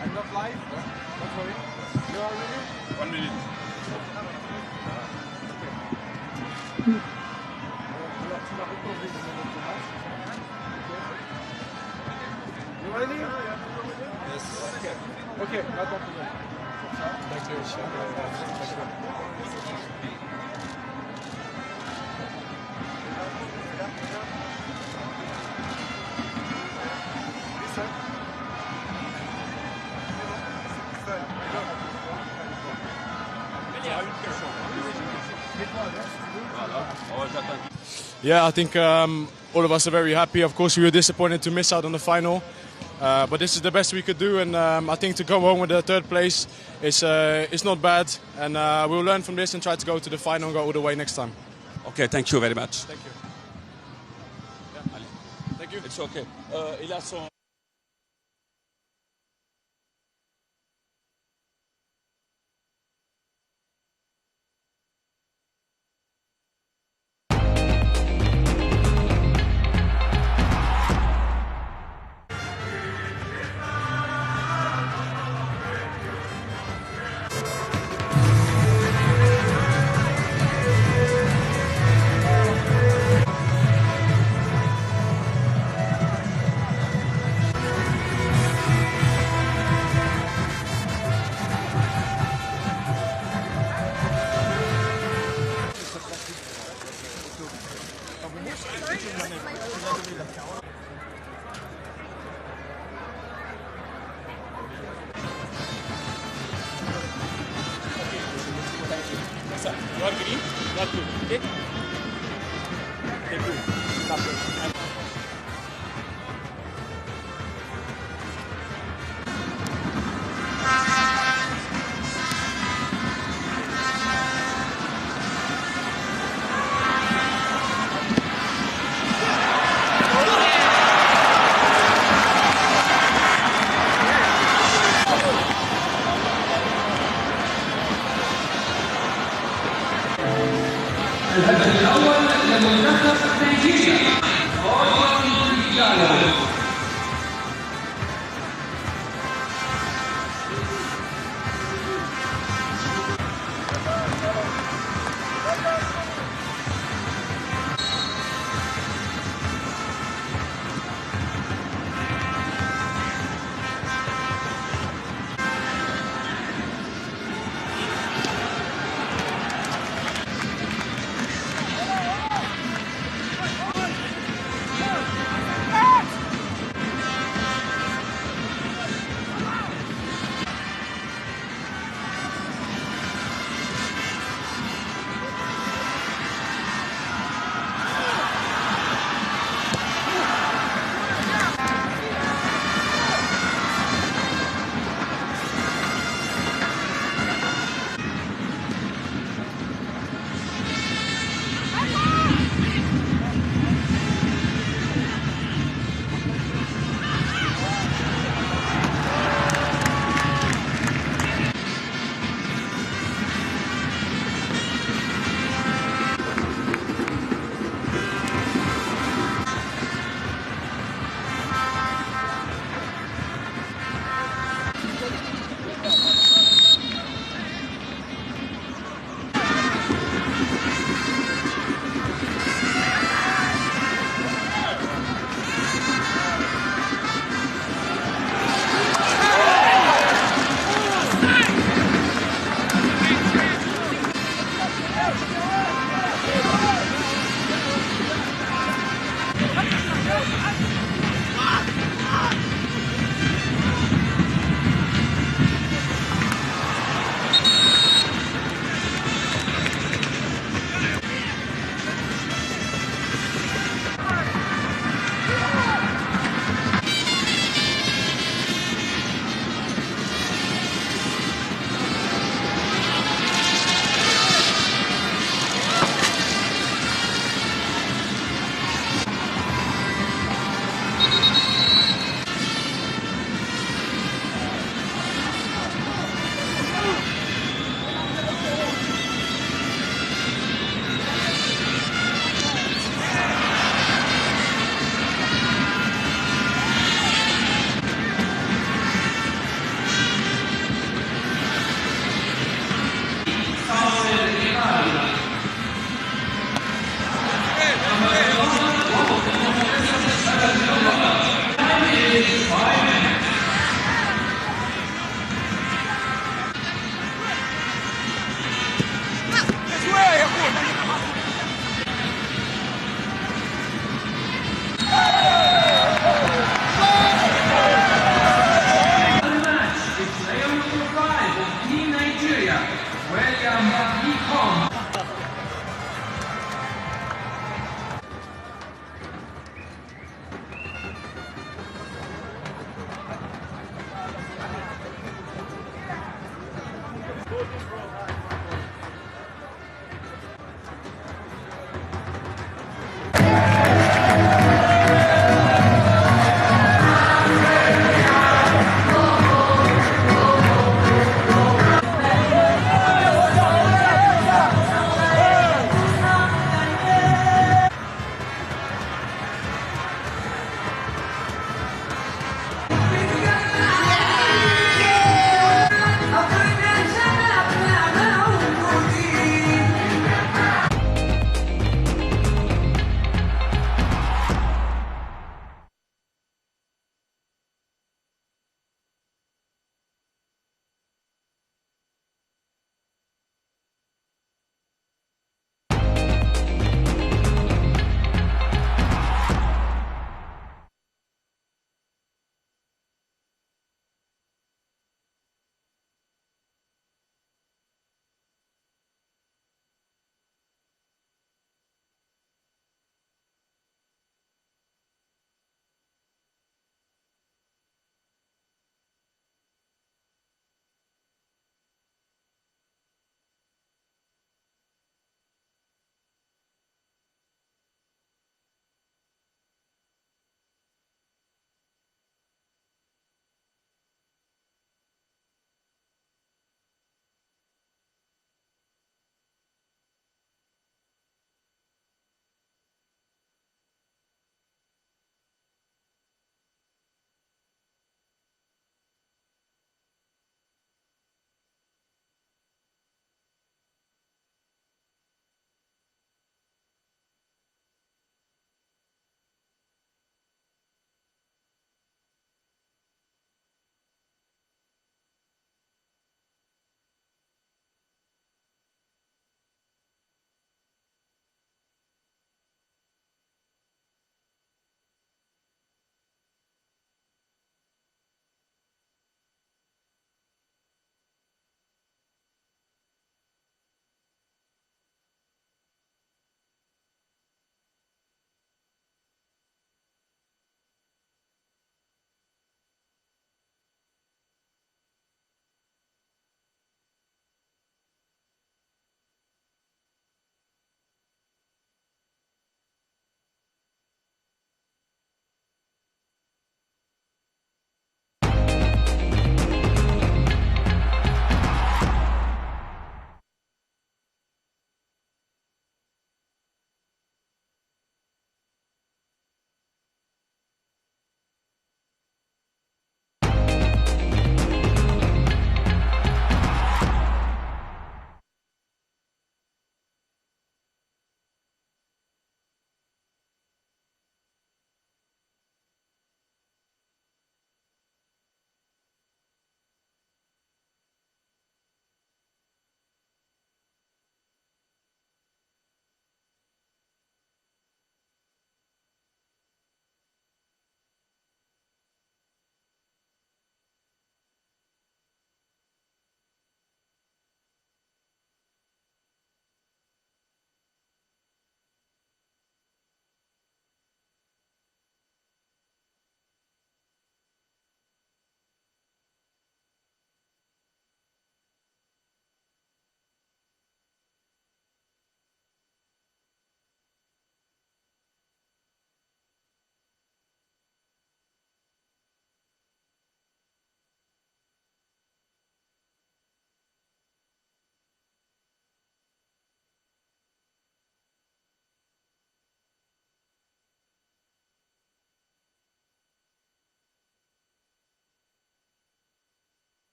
I'm not live. Don't worry. You are ready? 1 minute. You ready? Yes. Okay. Thank you. Yeah, I think all of us are very happy. Of course, we were disappointed to miss out on the final, but this is the best we could do, and I think to go home with the third place is not bad, and we'll learn from this and try to go to the final and go all the way next time. Okay, thank you very much. Thank you. Thank you. It's okay. Il a son... You are green, you are blue, okay? Thank you. الهدف الأول لمنتخب نيجيريا.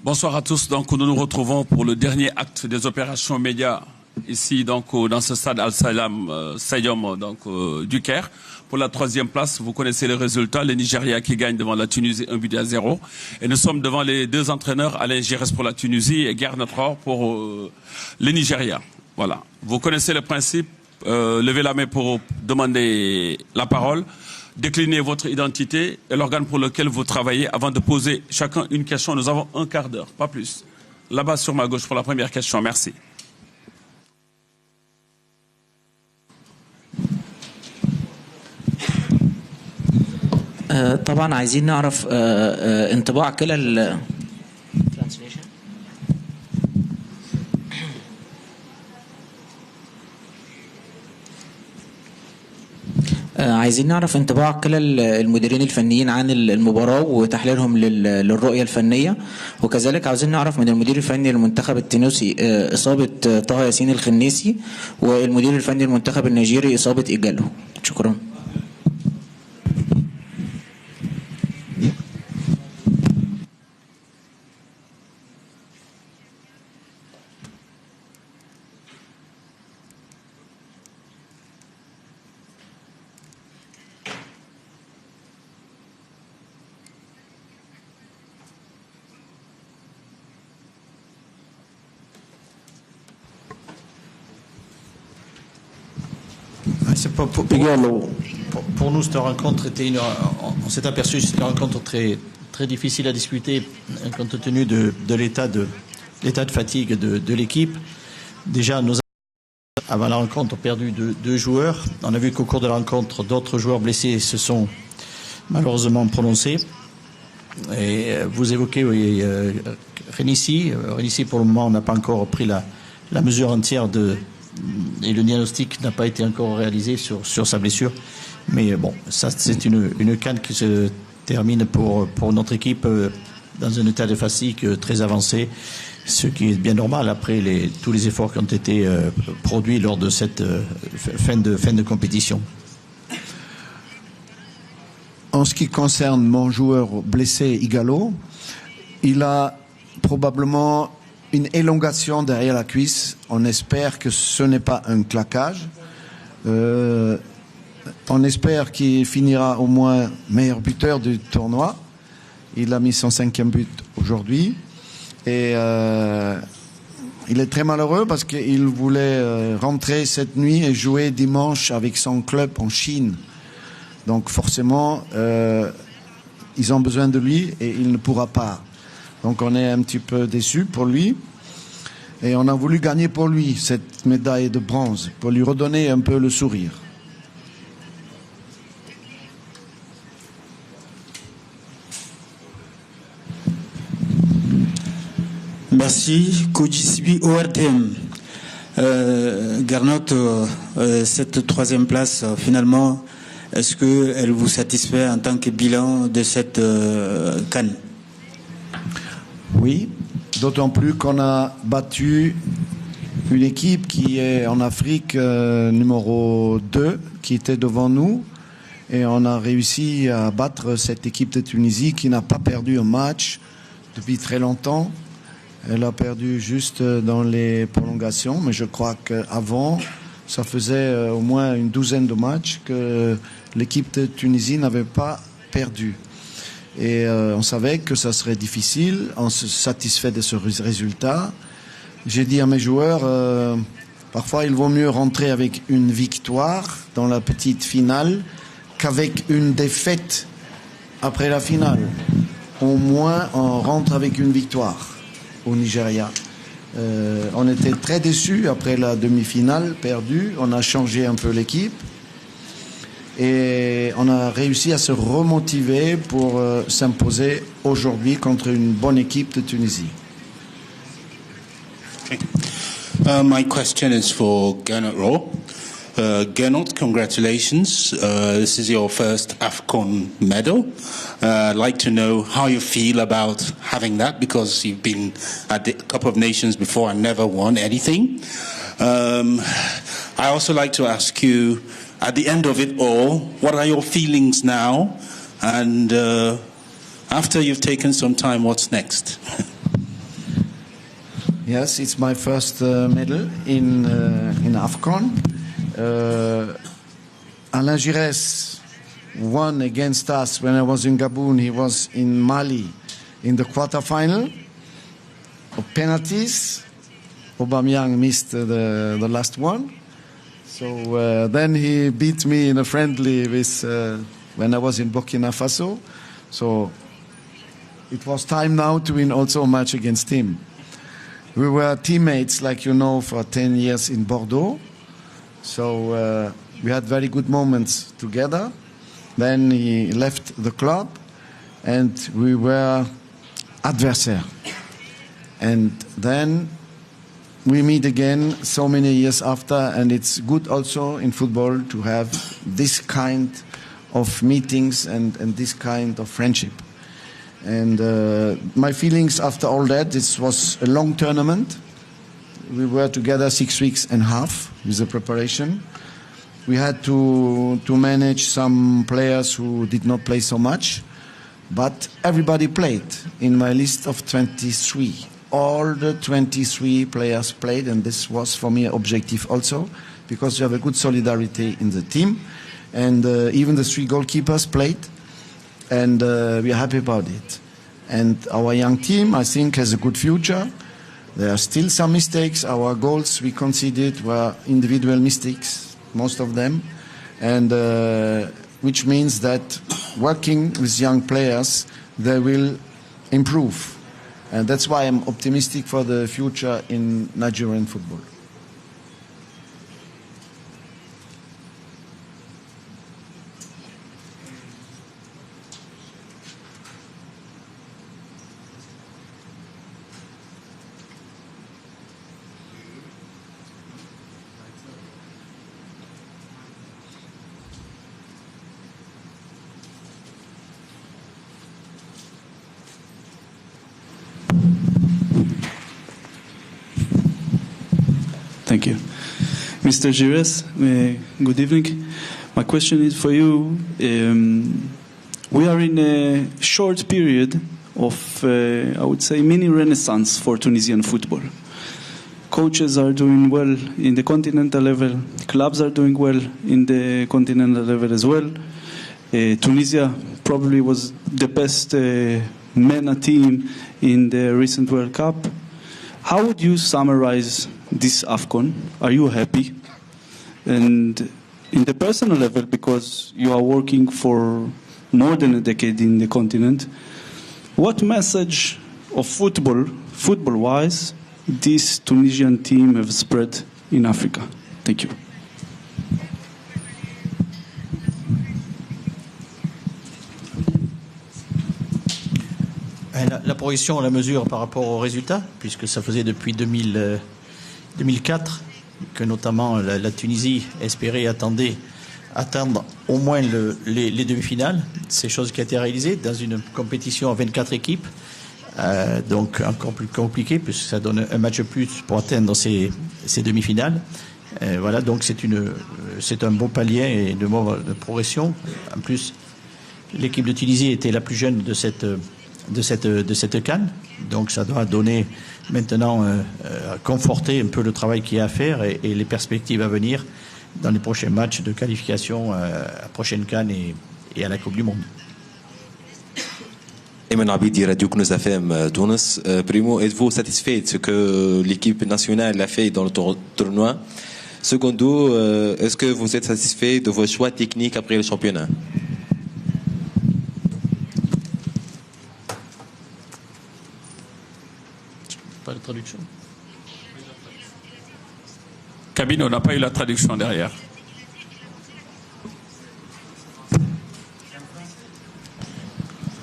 Bonsoir à tous. Donc, nous nous retrouvons pour le dernier acte des opérations médias ici, donc, dans ce stade Al-Salam Stadium, du Caire. Pour la 3e place, vous connaissez les résultats. Le Nigeria qui gagne devant la Tunisie 1-0. Et nous sommes devant les deux entraîneurs, Alain Giresse pour la Tunisie et Gerd Notre pour le Nigeria. Voilà. Vous connaissez le principe. Levez la main pour demander la parole. Déclinez votre identité et l'organe pour lequel vous travaillez avant de poser chacun une question. Nous avons un quart d'heure, pas plus. Là-bas sur ma gauche pour la première question. Merci. طبعا عايزين نعرف انطباع كلا عايزين نعرف انطباع كلا المديرين الفنيين عن المباراة وتحليلهم للرؤية الفنية، وكذلك عاوزين نعرف من المدير الفني للمنتخب التونسي إصابة طه ياسين الخنيسي، والمدير الفني للمنتخب النيجيري إصابة إيجالو. شكرا. Pour nous, cette rencontre était on s'est aperçu que c'était une rencontre très, très difficile à disputer compte tenu de l'état de fatigue de l'équipe. Déjà, avant la rencontre, ont perdu deux joueurs. On a vu qu'au cours de la rencontre, d'autres joueurs blessés se sont malheureusement prononcés. Et vous évoquez Renissi. Renissi, pour le moment, on n'a pas encore pris la mesure entière et le diagnostic n'a pas été encore réalisé sur sa blessure. Mais bon, ça c'est une canne qui se termine pour notre équipe dans un état de fatigue très avancé, ce qui est bien normal après tous les efforts qui ont été produits lors de cette fin de compétition. En ce qui concerne mon joueur blessé, Igalo, il a probablement une élongation derrière la cuisse. On espère que ce n'est pas un claquage. On espère qu'il finira au moins meilleur buteur du tournoi. Il a mis son 5e but aujourd'hui. Et il est très malheureux parce qu'il voulait rentrer cette nuit et jouer dimanche avec son club en Chine. Donc forcément, ils ont besoin de lui et il ne pourra pas. Donc on est un petit peu déçus pour lui. Et on a voulu gagner pour lui cette médaille de bronze, pour lui redonner un peu le sourire. Merci. Kojisibi ORTM. Garnot, cette 3e place, finalement, est-ce qu'elle vous satisfait en tant que bilan de cette CAN? Oui, d'autant plus qu'on a battu une équipe qui est en Afrique numéro 2, qui était devant nous. Et on a réussi à battre cette équipe de Tunisie qui n'a pas perdu un match depuis très longtemps. Elle a perdu juste dans les prolongations, mais je crois qu'avant, ça faisait au moins une douzaine de matchs que l'équipe de Tunisie n'avait pas perdu. Et on savait que ça serait difficile, on se satisfait de ce résultat. J'ai dit à mes joueurs, Parfois, il vaut mieux rentrer avec une victoire dans la petite finale qu'avec une défaite après la finale. Au moins, on rentre avec une victoire au Nigeria. On était très déçus après la demi-finale perdue. On a changé un peu l'équipe. Et on a réussi à se remotiver pour s'imposer aujourd'hui contre une bonne équipe de Tunisie. My question is for Gernot Rohr. Gernot, congratulations. This is your first AFCON medal. I'd like to know how you feel about having that, because you've been at the Cup of Nations before and never won anything. I also like to ask you, at the end of it all, what are your feelings now? And after you've taken some time, what's next? Yes, it's my first medal in AFCON. Alain Giresse won against us when I was in Gabon. He was in Mali in the quarterfinal of penalties. Aubameyang missed the last one. So then he beat me in a friendly with when I was in Burkina Faso. So it was time now to win also a match against him. We were teammates, like you know, for 10 years in Bordeaux. So we had very good moments together. Then he left the club and we were adversaires. And then we meet again so many years after, and it's good also in football to have this kind of meetings and this kind of friendship. And my feelings after all that, this was a long tournament. We were together 6 weeks and a half with the preparation. We had to manage some players who did not play so much, but everybody played in my list of 23. All the 23 players played, and this was for me an objective also, because you have a good solidarity in the team. And even the 3 goalkeepers played, and we are happy about it. And our young team, I think, has a good future. There are still some mistakes. Our goals we conceded were individual mistakes, most of them, and which means that working with young players, they will improve. And that's why I'm optimistic for the future in Nigerian football. Thank you. Mr. Gires, good evening. My question is for you. We are in a short period of, I would say, mini renaissance for Tunisian football. Coaches are doing well in the continental level. Clubs are doing well in the continental level as well. Tunisia probably was the best MENA team in the recent World Cup. How would you summarize this AFCON? Are you happy? And in the personal level, because you are working for more than a decade in the continent, what message of football-wise, this Tunisian team have spread in Africa? Thank you. La progression, on la mesure par rapport aux résultats, puisque ça faisait depuis 2004 que notamment la Tunisie espérait et attendait atteindre au moins les demi-finales. C'est chose qui a été réalisée dans une compétition à 24 équipes, donc encore plus compliqué puisque ça donne un match de plus pour atteindre ces demi-finales. Voilà, donc c'est un beau palier et de progression. En plus, l'équipe de Tunisie était la plus jeune de cette CAN, donc ça doit donner maintenant conforter un peu le travail qu'il y a à faire et les perspectives à venir dans les prochains matchs de qualification à la prochaine CAN et à la Coupe du Monde. Ayman Abidi, Radio Kunous FM, Tunis. Primo, êtes-vous satisfait de ce que l'équipe nationale a fait dans le tournoi? Secondo, est-ce que vous êtes satisfait de vos choix techniques après le championnat? Pas de traduction. Cabine, on n'a pas eu la traduction derrière.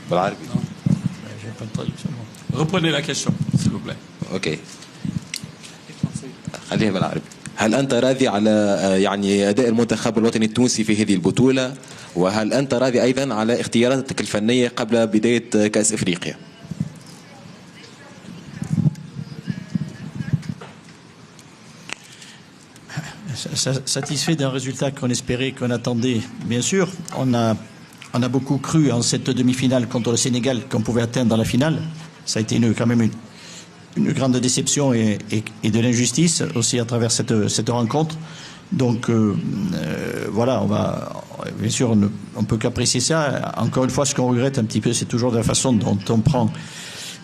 بالعربي. J'ai pas de traduction. Reprenez la question, s'il vous plaît. اوكي. خليها بالعربي. هل أنت راضي على يعني أداء المنتخب الوطني التونسي في هذه البطولة؟ وهل أنت راضي أيضا على اختياراتك الفنية قبل بداية كأس إفريقيا؟ Satisfait d'un résultat qu'on espérait, qu'on attendait, bien sûr. On a beaucoup cru en cette demi-finale contre le Sénégal qu'on pouvait atteindre dans la finale. Ça a été quand même une grande déception et de l'injustice aussi à travers cette rencontre. Donc voilà, bien sûr, on peut qu'apprécier ça. Encore une fois, ce qu'on regrette un petit peu, c'est toujours la façon dont on prend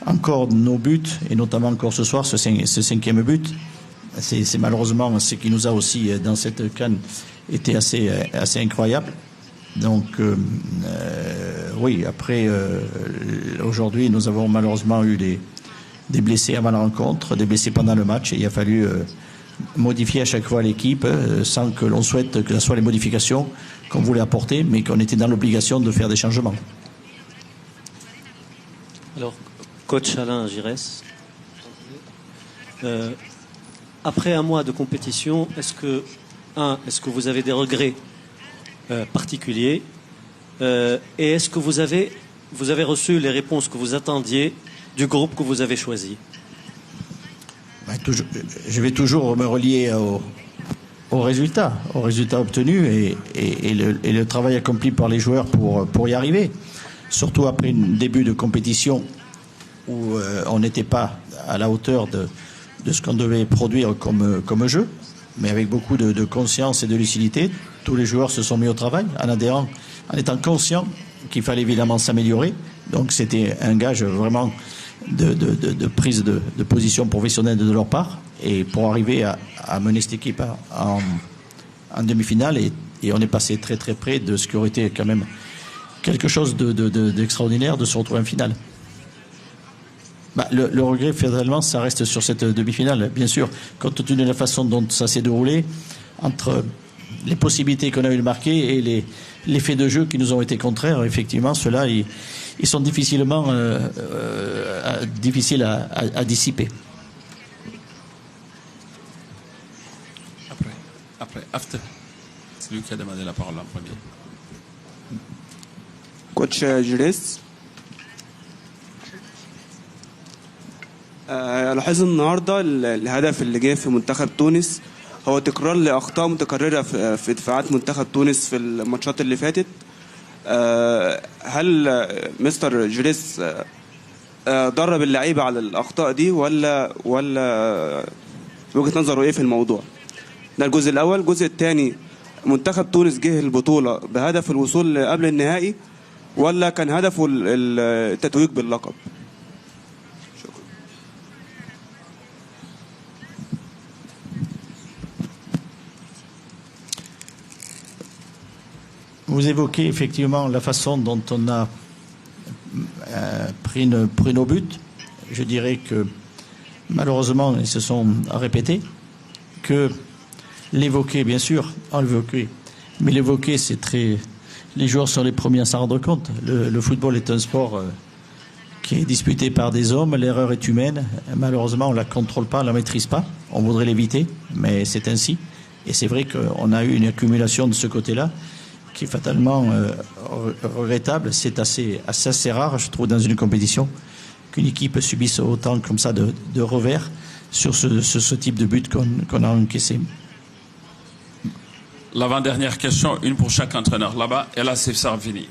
encore nos buts, et notamment encore ce soir, ce cinquième but. C'est malheureusement ce qui nous a aussi, dans cette CAN, été assez incroyable. Donc, oui, après, aujourd'hui, nous avons malheureusement eu des blessés avant la rencontre, des blessés pendant le match, et il a fallu modifier à chaque fois l'équipe sans que l'on souhaite que ce soit les modifications qu'on voulait apporter, mais qu'on était dans l'obligation de faire des changements. Alors, coach Alain Giresse, après un mois de compétition, est-ce que vous avez des regrets particuliers et est-ce que vous avez reçu les réponses que vous attendiez du groupe que vous avez choisi? Je vais toujours me relier aux résultats obtenus et le travail accompli par les joueurs pour y arriver. Surtout après un début de compétition où on n'était pas à la hauteur de ce qu'on devait produire comme jeu, mais avec beaucoup de conscience et de lucidité. Tous les joueurs se sont mis au travail en étant conscients qu'il fallait évidemment s'améliorer. Donc c'était un gage vraiment de prise de position professionnelle de leur part, et pour arriver à mener cette équipe en demi-finale, et on est passé très très près de ce qui aurait été quand même quelque chose d'extraordinaire de se retrouver en finale. Le regret, finalement, ça reste sur cette demi-finale, bien sûr, compte tenu de la façon dont ça s'est déroulé, entre les possibilités qu'on a eu de marquer et les faits de jeu qui nous ont été contraires. Effectivement, ceux-là, ils sont difficiles à dissiper. After. C'est lui qui a demandé la parole en premier. Coach Jules. لاحظ النهارده الهدف اللي جه في منتخب تونس هو تكرار لاخطاء متكرره في دفاعات منتخب تونس في الماتشات اللي فاتت. هل مستر جريس درب اللعيبه على الاخطاء دي ولا وجهه نظره ايه في الموضوع؟ ده الجزء الاول. الجزء الثاني، منتخب تونس جه البطوله بهدف الوصول قبل النهائي ولا كان هدفه التتويج باللقب؟ Vous évoquez effectivement la façon dont on a pris nos buts. Je dirais que malheureusement, ils se sont répétés, que l'évoquer, bien sûr, on l'évoquait, mais l'évoquer, c'est très... Les joueurs sont les premiers à s'en rendre compte. Le football est un sport qui est disputé par des hommes, l'erreur est humaine, malheureusement on ne la contrôle pas, on ne la maîtrise pas, on voudrait l'éviter, mais c'est ainsi. Et c'est vrai qu'on a eu une accumulation de ce côté-là, qui est fatalement regrettable. C'est assez rare, je trouve, dans une compétition, qu'une équipe subisse autant comme ça de revers sur ce type de but qu'on a encaissé. L'avant-dernière question, une pour chaque entraîneur. Là-bas, et là, c'est Sarvini.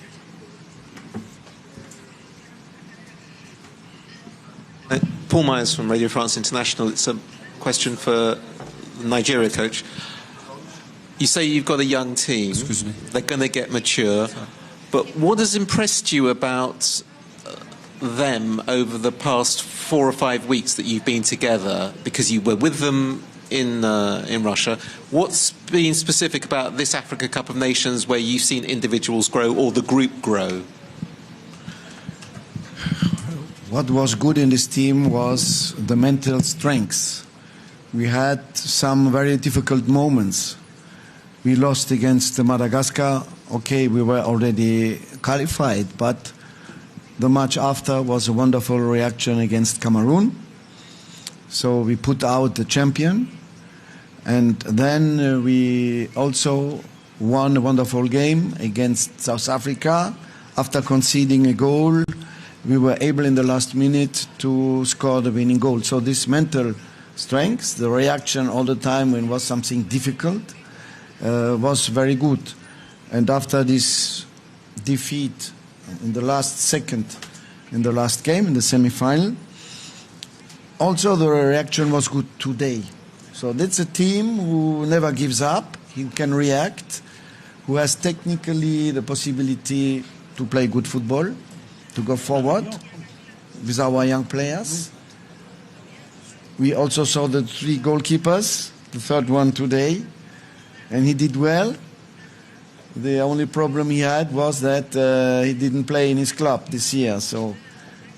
Paul Myers from Radio France International. It's a question for Nigeria coach. You say you've got a young team. They're going to get mature. But what has impressed you about them over the past 4 or 5 weeks that you've been together, because you were with them in Russia? What's been specific about this Africa Cup of Nations where you've seen individuals grow or the group grow? What was good in this team was the mental strength. We had some very difficult moments. We lost against Madagascar. Okay, we were already qualified, but the match after was a wonderful reaction against Cameroon. So we put out the champion. And then we also won a wonderful game against South Africa. After conceding a goal, we were able in the last minute to score the winning goal. So this mental strength, the reaction all the time when it was something difficult, was very good. And after this defeat in the last second, in the last game, in the semi-final, also the reaction was good today. So that's a team who never gives up, who can react, who has technically the possibility to play good football, to go forward with our young players. We also saw the 3 goalkeepers, the third one today, and he did well. The only problem he had was that he didn't play in his club this year, so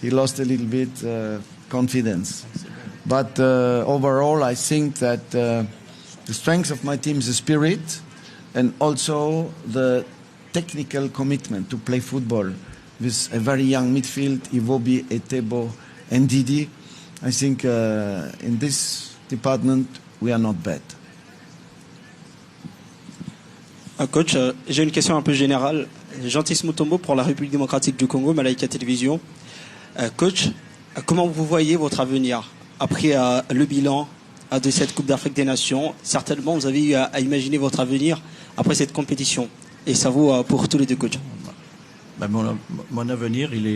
he lost a little bit confidence. But overall, I think that the strength of my team is the spirit and also the technical commitment to play football with a very young midfield, Iwobi, Etebo, and Didi. I think in this department, we are not bad. Coach, j'ai une question un peu générale. Jean-Tis Mutombo pour la République démocratique du Congo, Malaika Télévision. Coach, comment vous voyez votre avenir après le bilan de cette Coupe d'Afrique des Nations? Certainement, vous avez eu à imaginer votre avenir après cette compétition. Et ça vaut pour tous les deux coachs. Mon avenir, il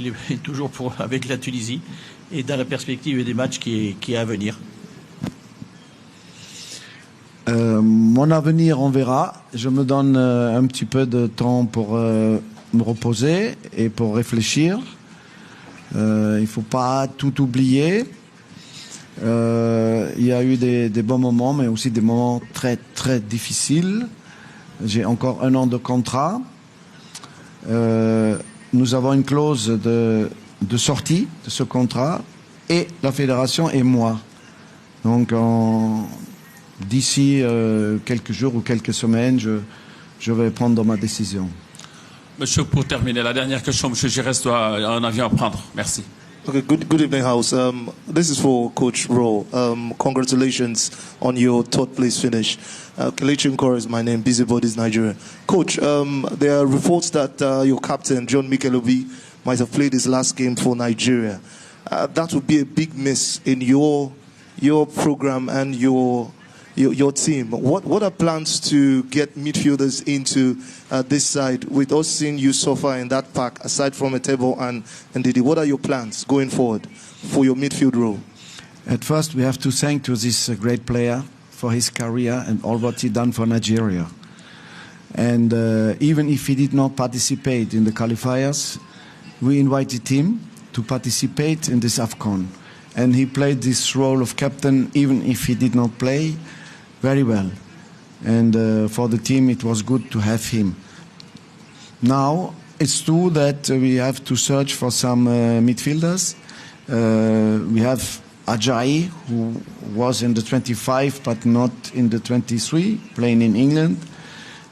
est toujours avec la Tunisie et dans la perspective des matchs qui est à venir. Mon avenir, on verra. Je me donne un petit peu de temps pour me reposer et pour réfléchir. Il ne faut pas tout oublier. Il y a eu des bons moments, mais aussi des moments très, très difficiles. J'ai encore 1 an de contrat. Nous avons une clause de sortie de ce contrat, et la fédération et moi. Donc, d'ici quelques jours ou quelques semaines, je vais prendre ma décision. Monsieur, pour terminer, la dernière question, Monsieur Giresse doit un avion à prendre. Merci. Okay, good evening, House. This is for Coach Rowe. Congratulations on your 3rd place finish. Kelechi Nkor is my name, Busybodies Nigeria. Coach, there are reports that your captain, John Mikelobi, might have played his last game for Nigeria. That would be a big miss in your program and your team. What are plans to get midfielders into this side with us seeing you suffer in that pack, aside from Etebo and Didi? What are your plans going forward for your midfield role? At first, we have to thank to this great player for his career and all what he done for Nigeria. And even if he did not participate in the qualifiers, we invited him to participate in this AFCON. And he played this role of captain, even if he did not play, very well. And for the team, it was good to have him. Now, it's true that we have to search for some midfielders. We have Ajayi, who was in the 25 but not in the 23, playing in England.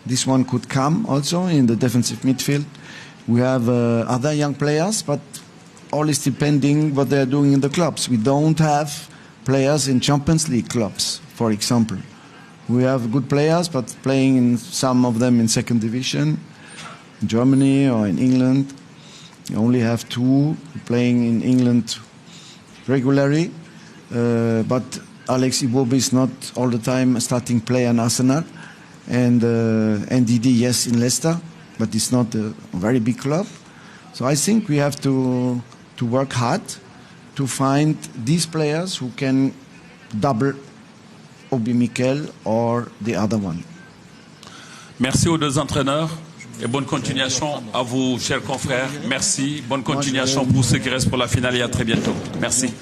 This one could come also in the defensive midfield. We have other young players, but all is depending what they are doing in the clubs. We don't have players in Champions League clubs, for example. We have good players, but playing in some of them in 2nd division, in Germany or in England. You only have 2 playing in England regularly. But Alex Iwobi is not all the time a starting player in Arsenal. And NDD, yes, in Leicester, but it's not a very big club. So I think we have to work hard to find these players who can double Obi Mikel or the other one. Merci aux 2 entraîneurs. Et bonne continuation à vous, chers confrères. Merci. Bonne continuation pour ceux qui restent pour la finale et à très bientôt. Merci.